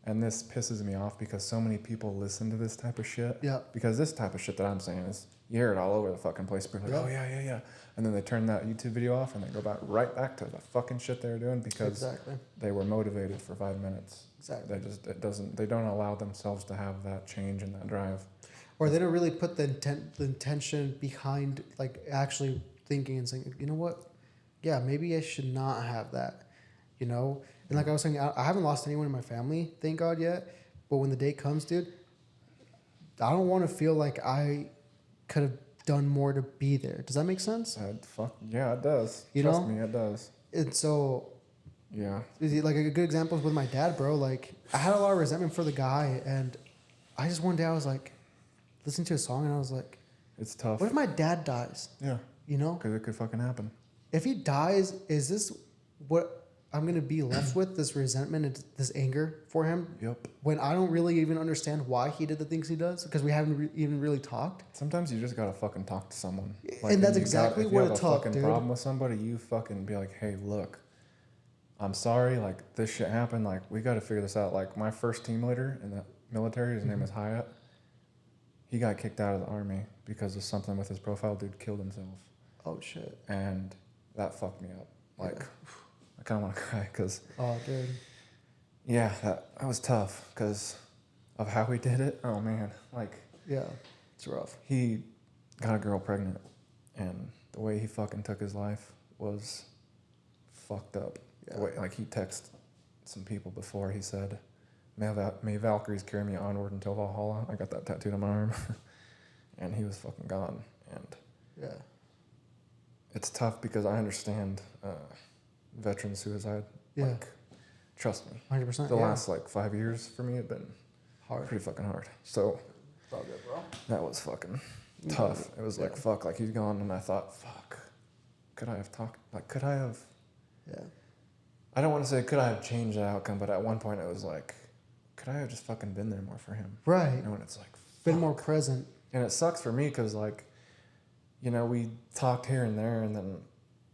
Speaker 2: and this pisses me off because so many people listen to this type of shit. Yeah. Because this type of shit that I'm saying is, you hear it all over the fucking place. People are like, oh yeah. And then they turn that YouTube video off and they go right back to the fucking shit they were doing because they were motivated for 5 minutes. Exactly. They don't allow themselves to have that change and that drive.
Speaker 1: Or they don't really put the intention behind like actually thinking and saying, you know what? Yeah, maybe I should not have that, you know? And like I was saying, I haven't lost anyone in my family, thank God yet. But when the day comes, dude, I don't want to feel like I could have done more to be there. Does that make sense?
Speaker 2: Yeah, it does. Trust me, it does.
Speaker 1: And so,
Speaker 2: yeah,
Speaker 1: like a good example is with my dad, bro. Like I had a lot of resentment for the guy, and I just one day I was like, listening to a song, and I was like,
Speaker 2: it's tough.
Speaker 1: What if my dad dies?
Speaker 2: Yeah,
Speaker 1: you know,
Speaker 2: because it could fucking happen.
Speaker 1: If he dies, is this what I'm gonna be left with? This resentment and this anger for him?
Speaker 2: Yep.
Speaker 1: When I don't really even understand why he did the things he does, because we haven't even really talked.
Speaker 2: Sometimes you just gotta fucking talk to someone.
Speaker 1: Like, and that's exactly what it took, dude. If you have a fucking
Speaker 2: problem with somebody, you fucking be like, hey, look, I'm sorry, like this shit happened. Like we gotta figure this out. Like my first team leader in the military, his name is Hyatt. He got kicked out of the army because of something with his profile. Dude killed himself.
Speaker 1: Oh shit.
Speaker 2: And that fucked me up. Like. I kind of want to cry because,
Speaker 1: dude.
Speaker 2: Yeah, that was tough because of how he did it. Oh man,
Speaker 1: yeah, it's rough.
Speaker 2: He got a girl pregnant, and the way he fucking took his life was fucked up. Yeah. The way, he texted some people before. He said, "May Valkyries carry me onward until Valhalla." I got that tattooed on my arm, and he was fucking gone. And it's tough because I understand. Veteran suicide.
Speaker 1: Yeah.
Speaker 2: Trust me.
Speaker 1: 100%.
Speaker 2: The last 5 years for me have been hard. Pretty fucking hard. So
Speaker 1: it's all good, bro.
Speaker 2: That was fucking tough. It was fuck, he's gone, and I thought, fuck. Could I have talked? Could I have?
Speaker 1: Yeah.
Speaker 2: I don't want to say could I have changed the outcome, but at one point it was could I have just fucking been there more for him?
Speaker 1: Right.
Speaker 2: You know, and it's
Speaker 1: been more present.
Speaker 2: And it sucks for me because we talked here and there, and then.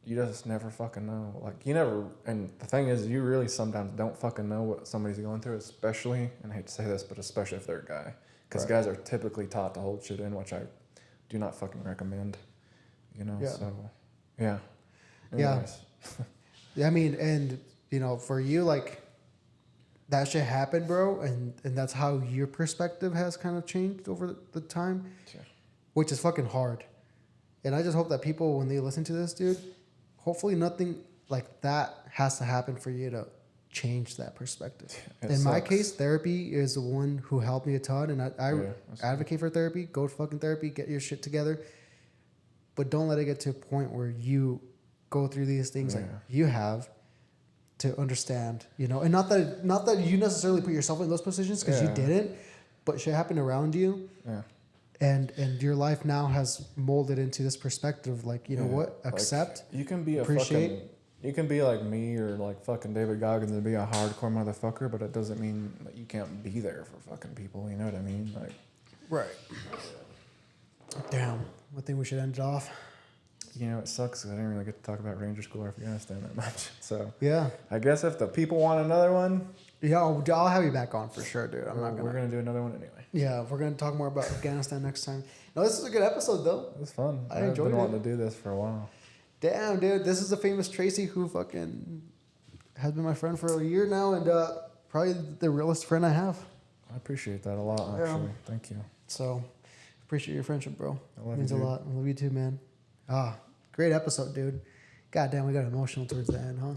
Speaker 2: You just never fucking know. You never, and the thing is, you really sometimes don't fucking know what somebody's going through, especially, and I hate to say this, but especially if they're a guy. Because guys are typically taught to hold shit in, which I do not fucking recommend. You know, so, yeah. Anyways.
Speaker 1: Yeah. I mean, and, for you, that shit happened, bro, and that's how your perspective has kind of changed over the time, which is fucking hard. And I just hope that people, when they listen to this, dude, hopefully nothing like that has to happen for you to change that perspective. In my case, therapy is the one who helped me a ton, and I advocate for therapy. Go to fucking therapy, get your shit together. But don't let it get to a point where you go through these things like you have to understand, and not that you necessarily put yourself in those positions because you didn't, but shit happened around you.
Speaker 2: Yeah.
Speaker 1: And your life now has molded into this perspective, what? Accept.
Speaker 2: You can be
Speaker 1: appreciate.
Speaker 2: You can be like me or fucking David Goggins and be a hardcore motherfucker, but it doesn't mean that you can't be there for fucking people. You know what I mean?
Speaker 1: Right. Damn. I think we should end it off.
Speaker 2: It sucks because I didn't really get to talk about Ranger School or Afghanistan that much. So
Speaker 1: yeah.
Speaker 2: I guess if the people want another one.
Speaker 1: Yeah, I'll have you back on for sure, dude.
Speaker 2: We're gonna do another one anyway.
Speaker 1: Yeah, we're gonna talk more about Afghanistan next time. No, this is a good episode though.
Speaker 2: It was fun.
Speaker 1: I enjoyed it.
Speaker 2: I've been wanting to do this for a while.
Speaker 1: Damn, dude, this is the famous Tracy who fucking has been my friend for a year now, and probably the realest friend I have.
Speaker 2: I appreciate that a lot, actually. Yeah. Thank you.
Speaker 1: So, appreciate your friendship, bro.
Speaker 2: I love you.
Speaker 1: Means a lot. I love you too, man. Great episode, dude. Goddamn, we got emotional towards the end, huh?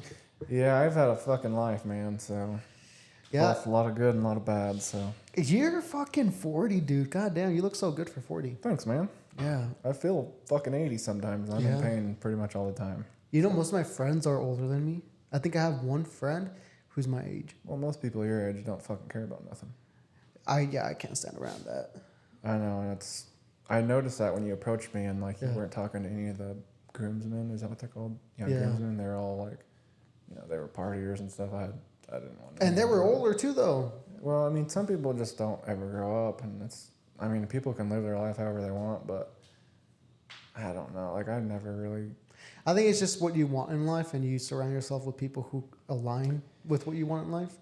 Speaker 2: Yeah, I've had a fucking life, man. So. Yeah. Both a lot of good and a lot of bad, so.
Speaker 1: You're fucking 40, dude. God damn, you look so good for 40.
Speaker 2: Thanks, man.
Speaker 1: Yeah.
Speaker 2: I feel fucking 80 sometimes. I'm in pain pretty much all the time.
Speaker 1: Most of my friends are older than me. I think I have one friend who's my age.
Speaker 2: Well, most people your age don't fucking care about nothing.
Speaker 1: I can't stand around that.
Speaker 2: I know, and it's I noticed that when you approached me and like you weren't talking to any of the groomsmen. Is that what they're called? Yeah, groomsmen. They're all like, they were partiers and stuff. I didn't want to.
Speaker 1: And they were older too, though.
Speaker 2: Well, I mean, some people just don't ever grow up, and people can live their life however they want, but I don't know. Like, I never really.
Speaker 1: I think it's just what you want in life, and you surround yourself with people who align with what you want in life.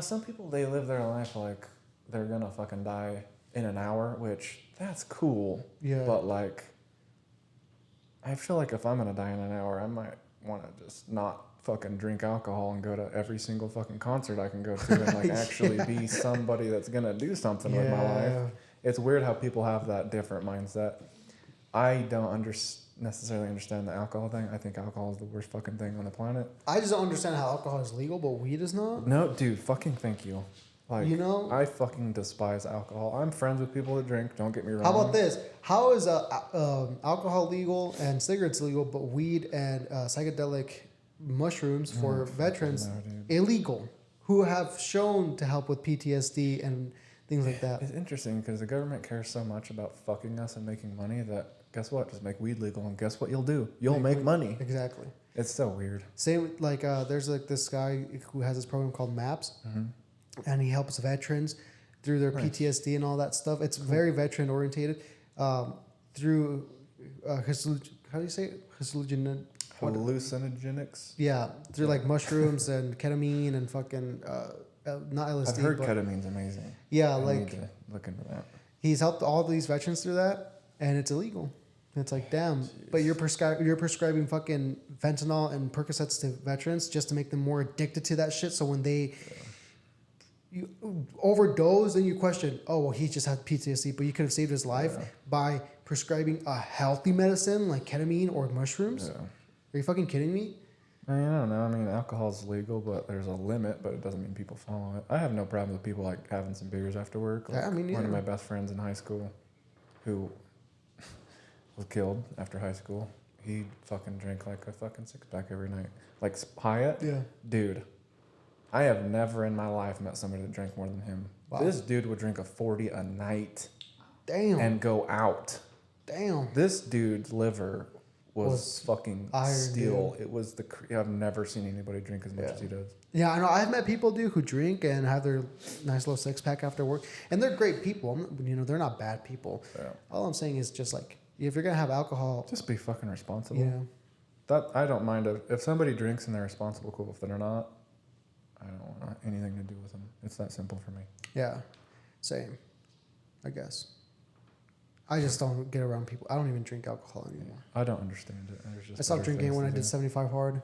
Speaker 2: Some people, they live their life like they're gonna fucking die in an hour, which that's cool. Yeah. But like, I feel like if I'm gonna die in an hour, I might want to just not fucking drink alcohol and go to every single fucking concert I can go to and like actually be somebody that's gonna do something with my life. It's weird how people have that different mindset. I don't necessarily understand the alcohol thing. I think alcohol is the worst fucking thing on the planet.
Speaker 1: I just don't understand how alcohol is legal, but weed is not.
Speaker 2: No, dude, fucking thank you. Like, I fucking despise alcohol. I'm friends with people that drink. Don't get me wrong.
Speaker 1: How about this? How is alcohol legal and cigarettes legal, but weed and psychedelic mushrooms for veterans illegal, who have shown to help with PTSD and things like that?
Speaker 2: It's interesting because the government cares so much about fucking us and making money that, guess what? Just make weed legal, and guess what you'll do? You'll make money.
Speaker 1: Exactly.
Speaker 2: It's so weird.
Speaker 1: Same like there's like this guy who has this program called MAPS, and he helps veterans through their PTSD and all that stuff. It's very veteran orientated. Through how do you say it?
Speaker 2: Hallucinogenics.
Speaker 1: Yeah, through like mushrooms and ketamine and fucking not LSD.
Speaker 2: I've heard ketamine's amazing.
Speaker 1: Yeah,
Speaker 2: I need to look into that.
Speaker 1: He's helped all these veterans through that, and it's illegal. It's like, damn. Jeez. But you're prescribing fucking fentanyl and Percocets to veterans just to make them more addicted to that shit. So when they you overdose, then you question, oh well, he just had PTSD, but you could have saved his life by prescribing a healthy medicine like ketamine or mushrooms. Yeah. Are you fucking kidding me?
Speaker 2: I don't know. I mean, alcohol's legal, but there's a limit, but it doesn't mean people follow it. I have no problem with people like having some beers after work. Like, one of my best friends in high school who was killed after high school, he fucking drank like a fucking 6-pack every night. Like Hyatt? Yeah. Dude, I have never in my life met somebody that drank more than him. Wow. This dude would drink a 40 a night.
Speaker 1: Damn.
Speaker 2: And go out.
Speaker 1: Damn.
Speaker 2: This dude's liver was fucking iron, steel. Dude. It was I've never seen anybody drink as much as he does. Yeah, I know. I've met people, dude, who drink and have their nice little 6-pack after work, and they're great people. They're not bad people. Yeah. All I'm saying is just like, if you're gonna have alcohol, just be fucking responsible. Yeah. That I don't mind if somebody drinks and they're responsible. Cool. If they're not, I don't want anything to do with them. It's that simple for me. Yeah. Same. I guess. I just don't get around people. I don't even drink alcohol anymore. I don't understand it. I stopped drinking when I did 75 hard.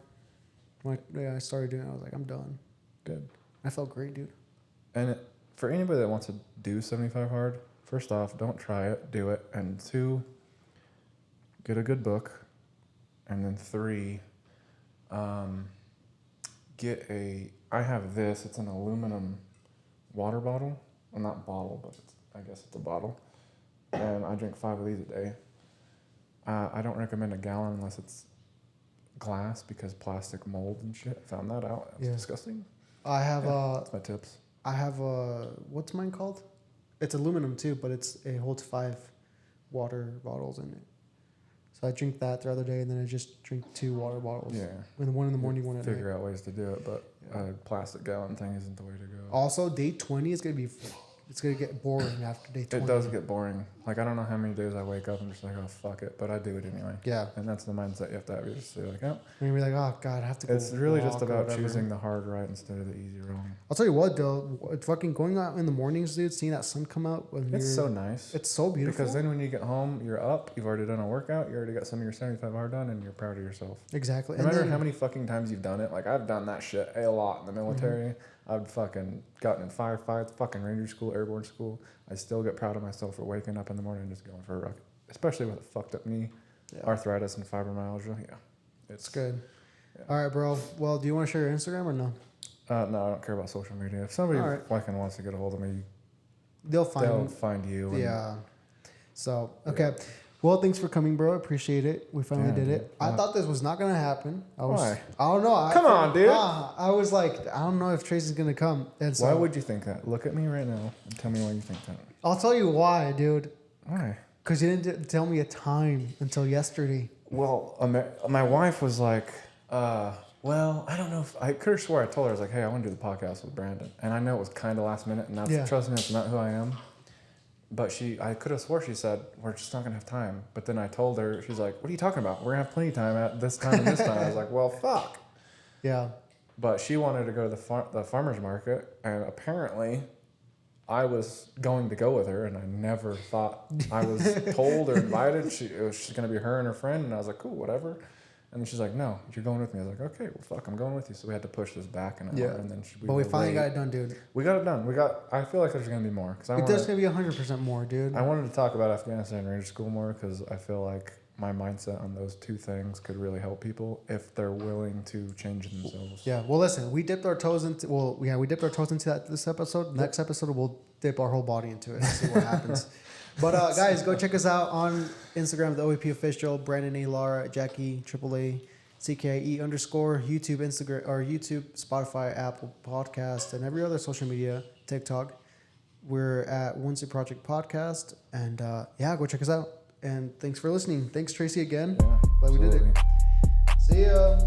Speaker 2: When I started doing it, I was like, I'm done. Good. I felt great, dude. And for anybody that wants to do 75 hard, first off, don't try it. Do it. And 2, get a good book. And then 3, I have this. It's an aluminum water bottle. Well, not bottle, but I guess it's a bottle. And I drink 5 of these a day. I don't recommend a gallon unless it's glass because plastic mold and shit. I found that out. It's disgusting. I have that's my tips. I have what's mine called? It's aluminum too, but it holds 5 water bottles in it. So I drink that the other day, and then I just drink 2 water bottles. Yeah. And one in the morning, one at night. Figure out ways to do it, but a plastic gallon thing isn't the way to go. Also, day 20 is gonna be. It's going to get boring after day 20. It does get boring. Like, I don't know how many days I wake up and just like, oh, fuck it. But I do it anyway. Yeah. And that's the mindset you have to have. You just say, like, oh. You're going to be like, oh, God, I have to go. It's really just about choosing the hard right instead of the easy wrong. I'll tell you what, though. Fucking going out in the mornings, dude, seeing that sun come out. It's so nice. It's so beautiful. Because then when you get home, you're up. You've already done a workout. You already got some of your 75 hard done, and you're proud of yourself. Exactly. No matter how many fucking times you've done it. Like, I've done that shit a lot in the military. Mm-hmm. I've fucking gotten in firefights, fucking ranger school, airborne school. I still get proud of myself for waking up in the morning and just going for a run. Especially with a fucked up knee, arthritis, and fibromyalgia. Yeah. It's good. Yeah. All right, bro. Well, do you want to share your Instagram or no? No, I don't care about social media. If somebody fucking wants to get a hold of me, they'll find you. Yeah. So, okay. Yeah. Well, thanks for coming, bro. I appreciate it. We finally did it. I thought this was not going to happen. Why? I don't know. Come on, dude. I was like, I don't know if Tracy's going to come. And so, why would you think that? Look at me right now and tell me why you think that. I'll tell you why, dude. Why?
Speaker 1: Because you didn't tell me a time until yesterday.
Speaker 2: Well, my wife was like, well, I don't know if I could have swore I told her, I was like, hey, I want to do the podcast with Brandon. And I know it was kind of last minute, and that's, trust me, that's not who I am. But I could have swore she said, we're just not going to have time. But then I told her, she's like, what are you talking about? We're going to have plenty of time at this time and this time. I was like, well, fuck.
Speaker 1: Yeah.
Speaker 2: But she wanted to go to the farmer's market, and apparently I was going to go with her, and I never thought I was told or invited. She's going to be her and her friend, and I was like, cool, whatever. And then she's like, no, you're going with me. I was like, okay, well, fuck, I'm going with you. So we had to push this back an hour, and then
Speaker 1: we finally got it done, dude.
Speaker 2: We got it done. I feel like there's going to be more.
Speaker 1: There's going to be 100% more, dude.
Speaker 2: I wanted to talk about Afghanistan Ranger School more because I feel like my mindset on those two things could really help people if they're willing to change themselves.
Speaker 1: Yeah. Well, listen, we dipped our toes into that this episode. Next episode, we'll dip our whole body into it and see what happens. But guys, go check us out on Instagram, the OAP official, Brandon A. Lara, Jackie AAA CKE _ YouTube, Instagram or YouTube, Spotify, Apple Podcast, and every other social media, TikTok. We're at Wednesday Project Podcast, and go check us out. And thanks for listening. Thanks, Tracy, again.
Speaker 2: Yeah,
Speaker 1: glad we did it. See ya.